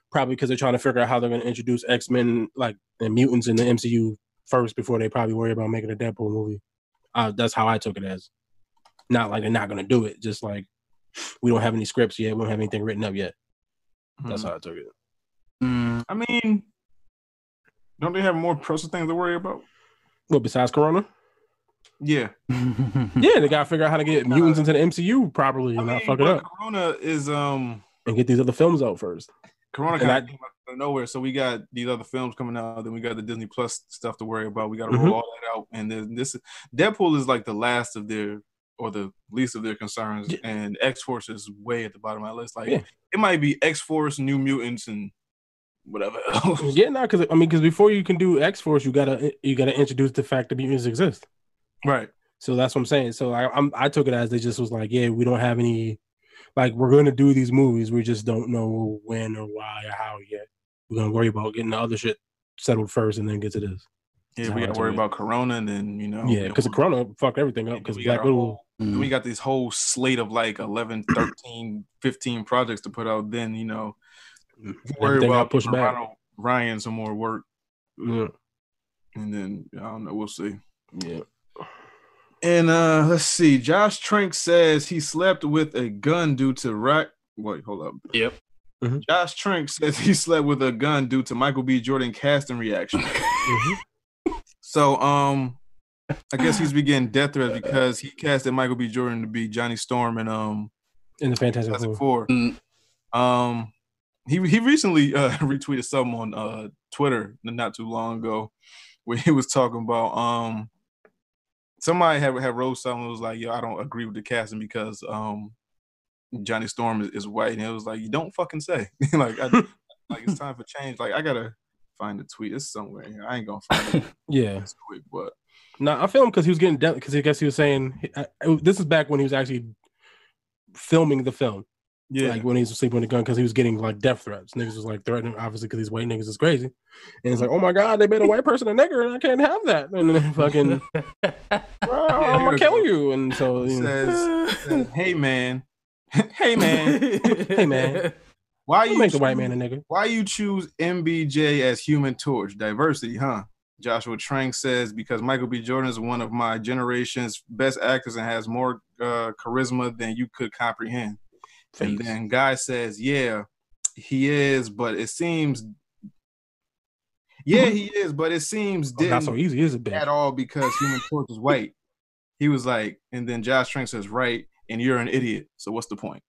Probably because they're trying to figure out how they're going to introduce X-Men like and mutants in the MCU first before they probably worry about making a Deadpool movie. That's how I took it as. Not like they're not going to do it, just like we don't have any scripts yet, we don't have anything written up yet. That's how I took it. I mean, don't they have more pressing things to worry about? Well, besides Corona? Yeah. Yeah, they got to figure out how to get mutants into the MCU properly and not fuck it up. Corona is and get these other films out first. Corona kind of came out of nowhere, so we got these other films coming out. Then we got the Disney Plus stuff to worry about. We got to roll all that out, and then this Deadpool is like the last of their or the least of their concerns, and X-Force is way at the bottom of my list. Like it might be X-Force, New Mutants, and whatever else. Yeah, no, because before you can do X-Force, you gotta introduce the fact that mutants exist, right? So that's what I'm saying. So I took it as they just was like, yeah, we don't have any. Like, we're going to do these movies. We just don't know when or why or how yet. We're going to worry about getting the other shit settled first and then get to this. Yeah, we got to worry about Corona and then, Yeah, because the Corona fucked everything up. Because Black Widow. We got this whole slate of like 11, 13, 15 projects to put out. Then, worry about push back. Ryan some more work. Yeah. And then, I don't know. We'll see. Yeah. And let's see. Josh Trank says he slept with a gun due to Wait, hold up. Yep. Mm-hmm. Josh Trank says he slept with a gun due to Michael B. Jordan casting reaction. So, I guess he's been getting death threats because he casted Michael B. Jordan to be Johnny Storm in the Fantastic Four. He recently retweeted something on Twitter not too long ago where he was talking about somebody had wrote something that was like, yo, I don't agree with the casting because Johnny Storm is white, and it was like, you don't fucking say. like it's time for change. Like I gotta find the tweet. It's somewhere here. I ain't gonna find it. Yeah, quick, but no, I feel him because he was getting because I guess he was saying this is back when he was actually filming the film. Yeah, like when he was sleeping with a gun because he was getting like death threats. Niggas was like threatening, obviously, because these white niggas is crazy. And it's like, oh my god, they made a white person a nigger, and I can't have that. And then fucking, I'm gonna kill you. And so he says, "Hey man, hey man, why you make the white man a nigger? Why you choose MBJ as Human Torch? Diversity, huh?" Joshua Trank says, because Michael B. Jordan is one of my generation's best actors and has more charisma than you could comprehend. And then Guy says, yeah, he is, but it seems didn't not so easy, is it, at all because Human Torch is white. He was like, and then Josh Trank says, right, and you're an idiot. So what's the point?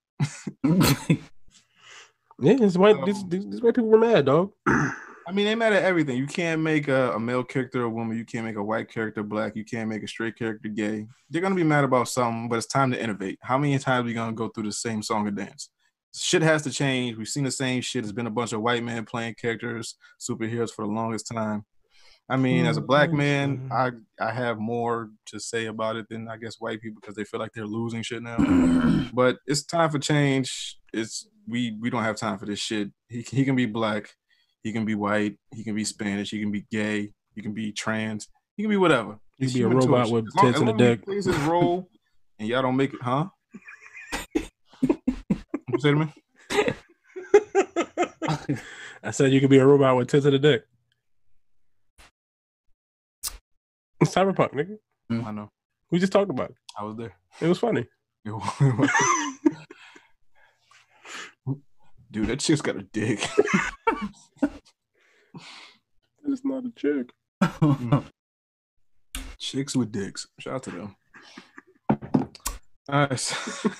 Yeah, these white people were mad, dog. I mean, they mad at everything. You can't make a male character a woman. You can't make a white character black. You can't make a straight character gay. They're going to be mad about something, but it's time to innovate. How many times are we going to go through the same song and dance? Shit has to change. We've seen the same shit. It's been a bunch of white men playing characters, superheroes for the longest time. I mean, as a black man, I have more to say about it than I guess white people because they feel like they're losing shit now. But it's time for change. We don't have time for this shit. He can be black. He can be white. He can be Spanish. He can be gay. He can be trans. He can be whatever. He can be a robot with tits and a dick. He plays his role, and y'all don't make it, huh? You say to me? I said you could be a robot with tits and a dick. It's Cyberpunk, nigga. I know. We just talked about it. I was there. It was funny. Dude, that chick's got a dick. It's not a chick. Chicks with dicks. Shout out to them. All right. So,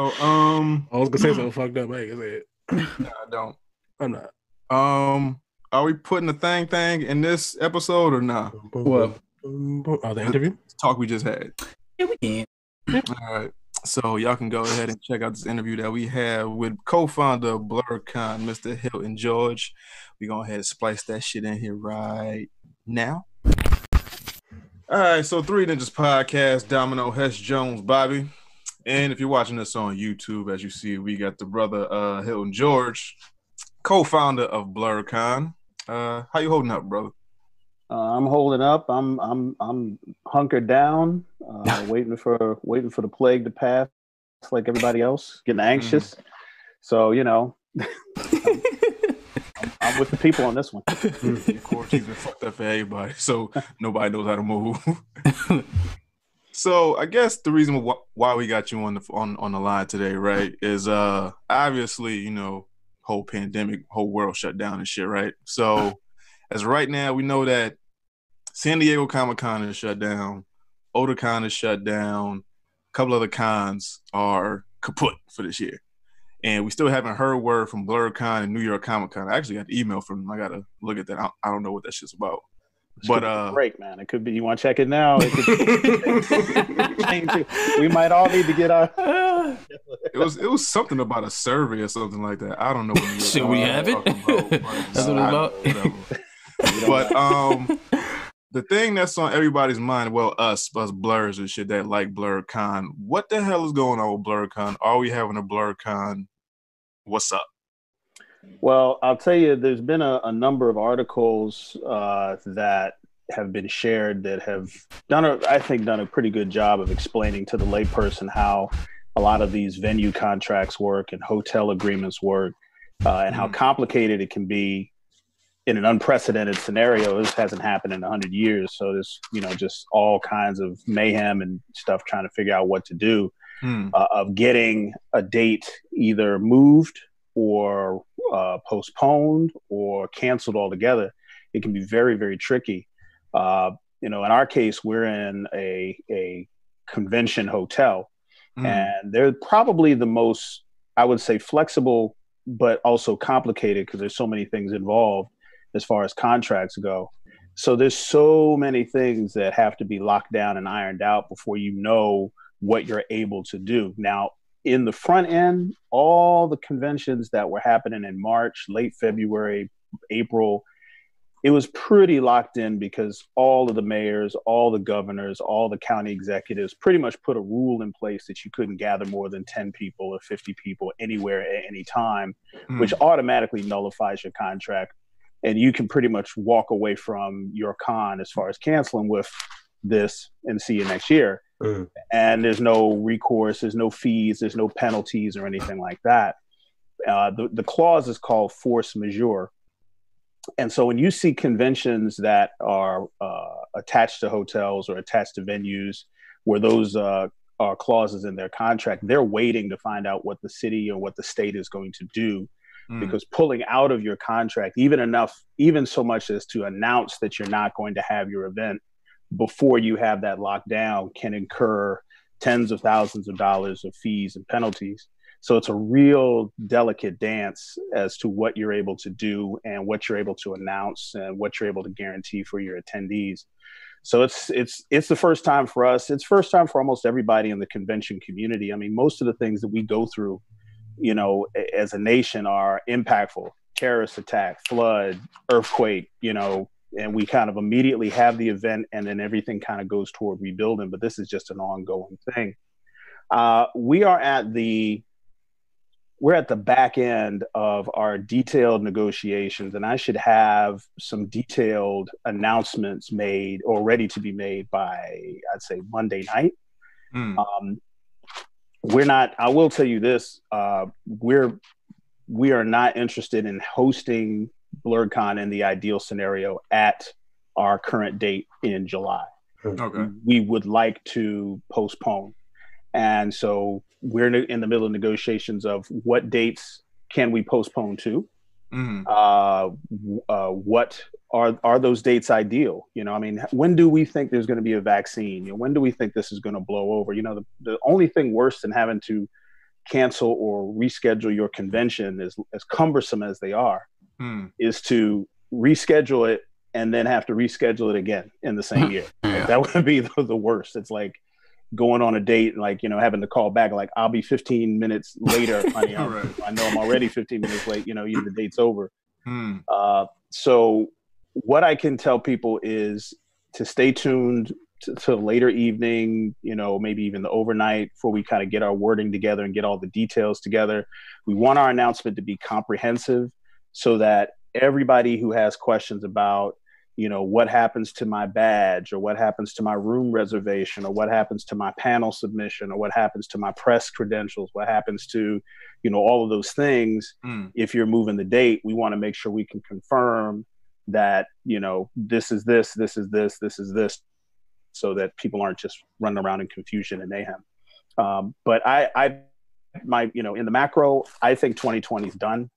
I was gonna say something fucked up. I ain't gonna say it. No, I don't. I'm not. Are we putting the thing in this episode or not? What? The interview? Talk we just had. Yeah, we can. All right. So y'all can go ahead and check out this interview that we have with co-founder of Blerdcon, Mr. Hilton George. We're going to go ahead and splice that shit in here right now. All right, so Three Ninjas Podcast, Domino, Hesh, Jones, Bobby. And if you're watching this on YouTube, as you see, we got the brother Hilton George, co-founder of Blerdcon. How you holding up, brother? I'm holding up. I'm hunkered down, waiting for the plague to pass, like everybody else, getting anxious. So I'm with the people on this one. Quarantine's been fucked up for everybody, so nobody knows how to move. So I guess the reason why we got you on the line today, right, is obviously whole pandemic, whole world shut down and shit, right? So as right now, we know that San Diego Comic-Con is shut down, Otakon is shut down, a couple other cons are kaput for this year. And we still haven't heard word from Blerdcon and New York Comic-Con. I actually got the email from them. I gotta look at that. I don't know what that shit's about. But break, man. It could be. You want to check it now? It could we might all need to get our. It was something about a survey or something like that. I don't know what should we have it? That's what it's about. But the thing that's on everybody's mind, well, us blurs and shit that like Blerdcon. What the hell is going on with Blerdcon? Are we having a Blerdcon? What's up? Well, I'll tell you, there's been a number of articles that have been shared that have done a pretty good job of explaining to the layperson how a lot of these venue contracts work and hotel agreements work, and how complicated it can be in an unprecedented scenario. This hasn't happened in 100 years. So there's, just all kinds of mayhem and stuff trying to figure out what to do, of getting a date either moved or postponed or canceled altogether. It can be very, very tricky. In our case, we're in a convention hotel, and they're probably the most, I would say, flexible, but also complicated because there's so many things involved as far as contracts go. So there's so many things that have to be locked down and ironed out before you know what you're able to do. Now, in the front end, all the conventions that were happening in March, late February, April, it was pretty locked in because all of the mayors, all the governors, all the county executives pretty much put a rule in place that you couldn't gather more than 10 people or 50 people anywhere at any time, which automatically nullifies your contract. And you can pretty much walk away from your con as far as canceling with this and see you next year. And there's no recourse, there's no fees, there's no penalties or anything like that. The clause is called force majeure. And so when you see conventions that are attached to hotels or attached to venues where those are clauses in their contract, they're waiting to find out what the city or what the state is going to do. Because pulling out of your contract, even so much as to announce that you're not going to have your event before you have that locked down, can incur tens of thousands of dollars of fees and penalties. So it's a real delicate dance as to what you're able to do and what you're able to announce and what you're able to guarantee for your attendees. So it's the first time for us. It's first time for almost everybody in the convention community. I mean, most of the things that we go through, as a nation are impactful: terrorist attack, flood, earthquake, and we kind of immediately have the event and then everything kind of goes toward rebuilding. But this is just an ongoing thing. We're at the back end of our detailed negotiations, and I should have some detailed announcements made or ready to be made by, I'd say, Monday night. I will tell you this, we are not interested in hosting Blerdcon in the ideal scenario at our current date in July. Okay. We would like to postpone. And so we're in the middle of negotiations of what dates can we postpone to? What are those dates ideal? When do we think there's going to be a vaccine? When do we think this is going to blow over? The only thing worse than having to cancel or reschedule your convention, is as cumbersome as they are, is to reschedule it and then have to reschedule it again in the same year. That would be the worst. It's like going on a date and having to call back, like, I'll be 15 minutes later, honey. I know I'm already 15 minutes late, even the date's over. So what I can tell people is to stay tuned to later evening, maybe even the overnight, before we kind of get our wording together and get all the details together. We want our announcement to be comprehensive so that everybody who has questions about, what happens to my badge, or what happens to my room reservation, or what happens to my panel submission, or what happens to my press credentials, what happens to, all of those things. If you're moving the date, we want to make sure we can confirm that, this is this, this is this, this is this, so that people aren't just running around in confusion and mayhem. But in the macro, I think 2020 is done.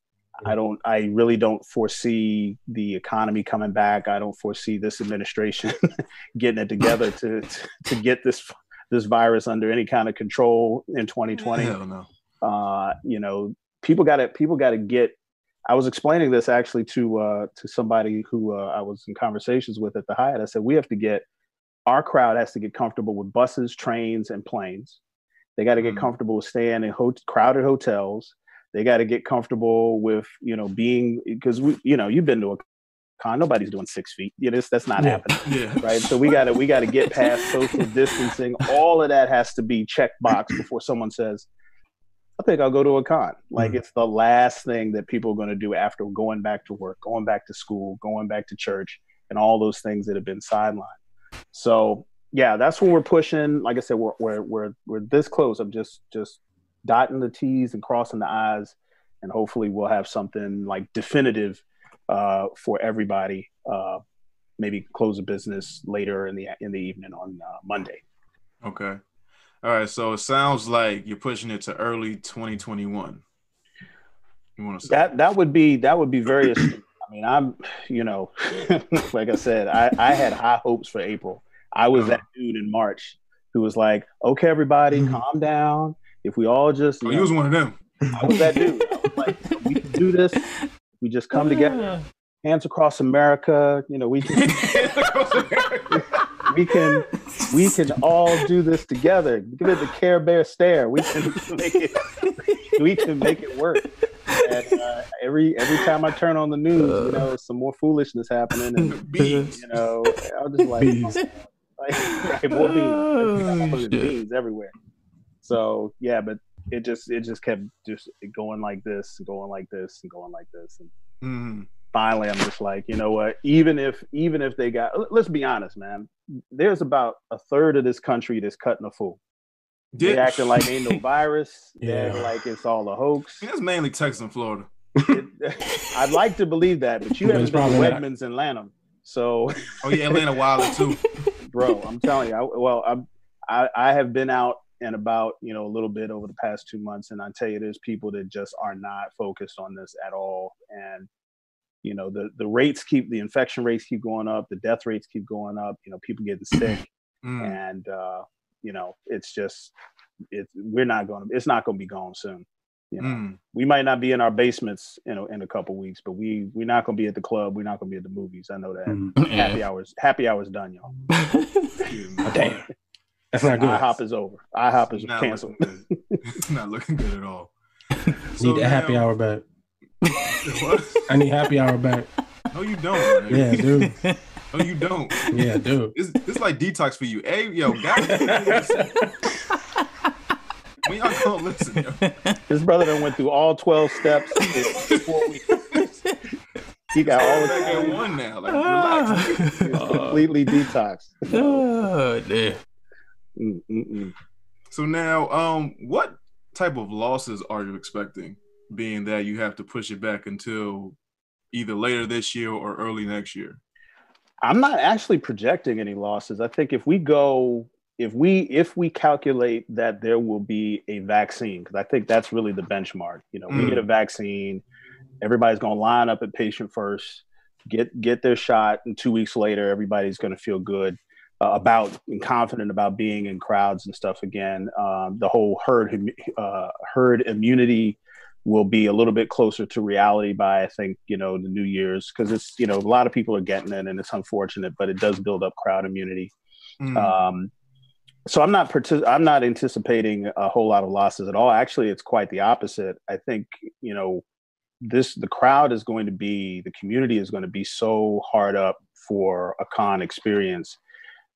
I really don't foresee the economy coming back. I don't foresee this administration getting it together to get this virus under any kind of control in 2020. Hell no. People got to get. I was explaining this actually to somebody who I was in conversations with at the Hyatt. I said, our crowd has to get comfortable with buses, trains, and planes. They got to get comfortable with staying in crowded hotels. They got to get comfortable with, being, because you've been to a con, nobody's doing 6 feet. That's not happening. Yeah. Right. So we got to get past social distancing. All of that has to be checked box before someone says, I think I'll go to a con. It's the last thing that people are going to do after going back to work, going back to school, going back to church, and all those things that have been sidelined. So yeah, that's what we're pushing. Like I said, we're this close. I'm just dotting the T's and crossing the I's, and hopefully we'll have something definitive for everybody. Maybe close the business later in the evening on Monday. Okay. All right. So it sounds like you're pushing it to early 2021. You want to say that would be very astute. I mean, I'm, like I said, I had high hopes for April. I was that dude in March who was like, okay, everybody, calm down. If we all just... you was one of them. I was that dude. I was like, we can do this. We just come together. Hands across America. We can... we can all do this together. Give it the Care Bear stare. We can make it work. And every time I turn on the news, some more foolishness happening, and beans. I'm just like more beans, beans everywhere. So yeah, but it just kept just going like this, and going like this, and going like this, and finally, I'm just like, you know what? Even if they got, let's be honest, man. There's about a third of this country that's cutting a fool. They acting like ain't no virus. They acting like it's all a hoax. That's mainly Texas and Florida. I'd like to believe that, but you haven't been to Wegmans in Lanham, so. Oh yeah, Atlanta Wilder too, bro. I'm telling you. I have been out and about, a little bit over the past 2 months, and I tell you, there's people that just are not focused on this at all, and. The infection rates keep going up, the death rates keep going up, people getting sick. And, it's not going to be gone soon. We might not be in our basements, in a couple weeks, but we're not going to be at the club. We're not going to be at the movies. I know that. Happy hour's done, y'all. Damn. That's not good. IHOP is over. IHOP is canceled. It's not looking good at all. Need a happy hour back. I need happy hour back. No, you don't. Man. Yeah, dude. No, you don't. Yeah, dude. It's like detox for you. Hey, yo, guys. We y'all don't listen, yo. His brother done went through all 12 steps in 4 weeks. He got all the time. At one now. Relax. Completely detoxed. Oh, damn. So now, what type of losses are you expecting? Being that you have to push it back until either later this year or early next year? I'm not actually projecting any losses. I think if we calculate that there will be a vaccine, because I think that's really the benchmark. We get a vaccine, everybody's going to line up at patient first, get their shot, and 2 weeks later, everybody's going to feel good and confident about being in crowds and stuff again. The whole herd immunity will be a little bit closer to reality by, I think, the New Year's, because it's, a lot of people are getting it, and it's unfortunate, but it does build up crowd immunity. So I'm not anticipating a whole lot of losses at all. Actually, it's quite the opposite. I think, the crowd is going to be, the community is going to be so hard up for a con experience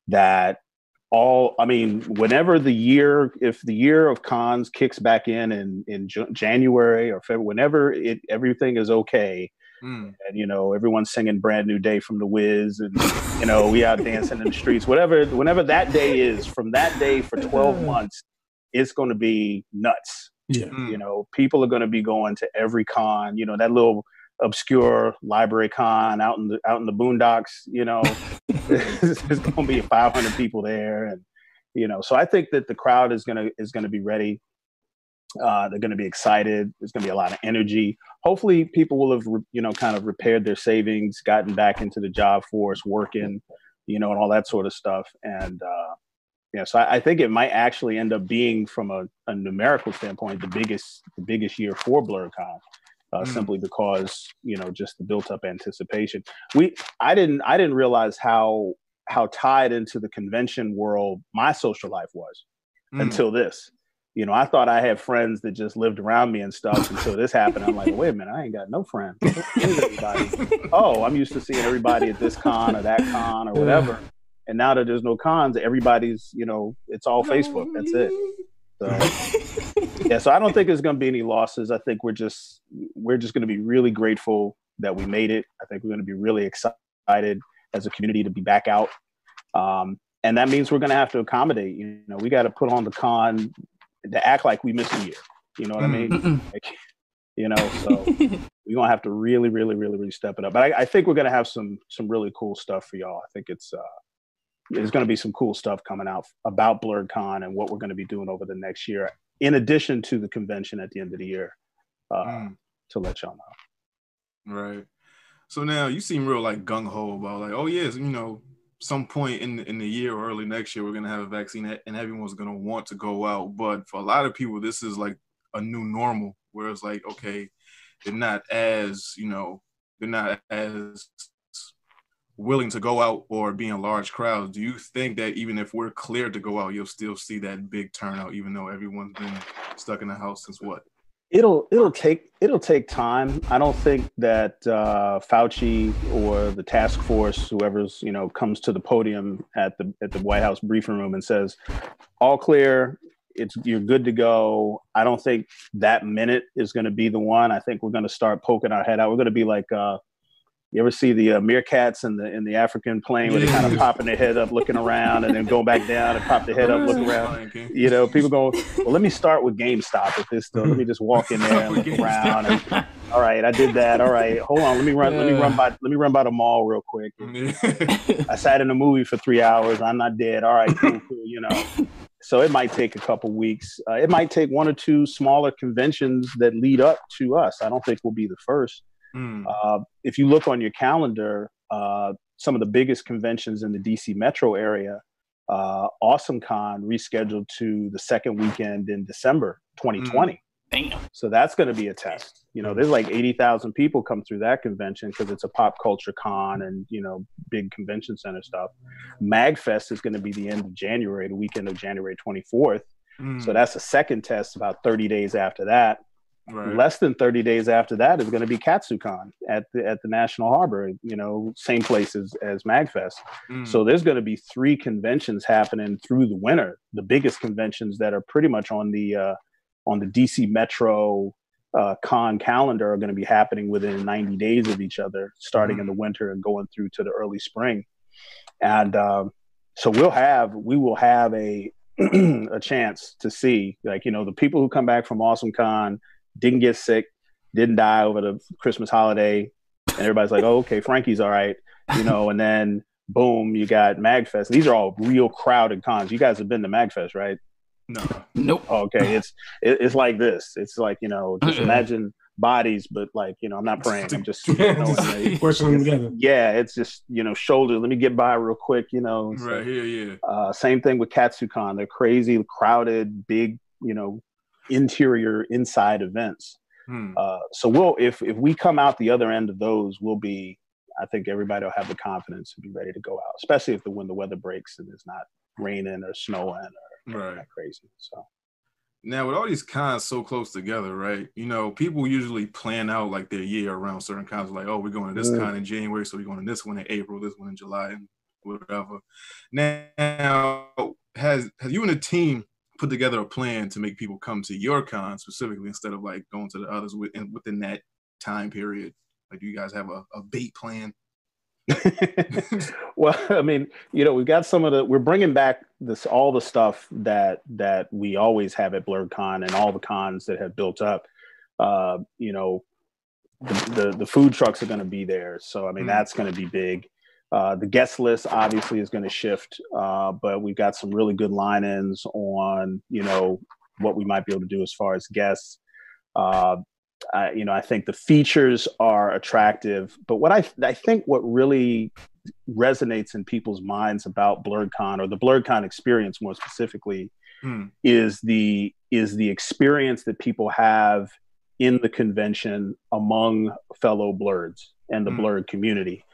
that whenever if the year of cons kicks back in January or February, whenever everything is okay, And, everyone's singing Brand New Day from The Wiz, and, we out dancing in the streets, whenever that day is, from that day for 12 months, it's going to be nuts. Yeah. People are going to be going to every con, that little obscure library con out in the boondocks, there's going to be 500 people there. And, so I think that the crowd is going to be ready. They're going to be excited. There's going to be a lot of energy. Hopefully people will have, kind of repaired their savings, gotten back into the job force, working, and all that sort of stuff. And, so I think it might actually end up being, from a numerical standpoint, the biggest year for Blerdcon, simply because, just the built up anticipation. I didn't realize how tied into the convention world my social life was until this. I thought I had friends that just lived around me and stuff until this happened. I'm like, wait a minute, I ain't got no friends. Where's everybody? Oh, I'm used to seeing everybody at this con or that con or whatever. And now that there's no cons, everybody's, it's all Facebook. That's it. So, so I don't think there's going to be any losses. I think we're just going to be really grateful that we made it. I think we're going to be really excited as a community to be back out. And that means we're going to have to accommodate, we got to put on the con to act like we missed a year. You know what I mean? So we're going to have to really, really, really, really step it up. But I think we're going to have some really cool stuff for y'all. I think there's going to be some cool stuff coming out about Blerdcon and what we're going to be doing over the next year, in addition to the convention at the end of the year, to let y'all know. Right. So now you seem real gung-ho about oh yes, some point in the year or early next year, we're going to have a vaccine and everyone's going to want to go out. But for a lot of people, this is a new normal, where it's okay, they're not as willing to go out or be in large crowds. Do you think that even if we're cleared to go out, you'll still see that big turnout, even though everyone's been stuck in the house since what? It'll take time. I don't think that Fauci or the task force, whoever's comes to the podium at the White House briefing room and says, "All clear, you're good to go." I don't think that minute is going to be the one. I think we're going to start poking our head out. We're going to be like, you ever see the meerkats in the African plane where they kind of popping their head up, looking around, and then go back down and pop their head up, look around. People go, well, let me start with GameStop at this store. Let me just walk in there and look around. And, all right, I did that. All right, hold on. Let me run by the mall real quick. I sat in a movie for 3 hours. I'm not dead. All right, cool. So it might take a couple weeks. It might take one or two smaller conventions that lead up to us. I don't think we'll be the first. If you look on your calendar, some of the biggest conventions in the DC metro area, AwesomeCon rescheduled to the second weekend in December 2020. Damn. So that's going to be a test. There's 80,000 people come through that convention because it's a pop culture con and, big convention center stuff. MagFest is going to be the end of January, the weekend of January 24th. So that's a second test about 30 days after that. Right. Less than 30 days after that is going to be KatsuCon at the National Harbor, same place as MagFest. So there's going to be 3 conventions happening through the winter. The biggest conventions that are pretty much on the DC Metro con calendar are going to be happening within 90 days of each other, starting in the winter and going through to the early spring. And so we will have a a chance to see, the people who come back from AwesomeCon didn't get sick, didn't die over the Christmas holiday, and everybody's like, oh, okay, Frankie's all right, and then boom, you got MagFest. These are all real crowded cons. You guys have been to MagFest, right? No. Nope. Okay, it's like this. It's like, just imagine bodies, but I'm not praying. I'm just pushing them together. Yeah, it's just, shoulders. Let me get by real quick, Right here, yeah. Same thing with KatsuCon. They're crazy, crowded, big, interior inside events. So if we come out the other end of those, I think everybody will have the confidence to be ready to go out, especially when the weather breaks and it's not raining or snowing or that crazy. So now with all these cons so close together, right? People usually plan out their year around certain cons, oh, we're going to this con in January, so we're going to this one in April, this one in July, and whatever. Now, has you and the team put together a plan to make people come to your con specifically instead of going to the others within that time period? Like, do you guys have a bait plan? Well, I mean, we've got we're bringing back all the stuff that we always have at Blerdcon and all the cons that have built up. The food trucks are going to be there. So, I mean, that's going to be big. The guest list obviously is going to shift, but we've got some really good line-ins on, what we might be able to do as far as guests. I think the features are attractive, but what I think what really resonates in people's minds about Blerdcon, or the Blerdcon experience more specifically, is the experience that people have in the convention among fellow Blerds and the Blerd community.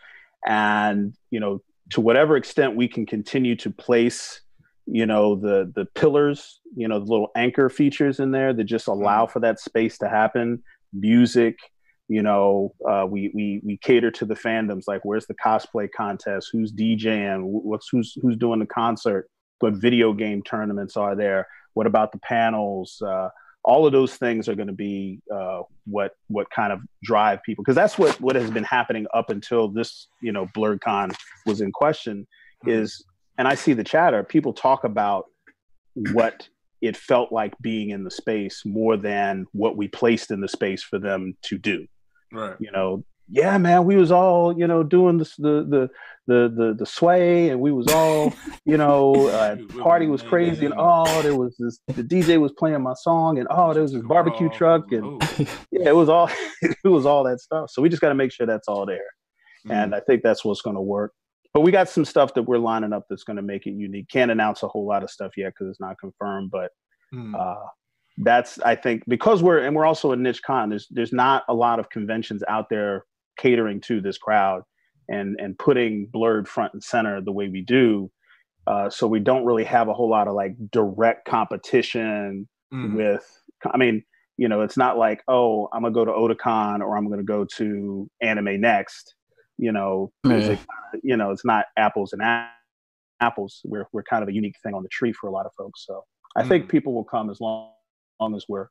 And, to whatever extent we can continue to place, the pillars, the little anchor features in there that just allow for that space to happen. Music, we cater to the fandoms, like where's the cosplay contest, who's DJing, who's doing the concert, what video game tournaments are there, what about the panels, all of those things are going to be what kind of drive people, because that's what has been happening up until this Blerdcon was in question is, and I see the chatter, people talk about what it felt like being in the space more than what we placed in the space for them to do. Right. Yeah, man, we was all, doing the sway, and we was all, party was crazy, and there was the DJ was playing my song, and there was this barbecue truck, and yeah, it was all that stuff. So we just got to make sure that's all there. And I think that's what's going to work. But we got some stuff that we're lining up that's going to make it unique. Can't announce a whole lot of stuff yet because it's not confirmed, but that's, I think, because we're also a niche con. There's not a lot of conventions out there catering to this crowd and putting Blerd front and center the way we do. So we don't really have a whole lot of like direct competition with. I mean, it's not like, I'm gonna go to Otakon or I'm gonna go to Anime Next. It's not apples and apples. We're kind of a unique thing on the tree for a lot of folks. So I think people will come as long as we're,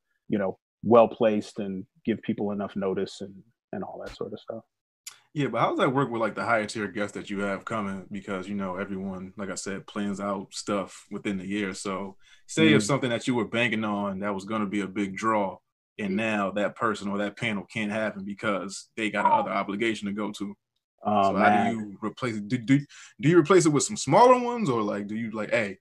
well placed and give people enough notice and all that sort of stuff. Yeah, but how does that work with like the higher tier guests that you have coming? Because everyone, like I said, plans out stuff within the year. So say if something that you were banking on that was going to be a big draw, and now that person or that panel can't happen because they got another obligation to go to. So how do you replace it? Do you replace it with some smaller ones, or like do you like, hey,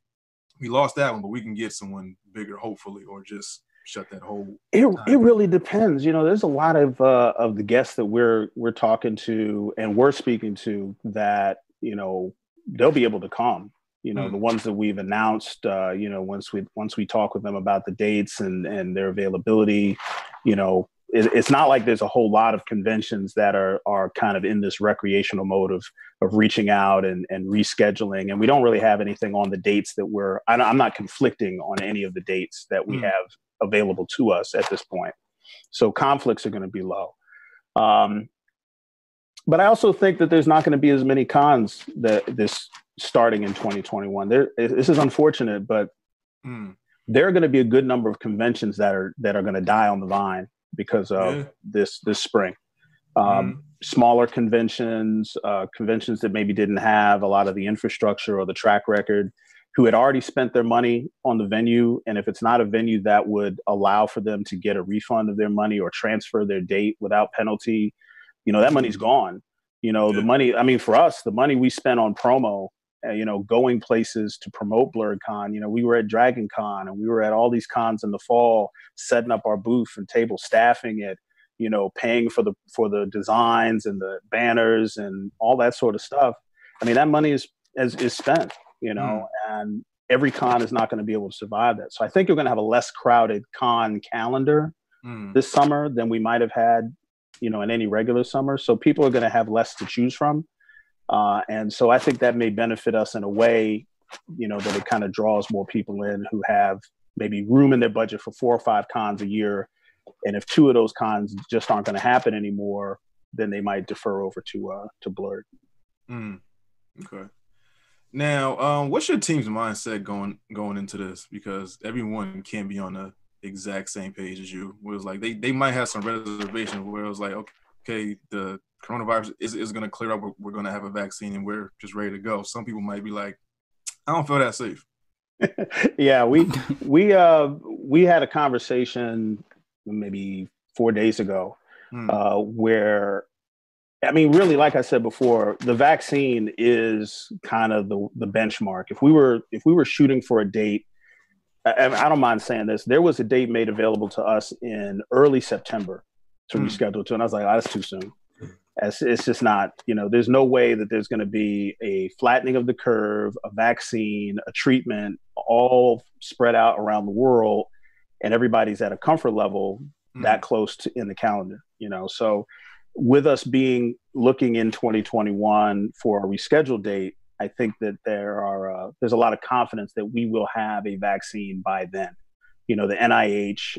we lost that one, but we can get someone bigger, hopefully, or just shut that whole? It really depends. There's a lot of the guests that we're talking to and we're speaking to that they'll be able to come. The ones that we've announced. Once we talk with them about the dates and their availability, it's not like there's a whole lot of conventions that are kind of in this recreational mode of reaching out and rescheduling. And we don't really have anything on the dates that I'm not conflicting on any of the dates that we have available to us at this point. So conflicts are going to be low. But I also think that there's not going to be as many cons this starting in 2021. This is unfortunate, but there are going to be a good number of conventions that are going to die on the vine because of this spring. Smaller conventions that maybe didn't have a lot of the infrastructure or the track record, who had already spent their money on the venue. And if it's not a venue that would allow for them to get a refund of their money or transfer their date without penalty, that money's gone. The money, I mean, for us, the money we spent on promo, going places to promote Blerdcon, we were at Dragon Con and we were at all these cons in the fall, setting up our booth and table, staffing it, paying for the designs and the banners and all that sort of stuff. I mean, that money is spent, and every con is not going to be able to survive that. So I think you're going to have a less crowded con calendar this summer than we might have had, in any regular summer. So people are going to have less to choose from. And so I think that may benefit us in a way, that it kind of draws more people in who have maybe room in their budget for 4 or 5 cons a year. And if 2 of those cons just aren't going to happen anymore, then they might defer over to Blerd. Okay. Now, what's your team's mindset going into this? Because everyone can't be on the exact same page as you. Where it's like they might have some reservations where it was like, okay, okay, the coronavirus is going to clear up. We're going to have a vaccine and we're just ready to go. Some people might be like, I don't feel that safe. Yeah, we had a conversation maybe 4 days ago where, I mean, really, like I said before, the vaccine is kind of the benchmark. If we were shooting for a date, I don't mind saying this, there was a date made available to us in early September to reschedule to, and I was like, oh, that's too soon. It's just not, there's no way that there's going to be a flattening of the curve, a vaccine, a treatment, all spread out around the world, and everybody's at a comfort level that close to in the calendar, So with us looking in 2021 for a rescheduled date, I think that there's a lot of confidence that we will have a vaccine by then. The NIH,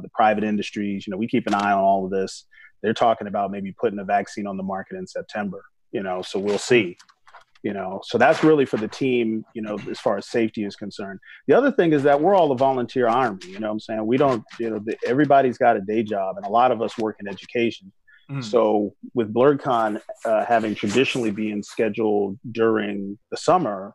the private industries, we keep an eye on all of this. They're talking about maybe putting a vaccine on the market in September, so we'll see, so that's really for the team, as far as safety is concerned. The other thing is that we're all a volunteer army, what I'm saying? We don't, everybody's got a day job and a lot of us work in education. So with Blerdcon having traditionally been scheduled during the summer,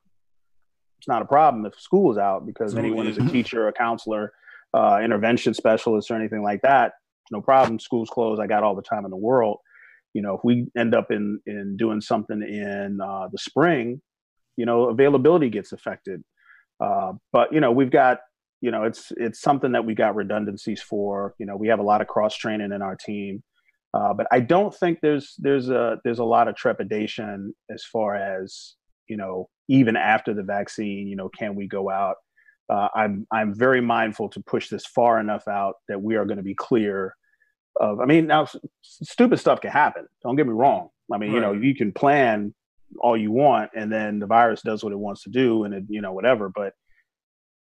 it's not a problem if school is out because anyone is a teacher, a counselor, intervention specialist or anything like that. No problem. School's closed. I got all the time in the world. If we end up in doing something in the spring, availability gets affected. But, we've got, it's something that we got redundancies for. We have a lot of cross training in our team. But I don't think there's a lot of trepidation as far as, even after the vaccine, can we go out? I'm very mindful to push this far enough out that we are going to be clear of, now stupid stuff can happen. Don't get me wrong. Right. You can plan all you want and then the virus does what it wants to do and it, whatever. But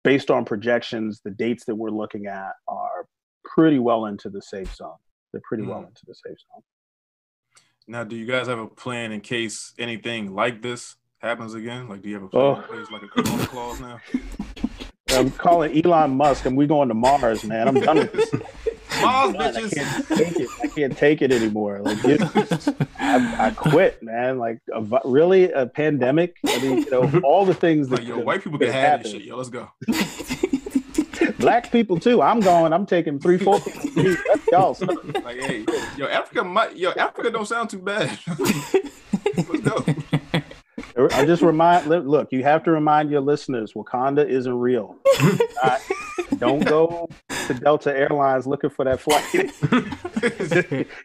based on projections, the dates that we're looking at are pretty well into the safe zone. They're pretty well into the safe zone. Now, do you guys have a plan in case anything like this happens again? Like, do you have a plan in place, like a corona clause now? I'm calling Elon Musk and we're going to Mars, man. I'm done with this. Mars, bitches. I can't take it anymore. Like, I quit, man. Like, really, a pandemic? All the things that white people can have this shit. Yo, let's go. Black people too. I'm taking 3-4 people. That's y'all stuff. Like, hey, Africa don't sound too bad. Let's go. I just look, you have to remind your listeners, Wakanda isn't real. Don't go to Delta Airlines looking for that flight.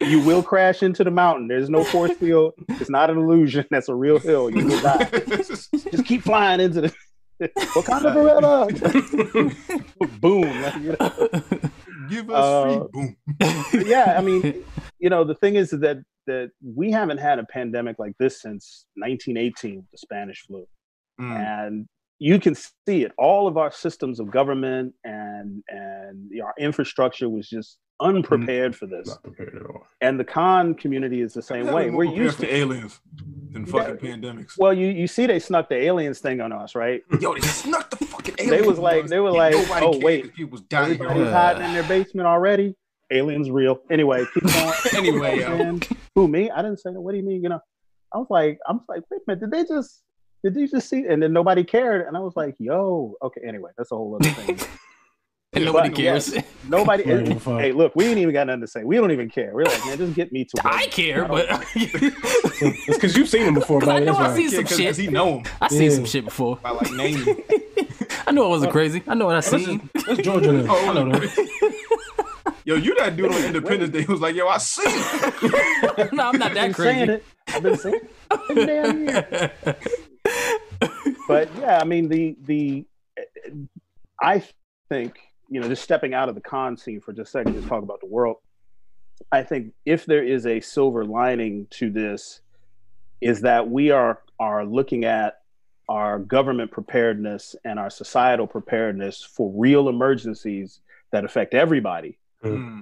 You will crash into the mountain. There's no force field. It's not an illusion. That's a real hill. You will die. Just keep flying into the Wakanda forever. Boom. Give us free boom. Yeah, the thing is that we haven't had a pandemic like this since 1918 with the Spanish flu. And you can see it. All of our systems of government and our infrastructure was just unprepared for this. Not prepared at all. And the con community is the same way. We're used to aliens than fucking pandemics. Well, you see, they snuck the aliens thing on us, right? Yo, they snuck the fucking aliens. They were like, oh wait, people's dying. Everybody's hiding in their basement already. Aliens real. Anyway, keep going. Anyway, who, me? I didn't say that. What do you mean? I was like, wait a minute, did they just see? And then nobody cared. And I was like, yo, okay. Anyway, that's a whole other thing. And nobody cares. Yes, nobody. Hey, look, we ain't even got nothing to say. We don't even care. We're like, man, just get me to. I care, but it's because you've seen him before. I know I've seen some shit. He know him. I seen some shit before. By like name. I know I wasn't crazy. I know what I seen. What's Georgia? I know that. Yo, you that dude on Independence Day who was like, yo, I see it. No, I'm not that crazy. I've been saying it. Damn year. But yeah, I think, just stepping out of the con scene for just a second, just talk about the world. I think if there is a silver lining to this, is that we are looking at our government preparedness and our societal preparedness for real emergencies that affect everybody,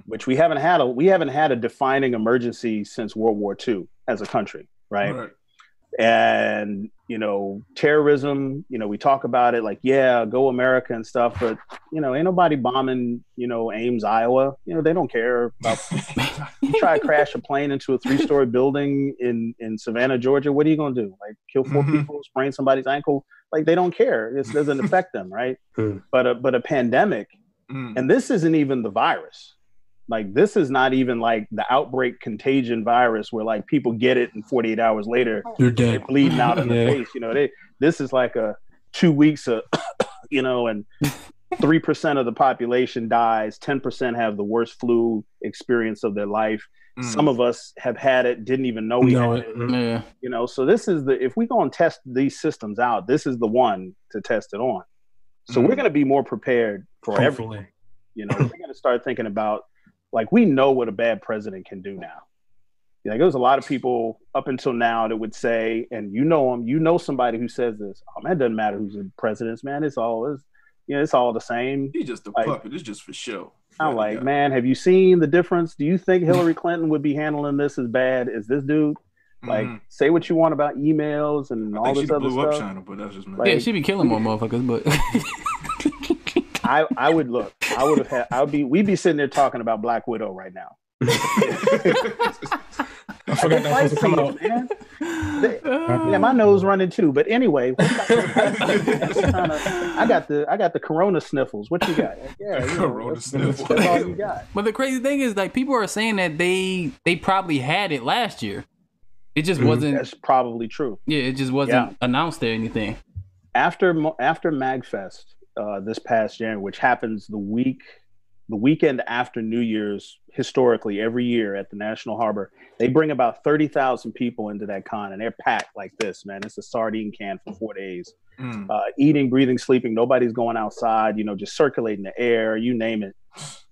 which we haven't had a defining emergency since World War II as a country, right? And, you know, terrorism, you know, we talk about it like, yeah, go America and stuff, but, you know, ain't nobody bombing, you know, Ames, Iowa. You know, they don't care about, you try to crash a plane into a 3-story building in Savannah, Georgia. What are you going to do? Like kill 4 people, sprain somebody's ankle? Like they don't care. It doesn't affect them. Right. But a pandemic, and this isn't even the virus. Like this is not even like the outbreak contagion virus where like people get it and 48 hours later you're dead, they're bleeding out in the face. You know, this is like a 2 weeks of, you know, and 3% of the population dies. 10% have the worst flu experience of their life. Some of us have had it, didn't even know we had it. Yeah. You know, so this is if we go and test these systems out, this is the one to test it on. So we're going to be more prepared for everything. You know, we're going to start thinking about, like, we know what a bad president can do now. Like, there's a lot of people up until now that would say, and you know them, you know somebody who says this, oh man, it doesn't matter who's the president, man. It's all the same. He's just a puppet. It's just for show. I'm like, man, have you seen the difference? Do you think Hillary Clinton would be handling this as bad as this dude? Like, say what you want about emails and all this other stuff. China, but that's just like, yeah, she be killing more motherfuckers, but I would look. We'd be sitting there talking about Black Widow right now. I forgot that was supposed to come out. Man. Yeah, my nose running too. But anyway, I got the corona sniffles. What you got? Yeah, corona sniffles. That's all you got. But the crazy thing is, like, people are saying that they probably had it last year. It just wasn't. That's probably true. Yeah, it just wasn't announced or anything. After MagFest this past January, which happens the weekend after New Year's, historically every year at the National Harbor, they bring about 30,000 people into that con, and they're packed like this, man. It's a sardine can for 4 days. Eating, breathing, sleeping. Nobody's going outside, you know, just circulating the air, you name it.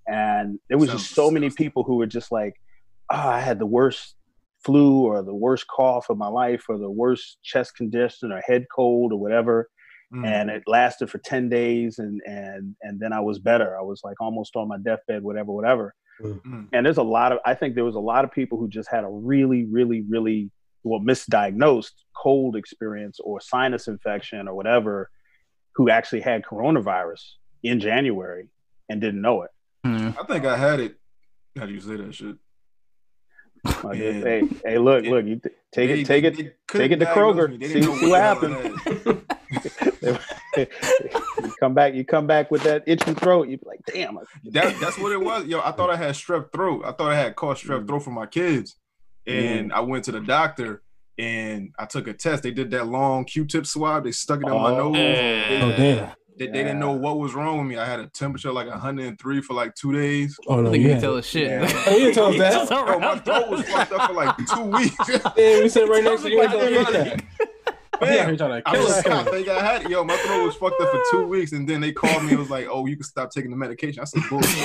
And there was just so many people who were just like, I had the worst flu or the worst cough of my life or the worst chest congestion or head cold or whatever. And it lasted for 10 days and then I was better. I was like almost on my deathbed, whatever. And I think there was a lot of people who just had a really, really, really misdiagnosed cold experience or sinus infection or whatever, who actually had coronavirus in January and didn't know it. I think I had it. How do you say that shit? Hey, look, you take it to Kroger. See what happens. You come back with that itchy throat. You be like, damn. That's what it was. Yo, I thought I had strep throat. I thought I had caught strep throat for my kids. And I went to the doctor and I took a test. They did that long Q-tip swab. They stuck it in my nose. Damn. They didn't know what was wrong with me. I had a temperature like 103 for like 2 days. Oh no, you didn't tell us shit. You didn't tell us that. Yo, my throat was fucked up for like 2 weeks. Yeah, we said right next to you. I think I had it. Yo, my throat was fucked up for 2 weeks, and then they called me and was like, "Oh, you can stop taking the medication." I said, "Bullshit."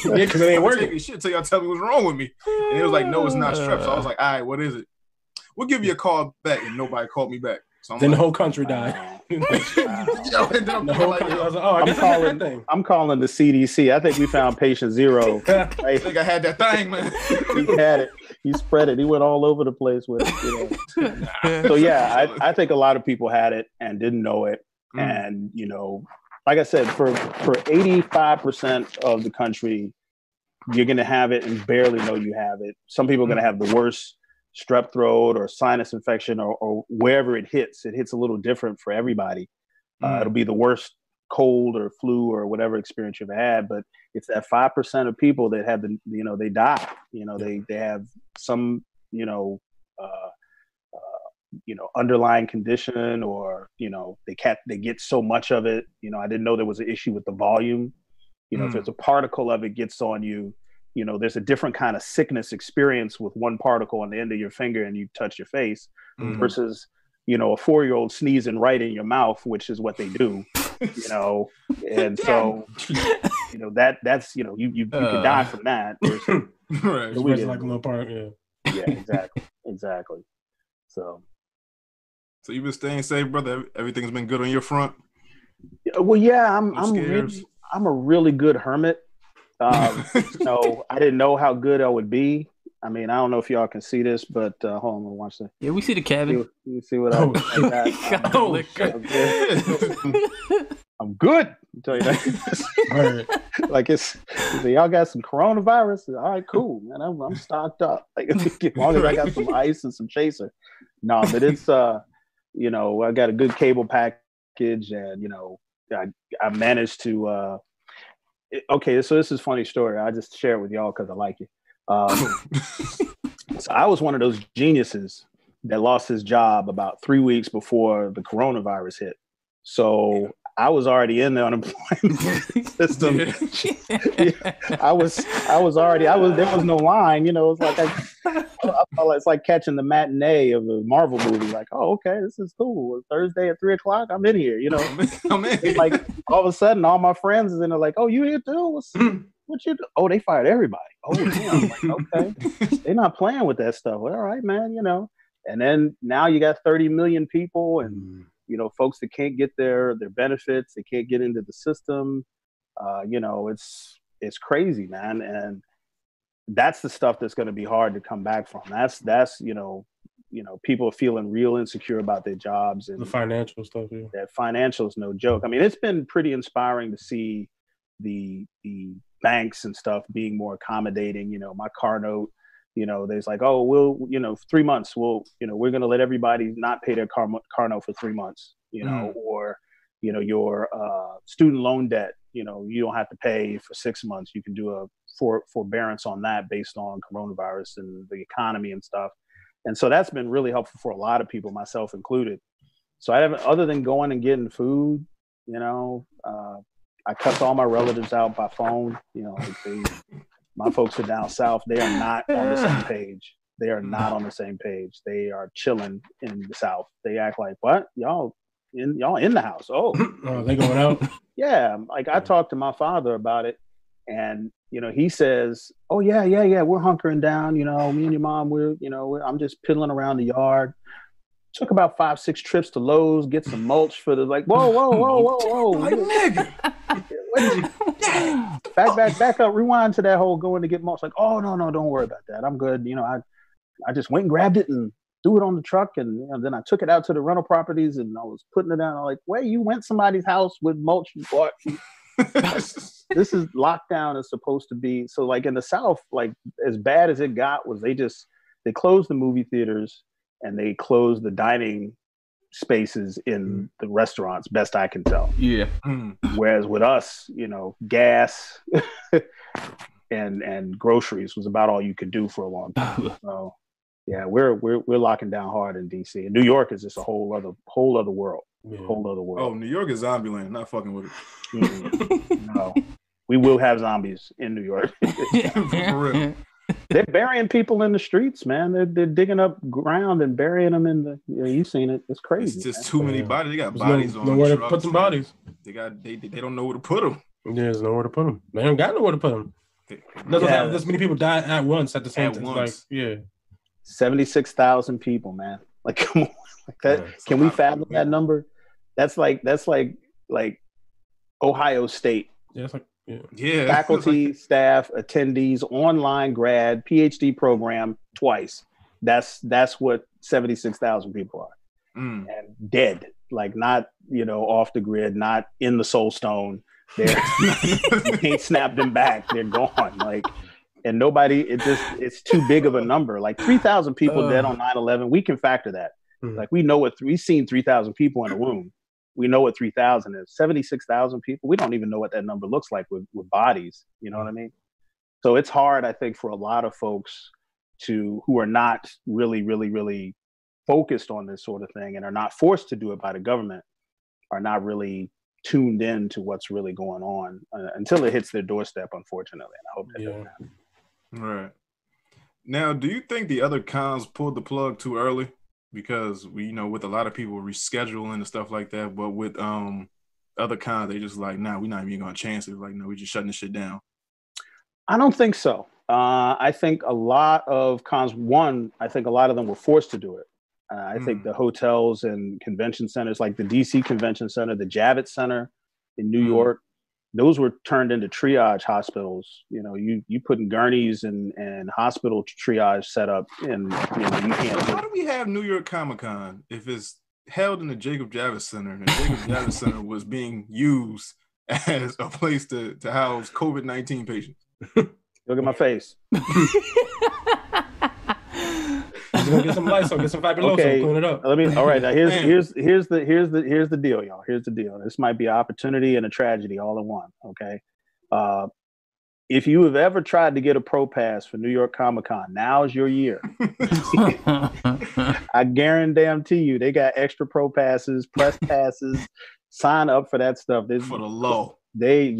Yeah, because it ain't working. Taking shit till y'all tell me what's wrong with me. And it was like, "No, it's not strep." So I was like, "All right, what is it? We'll give you a call back," and nobody called me back. So then the whole country died. Yo, and then I'm calling the CDC. I think we found patient 0. I think I had that thing, man. He had it. He spread it. He went all over the place with it. You know? So yeah, I think a lot of people had it and didn't know it. And you know, like I said, for 85% of the country, you're going to have it and barely know you have it. Some people are going to have the worst strep throat or sinus infection or wherever it hits. It hits a little different for everybody. It'll be the worst cold or flu or whatever experience you've had, but it's that 5% of people that have they die. You know, they have some, underlying condition, or, you know, they get so much of it. You know, I didn't know there was an issue with the volume. You know, if there's a particle of it gets on you, you know, there's a different kind of sickness experience with one particle on the end of your finger and you touch your face versus, you know, a 4-year-old sneezing right in your mouth, which is what they do, you know. And so, you know, that's, you know, you could die from that. Right. It's like a little part, Yeah, exactly. So you've been staying safe, brother? Everything's been good on your front? Well, yeah, I'm a really good hermit. You know, I didn't know how good I would be. I mean, I don't know if y'all can see this, but hold on, I'm gonna watch that. Yeah, we see the cabin. See what I got. I'm good. I'll tell you that. Like y'all got some coronavirus. All right, cool, man. I'm stocked up. Like as long as I got some ice and some chaser. No, but it's you know, I got a good cable package, and you know, I managed to. Okay, so this is a funny story. I just share it with y'all because I like it. So I was one of those geniuses that lost his job about 3 weeks before the coronavirus hit. So I was already in the unemployment system. I was there was no line, you know. It's like it's like catching the matinee of a Marvel movie. Like, oh, okay, this is cool. Thursday at 3:00, I'm in here, you know. I'm in. Like all of a sudden, all my friends is in there. Like, oh, you here too? What you do? Oh, they fired everybody. Oh, damn. Like, okay, they're not playing with that stuff. Well, all right, man, you know. And then now you got 30 million people, and you know, folks that can't get their benefits, they can't get into the system. You know, it's crazy, man. And that's the stuff that's going to be hard to come back from. That's you know, people are feeling real insecure about their jobs, and the financial stuff. Yeah. That financial is no joke. I mean, it's been pretty inspiring to see the banks and stuff being more accommodating. You know, my car note, you know, there's like, oh, we'll, you know, 3 months, we'll, you know, we're going to let everybody not pay their car note for 3 months, you know, or, you know, your student loan debt, you know, you don't have to pay for 6 months. You can do a forbearance on that based on coronavirus and the economy and stuff. And so that's been really helpful for a lot of people, myself included. So I haven't, other than going and getting food, you know, I cut all my relatives out by phone. You know, like my folks are down south. They are not on the same page. They are not on the same page. They are chilling in the south. They act like, what? Y'all in the house? Oh, they going out? Yeah. Like I talked to my father about it, and you know, he says, oh yeah, we're hunkering down. You know, me and your mom, I'm just piddling around the yard. Took about 5-6 trips to Lowe's, get some mulch for the, like, whoa. Like, nigga. Back up, rewind to that whole going to get mulch. Like, oh, no, don't worry about that. I'm good. You know, I just went and grabbed it and threw it on the truck, and you know, then I took it out to the rental properties and I was putting it down. I'm like, wait, you went somebody's house with mulch you bought? This is lockdown is supposed to be. So like in the South, like as bad as it got was they closed the movie theaters and they closed the dining spaces in the restaurants, best I can tell. Yeah. Whereas with us, you know, gas and groceries was about all you could do for a long time. So yeah, we're locking down hard in DC. And New York is just a whole other world. Yeah. Whole other world. Oh, New York is zombie land. Not fucking with it. No, we will have zombies in New York. For real. They're burying people in the streets, man. They're digging up ground and burying them in the. You know, you've seen it. It's crazy. It's just too many bodies. They got bodies on. Nowhere to put some bodies. They don't know where to put them. Yeah, there's nowhere to put them. They don't got nowhere to put them. Doesn't have this many people die at once at the same time. Like, yeah, 76,000 people, man. Like, come on, like that. Yeah, can we fathom that number? That's like Ohio State. Yeah, it's like. Yeah. Faculty, staff, attendees, online grad, PhD program twice. That's what 76,000 people are. And dead. Like not, you know, off the grid, not in the soul stone. You can't snap them back. They're gone. Like, and nobody, it's too big of a number. Like 3,000 people dead on 9/11. We can factor that. Like we know we've seen 3,000 people in a room. We know what 3,000 is. 76,000 people. We don't even know what that number looks like with bodies. You know what I mean? So it's hard, I think, for a lot of folks who are not really, really, really focused on this sort of thing and are not forced to do it by the government, are not really tuned in to what's really going on until it hits their doorstep, unfortunately. And I hope that doesn't happen. Right. Now, do you think the other cons pulled the plug too early? Because we, you know, with a lot of people rescheduling and stuff like that, but with other cons, they just like, nah, we're not even gonna chance it. Like, no, we're just shutting this shit down. I don't think so. I think a lot of cons, I think a lot of them were forced to do it. I think the hotels and convention centers, like the DC Convention Center, the Javits Center in New York, those were turned into triage hospitals. You know, you putting gurneys and hospital triage set up, and you can't. How do we have New York Comic-Con if it's held in the Jacob Javits Center, and the Jacob Javits Center was being used as a place to house COVID-19 patients? Look at my face. Just gonna get some Lysol, get some Fabuloso, Okay, clean it up. all right. Now here's the deal, y'all. Here's the deal. This might be an opportunity and a tragedy all in one. Okay, if you have ever tried to get a pro pass for New York Comic-Con, now's your year. I guarantee you, they got extra pro passes, press passes. Sign up for that stuff. For the low. They're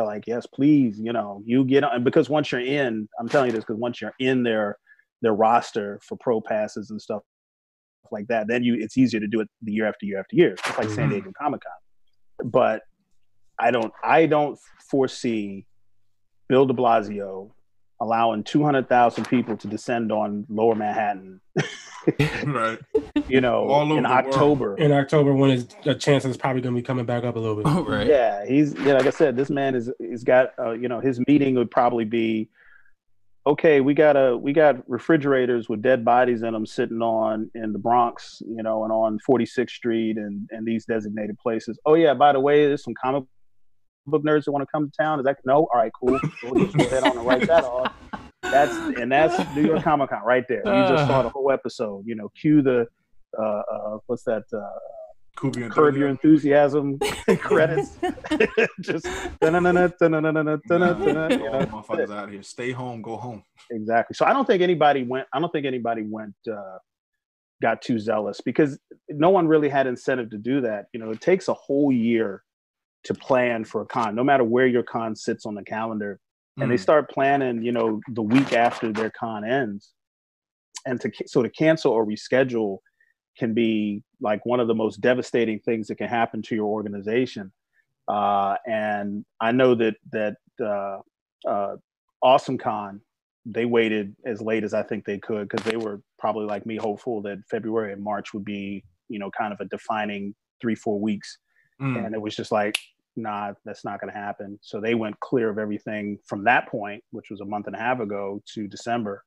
like, yes, please. You know, you get on, because once you're in, I'm telling you this, because once you're in their roster for pro passes and stuff like that, then it's easier to do it the year after year after year. It's like San Diego Comic-Con. But I don't foresee Bill de Blasio allowing 200,000 people to descend on Lower Manhattan. Right. You know, in October. In October, when his chance is probably going to be coming back up a little bit. Right. Yeah, like I said, this man he's got his meeting would probably be, okay, we got refrigerators with dead bodies in them sitting in the Bronx, you know, and on 46th Street and these designated places. Oh yeah, by the way, there's some comic book nerds that want to come to town. Is that no? All right, cool. We'll just go ahead on and write that off. That's New York Comic-Con right there. You just saw the whole episode. You know, cue the what's that? Curb Your Enthusiasm credits. Just motherfuckers out here. Stay home, go home. Exactly. So I don't think anybody went. Got too zealous, because no one really had incentive to do that. You know, it takes a whole year to plan for a con, no matter where your con sits on the calendar. And they start planning, you know, the week after their con ends. And to cancel or reschedule can be like one of the most devastating things that can happen to your organization. And I know that Awesome Con, they waited as late as I think they could, because they were probably like me, hopeful that February and March would be, you know, kind of a defining 3-4 weeks. And it was just like, nah, that's not going to happen. So they went clear of everything from that point, which was a month and a half ago, to December.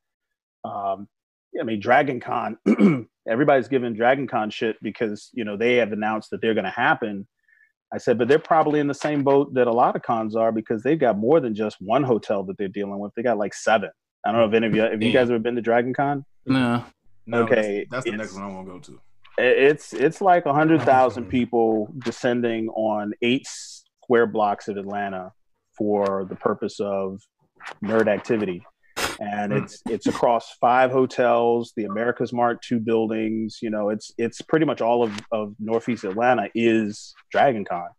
I mean, Dragon Con, everybody's giving Dragon Con shit because, you know, they have announced that they're going to happen. I said, but they're probably in the same boat that a lot of cons are, because they've got more than just one hotel that they're dealing with. They got like 7. I don't know if any of you, have you guys ever been to Dragon Con? No. Okay. That's the next one I want to go to. It's like 100,000 people descending on 8 square blocks of Atlanta for the purpose of nerd activity. And it's across 5 hotels, the America's Mart 2 buildings. You know, it's pretty much all of Northeast Atlanta is Dragon Con.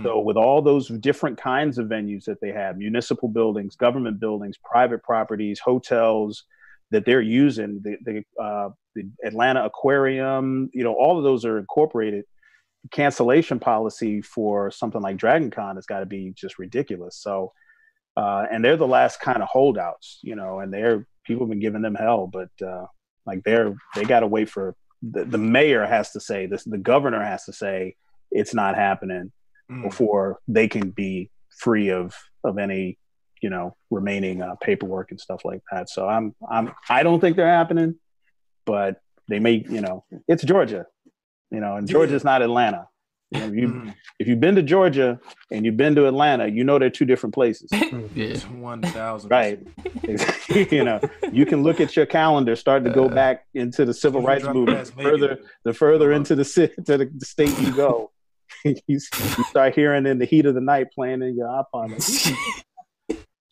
So with all those different kinds of venues that they have, municipal buildings, government buildings, private properties, hotels that they're using, the Atlanta Aquarium, you know, all of those are incorporated. Cancellation policy for something like Dragon Con has got to be just ridiculous. So, and they're the last kind of holdouts, you know, and people have been giving them hell, but like they got to wait for the mayor has to say this, the governor has to say it's not happening before they can be free of any, you know, remaining paperwork and stuff like that. So I don't think they're happening, but they may, you know, it's Georgia, you know, and Georgia's not Atlanta. You know, if you've been to Georgia and you've been to Atlanta, you know they're 2 different places. Yeah, 1,000%. Right. You know, you can look at your calendar, start to go back into the civil rights movement. The further into the state you go, you start hearing In the Heat of the Night playing in your iPod.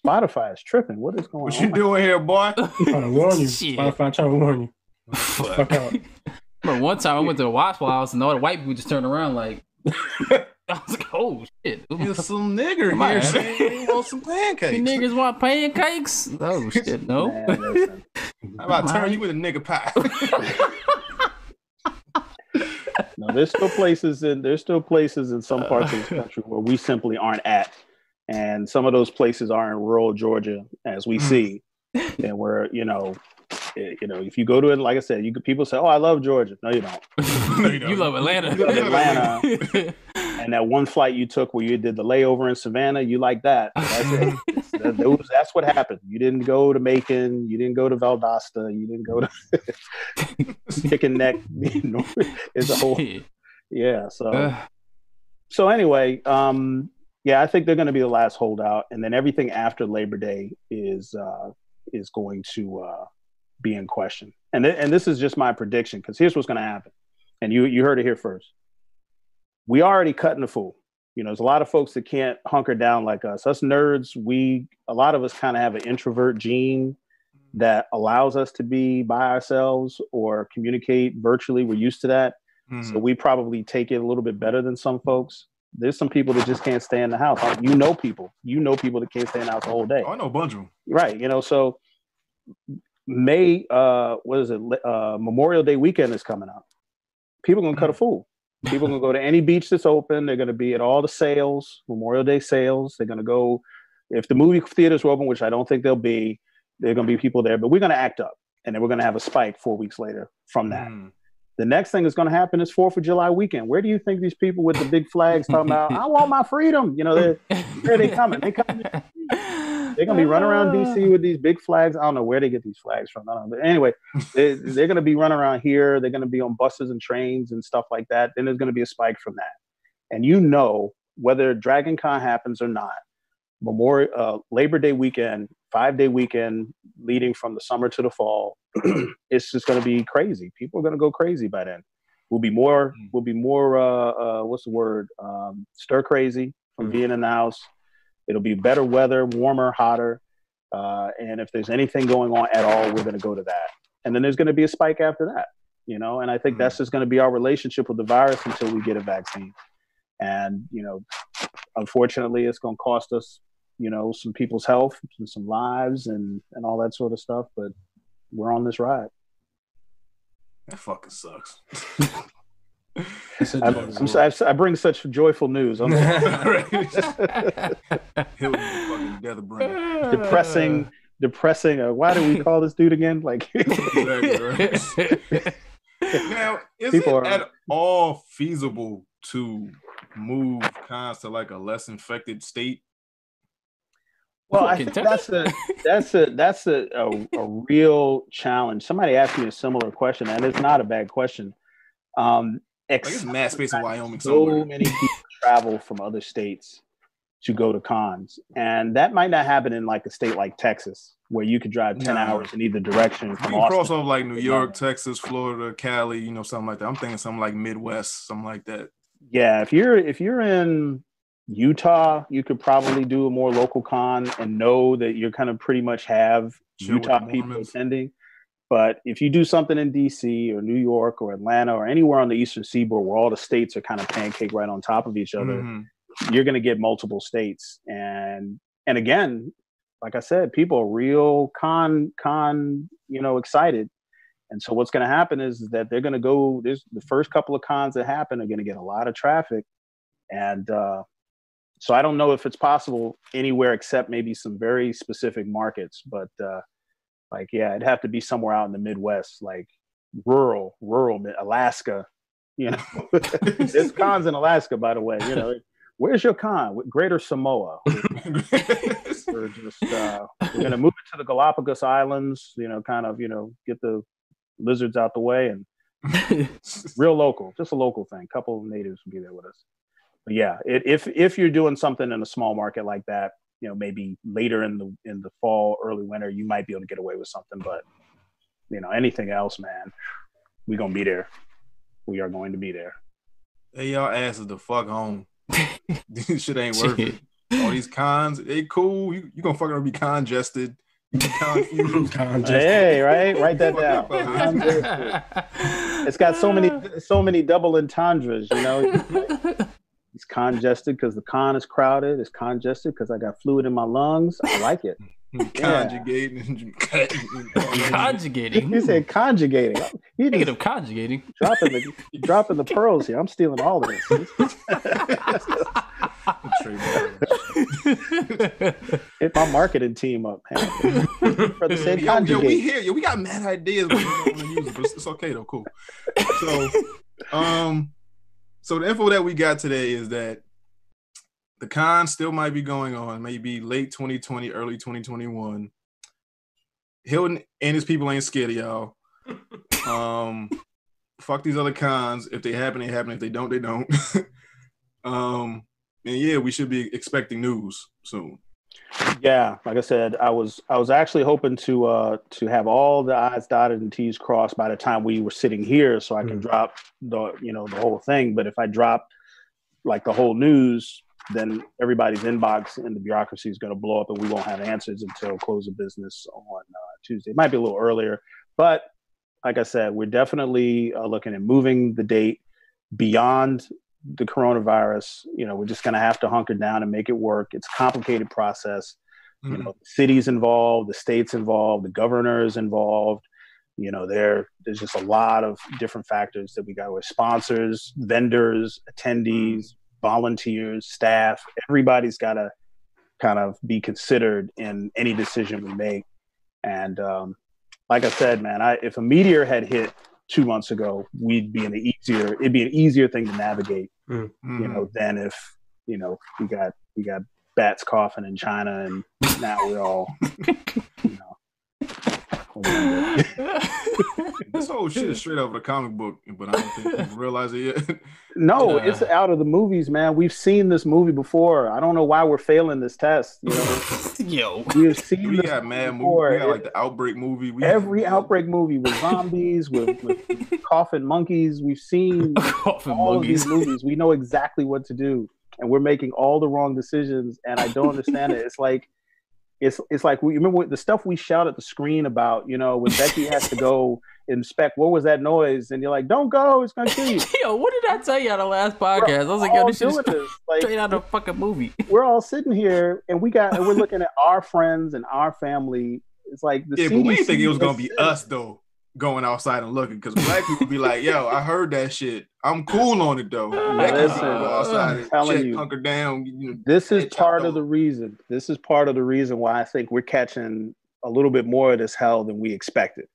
Spotify is tripping. What is going on? What you doing here, boy? I'm trying to warn you. Spotify trying to warn you. Fuck out. Remember one time I went to the Waffle House and all the white people just turned around like, I was like, oh shit. There's some nigger here saying want some pancakes. You niggas want pancakes? Oh shit, no. Man, How about turn you with a nigga pie? no, there's still places in some parts of this country where we simply aren't at. And some of those places are in rural Georgia, as we see. And where, you know, if you go to it, like I said, people say, "Oh, I love Georgia." No, you don't. You love Atlanta. You love Atlanta. And that one flight you took where you did the layover in Savannah, you like that. That's it. That's what happened. You didn't go to Macon. You didn't go to Valdosta. You didn't go to Chicken Neck. It's a whole, yeah. So anyway, I think they're going to be the last holdout, and then everything after Labor Day is going to be in question. And this is just my prediction, because here's what's going to happen. And you heard it here first. We already cutting the fool. There's a lot of folks that can't hunker down like us. Us nerds, a lot of us kind of have an introvert gene that allows us to be by ourselves or communicate virtually. We're used to that. So we probably take it a little bit better than some folks. There's some people that just can't stay in the house. You know people that can't stay in the house the whole day. Oh, I know a bunch of them. Right. So Memorial Day weekend is coming up. People are going to cut a fool. People are going to go to any beach that's open. They're going to be at all the sales, Memorial Day sales. They're going to go, if the movie theaters were open, which I don't think they'll be, there are going to be people there. But we're going to act up. And then we're going to have a spike 4 weeks later from that. The next thing that's going to happen is 4th of July weekend. Where do you think these people with the big flags talking about, I want my freedom? Where are they coming? They're going to be running around D.C. with these big flags. I don't know where they get these flags from. I don't know. But anyway, they're going to be running around here. They're going to be on buses and trains and stuff like that. Then there's going to be a spike from that. And whether Dragon Con happens or not, Labor Day weekend, 5-day weekend leading from the summer to the fall, it's just going to be crazy. People are going to go crazy by then. We'll be more what's the word? Stir crazy from being in the house. It'll be better weather, warmer, hotter. And if there's anything going on at all, we're going to go to that. And then there's going to be a spike after that, and I think that's just going to be our relationship with the virus until we get a vaccine. And, unfortunately, it's going to cost us, some people's health and some lives and all that sort of stuff. But we're on this ride. That fucking sucks. I bring such joyful news. Hilton fucking death bringer. Depressing. Why do we call this dude again? Like, exactly, right? Now, is it at all feasible to move cons to like a less infected state? Well, I think that's a real challenge. Somebody asked me a similar question, and it's not a bad question. It's mass space in Wyoming. So many people travel from other states to go to cons, and that might not happen in like a state like Texas, where you could drive 10 hours in either direction. You can cross over like New York, Texas, Florida, Cali, something like that. I'm thinking something like Midwest, something like that. Yeah, if you're in Utah, you could probably do a more local con and know that you're kind of pretty much have Utah people attending. But if you do something in DC or New York or Atlanta or anywhere on the Eastern Seaboard where all the states are kind of pancake right on top of each other, you're going to get multiple states. And again, like I said, people are real con excited. And so what's going to happen is that they're going to go, the first couple of cons that happen are going to get a lot of traffic. And so I don't know if it's possible anywhere except maybe some very specific markets. But it'd have to be somewhere out in the Midwest, like rural Alaska. There's cons in Alaska, by the way. Where's your con? Greater Samoa. We're going to move it to the Galapagos Islands, get the lizards out the way, and real local, just a local thing. A couple of natives will be there with us. But yeah, if you're doing something in a small market like that, maybe later in the fall, early winter, you might be able to get away with something. But anything else, man, we're gonna be there. We are going to be there. Hey, y'all asses the fuck home. This shit ain't worth it. All these cons, they cool. You gonna fucking be congested. Hey, right? Write that down. It's got so many double entendres, It's congested because the con is crowded. It's congested because I got fluid in my lungs. I like it. Conjugating. Conjugating. You said conjugating. Thinking of conjugating. Dropping the pearls here. I'm stealing all of this. Hit my marketing team up. Brother said conjugate. We here. Yo, we got mad ideas, but we don't want to use it. But it's okay though. Cool. So, So the info that we got today is that the con still might be going on, maybe late 2020, early 2021. Hilton and his people ain't scared of y'all. Fuck these other cons. If they happen, they happen. If they don't, they don't. And yeah, we should be expecting news soon. Yeah, like I said, I was actually hoping to have all the I's dotted and T's crossed by the time we were sitting here, so I can drop the whole thing. But if I drop like the whole news, then everybody's inbox and the bureaucracy is going to blow up, and we won't have answers until close of business on Tuesday. It might be a little earlier, but like I said, we're definitely looking at moving the date beyond the coronavirus. We're just going to have to hunker down and make it work. It's a complicated process. The cities involved, the states involved, the governors involved. There's just a lot of different factors that we got with sponsors, vendors, attendees, volunteers, staff. Everybody's got to kind of be considered in any decision we make. And like I said, man, if a meteor had hit 2 months ago, it'd be an easier thing to navigate, than if, we got bats coughing in China and now we're all, This whole shit is straight out of a comic book, but I don't think people realize it yet. No, it's out of the movies, man. We've seen this movie before. I don't know why we're failing this test. Yo, we've seen we this got mad before. movies. We got like the Outbreak movie. Every Outbreak movie with zombies, with coughing monkeys. We've seen all of these movies. We know exactly what to do, and we're making all the wrong decisions. And I don't understand it. It's like we remember the stuff we shout at the screen about. When Becky has to go inspect what was that noise, and you're like, "Don't go, it's gonna kill you." Yo, what did I tell you on the last podcast? I was like, "Yo, this is straight out of a fucking movie." We're all sitting here, and we're looking at our friends and our family. It's like the CDC, but we didn't think it was gonna be us though going outside and looking, because black people be like, "Yo, I heard that shit. I'm cool on it though." Listen, go outside and telling check, hunker down. This is part of the reason. This is part of the reason why I think we're catching a little bit more of this hell than we expected.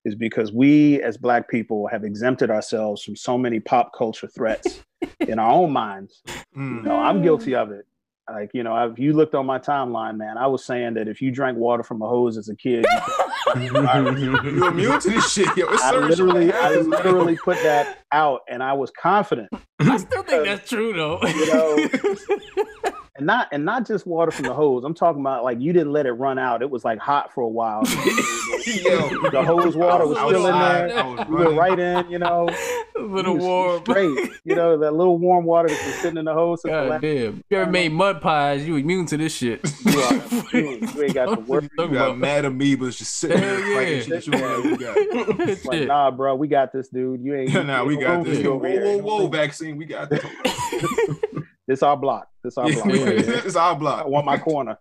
Is because we as black people have exempted ourselves from so many pop culture threats in our own minds. I'm guilty of it. Like, if you looked on my timeline, man, I was saying that if you drank water from a hose as a kid, you're immune to this shit. Yo, I literally put that out, and I was confident. I still think that's true, though. And not just water from the hose. I'm talking about like you didn't let it run out. It was like hot for a while. The hose water was still in there. You were right in, a little warm. Straight. That little warm water that's been sitting in the hose. God damn. You ever made mud pies? You immune to this shit. You ain't got to worry. You got mad amoebas just sitting there. Like, nah, bro, we got this, dude. You ain't. Nah, we got this. Whoa, vaccine. We got this. It's our block. It's our block. I want my corner.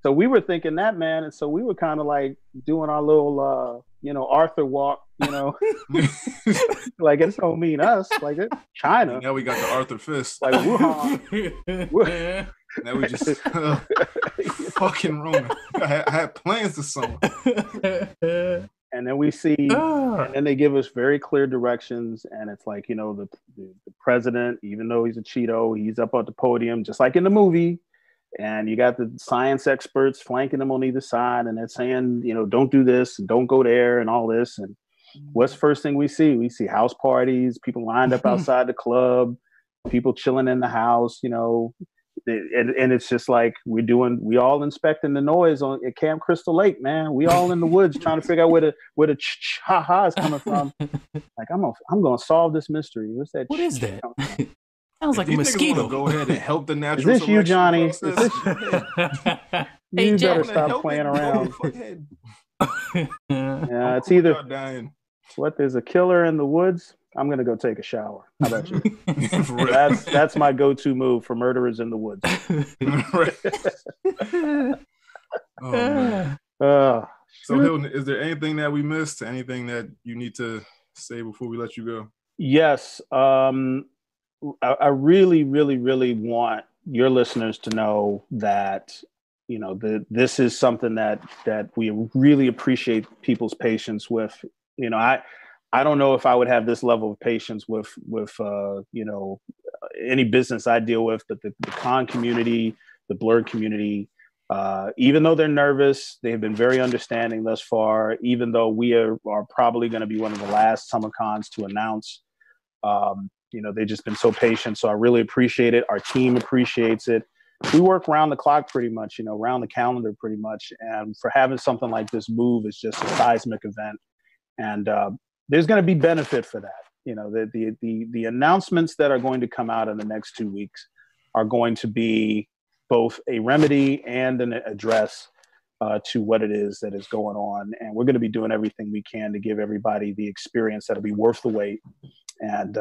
So we were thinking that, man, and so we were kind of like doing our little, Arthur walk, like it don't mean us, like it China. Now we got the Arthur fist, like Wuhan. Now we just fucking Rona. I had plans this summer. And then we see, and then they give us very clear directions. And it's like, the president, even though he's a Cheeto, he's up at the podium, just like in the movie. And you got the science experts flanking them on either side. And they're saying, don't do this, and don't go there, and all this. And what's the first thing we see? We see house parties, people lined up outside the club, people chilling in the house, and it's just like we all inspecting the noise at Camp Crystal Lake, man. We all in the woods trying to figure out where the ha-ha is coming from. Like, I'm gonna solve this mystery. What's that? What is that? Sounds like a mosquito. Go ahead and help the natural. Is this you, Johnny? Is this Hey, you Jack, better stop playing around. Yeah, it's either there's a killer in the woods. I'm gonna go take a shower. How about you? That's my go-to move for murderers in the woods. Oh, man. So Hilton, is there anything that we missed? Anything that you need to say before we let you go? Yes. I really, really, really want your listeners to know that, this is something that we really appreciate people's patience with. I don't know if I would have this level of patience with any business I deal with, but the con community, the Blerd community, even though they're nervous, they've been very understanding thus far, even though we are probably going to be one of the last summer cons to announce. They've just been so patient. So I really appreciate it. Our team appreciates it. We work round the clock pretty much, round the calendar pretty much. And for having something like this move is just a seismic event. And there's going to be benefit for that. The announcements that are going to come out in the next 2 weeks are going to be both a remedy and an address to what it is that is going on. And we're going to be doing everything we can to give everybody the experience that'll be worth the wait. And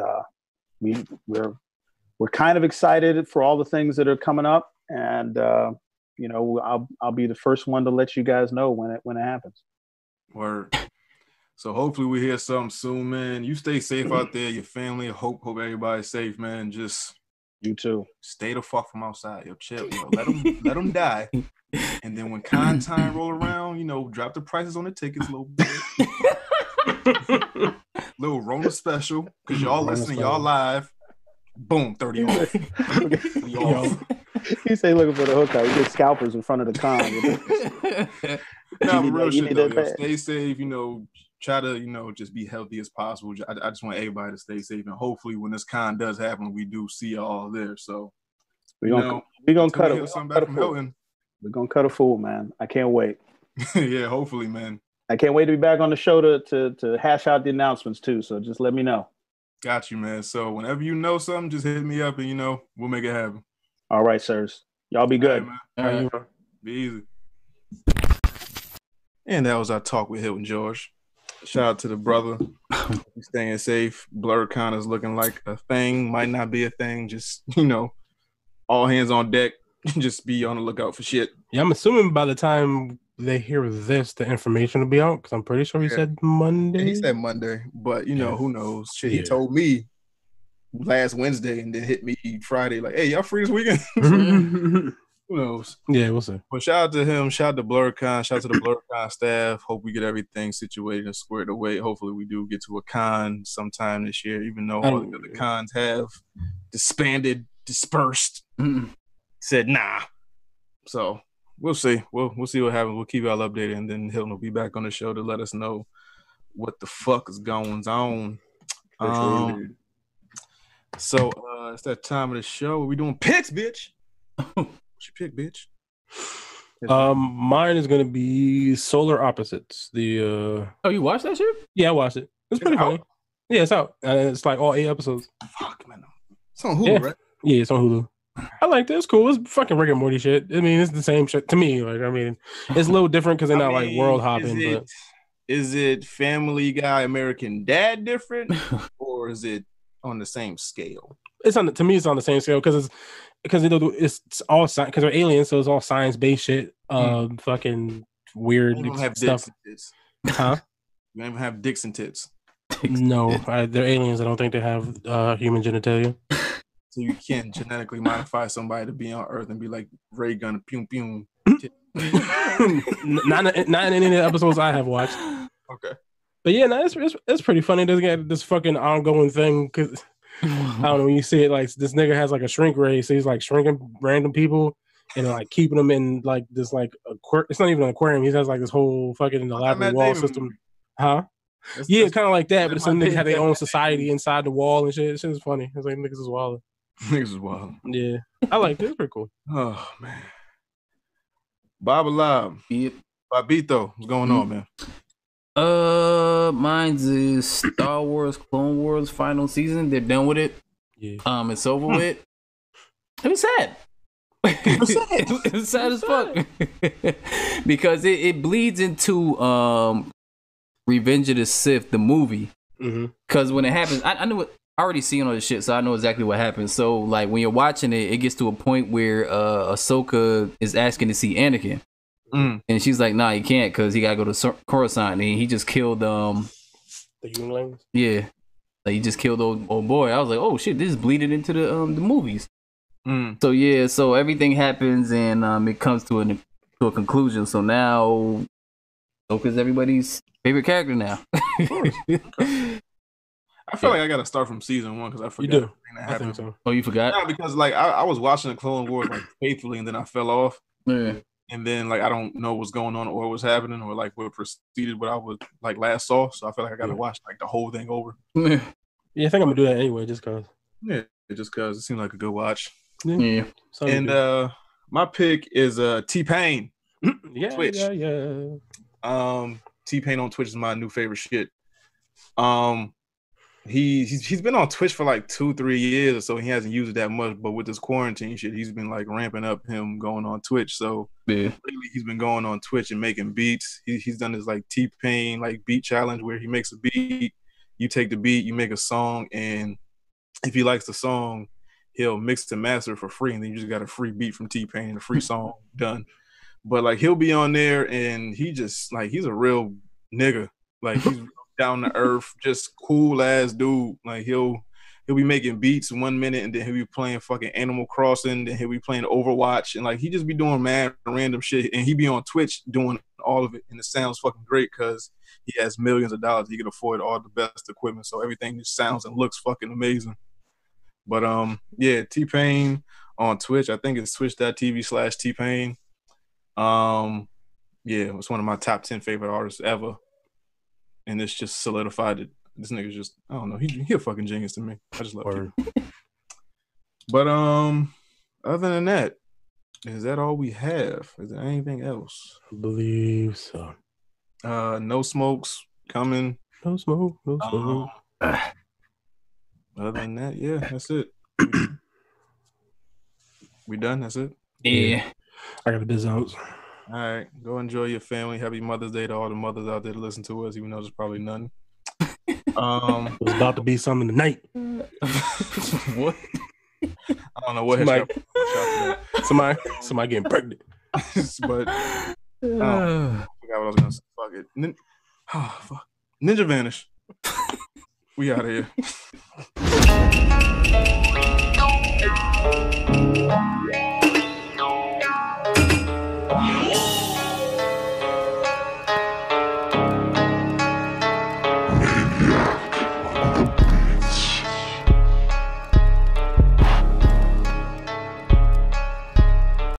we're kind of excited for all the things that are coming up. And, I'll be the first one to let you guys know when it happens. Word. So hopefully we hear something soon, man. You stay safe out there, your family. Hope everybody's safe, man. Just you too. Stay the fuck from outside. Yo, chill. Let them die. And then when con time roll around, drop the prices on the tickets a little bit. Little Rona special, because y'all listening, y'all live. Boom, 30 off. We off. You say looking for the hookup. You get scalpers in front of the con. Nah, real shit though. Stay safe. Try to just be healthy as possible. I just want everybody to stay safe, and hopefully when this con does happen, we do see y'all there. So we're gonna cut it. We're gonna cut a fool, man. I can't wait. Yeah, hopefully, man. I can't wait to be back on the show to hash out the announcements too. So just let me know. Got you, man. So whenever you know something, just hit me up and we'll make it happen. All right, sirs. Y'all be good. All right, man. Be easy. And that was our talk with Hilton George. Shout out to the brother. He's staying safe. Blerdcon is looking like a thing. Might not be a thing. Just, all hands on deck. Just be on the lookout for shit. Yeah, I'm assuming by the time they hear this, the information will be out, because I'm pretty sure he said Monday. Yeah, he said Monday, but who knows? Shit, he told me last Wednesday and then hit me Friday like, hey, y'all free this weekend? Who knows? Yeah, we'll see. But shout out to him, shout out to Blerdcon, shout out to the Blerdcon staff. Hope we get everything situated and squared away. Hopefully we do get to a con sometime this year, even though all the other cons have disbanded, dispersed. Said nah. So we'll see. We'll see what happens. We'll keep y'all updated, and then Hilton will be back on the show to let us know what the fuck is going on. So it's that time of the show. We doing picks, bitch. What's your pick, bitch? Mine is gonna be Solar Opposites. The Oh, you watched that shit? Yeah, I watched it. It's pretty funny. Yeah, it's out. It's like all 8 episodes. Fuck, man. It's on Hulu, right? Yeah, it's on Hulu. I like this. It's cool. It's fucking Rick and Morty shit. I mean, it's the same shit to me. It's a little different because they're not like world hopping. Is it Family Guy, American Dad different, or is it on the same scale? To me, it's on the same scale because it's all because they're aliens, so it's all science based shit. Fucking weird stuff. Huh? You don't even have dicks and tits. No, they're aliens. I don't think they have human genitalia. So you can't genetically modify somebody to be on Earth and be like ray gun, pew pew. not in any of the episodes I have watched. Okay, but yeah, it's pretty funny. There's this fucking ongoing thing because I don't know when you see it. Like this nigga has like a shrink ray, so he's like shrinking random people and like keeping them in like this like it's not even an aquarium. He has like this whole fucking elaborate wall system. Huh? Yeah, kind of like that, but some niggas have their own society inside the wall and shit. Shit is funny. It's like niggas is wild. Niggas is wild. Yeah, I like it. It's pretty cool. Oh man, Bob Alive. Yep. Bobito, what's going on, man? Mine's is Star Wars Clone Wars final season. They're done with it. Yeah. It's over with. It was sad. It was sad as fuck because it bleeds into Revenge of the Sith, the movie. Because when it happens, I knew it. I already seen all this shit, so I know exactly what happens. So, like, when you're watching it, it gets to a point where Ahsoka is asking to see Anakin. And she's like, nah, he can't because he got to go to Coruscant. And he just killed... the younglings? Yeah. Like, he just killed old boy. I was like, oh, shit, this is bleeding into the movies. So, yeah, so everything happens and it comes to a conclusion. So now, Ahsoka's everybody's favorite character now. I feel like I gotta start from season 1 because I forgot. You do. I think so. Oh, you forgot? Yeah, because like I was watching the Clone Wars like faithfully, and then I fell off. Yeah. And then like I don't know what's going on or what's happening or like what preceded what I was like last saw. So I feel like I gotta watch like the whole thing over. Yeah, I think I'm gonna do that anyway, just cause. Yeah, just cause it seemed like a good watch. Yeah. And my pick is T-Pain. Yeah, Twitch. Yeah. T-Pain on Twitch is my new favorite shit. He's been on Twitch for like 2-3 years or so. He hasn't used it that much, but with this quarantine shit, he's been like ramping up him going on Twitch. So lately he's been going on Twitch and making beats. He's done this like T-Pain like beat challenge where he makes a beat, you take the beat, you make a song, and if he likes the song, he'll mix and master for free, and then you just got a free beat from T-Pain and a free song done. But like he'll be on there and he just like he's a real nigga. Like he's down to earth, just cool ass dude. Like he'll be making beats 1 minute and then he'll be playing fucking Animal Crossing, then he'll be playing Overwatch, and like he just be doing mad random shit, and he be on Twitch doing all of it, and it sounds fucking great because he has millions of dollars. He can afford all the best equipment, so everything just sounds and looks fucking amazing. But yeah, T-Pain on Twitch. I think it's twitch.tv/T-Pain. Yeah, it's one of my top 10 favorite artists ever. And it's just solidified it. This nigga's just, I don't know, he a fucking genius to me. I just love him. But other than that, is that all we have? Is there anything else? I believe so. No smokes coming. No smoke. Other than that, yeah, that's it. We done? That's it? Yeah. I got the business. All right, go enjoy your family. Happy Mother's Day to all the mothers out there to listen to us, even though there's probably none. It was about to be something tonight. What? I don't know what somebody getting pregnant. But I forgot what I was gonna say. Fuck it. Fuck. Ninja Vanish. We out of here.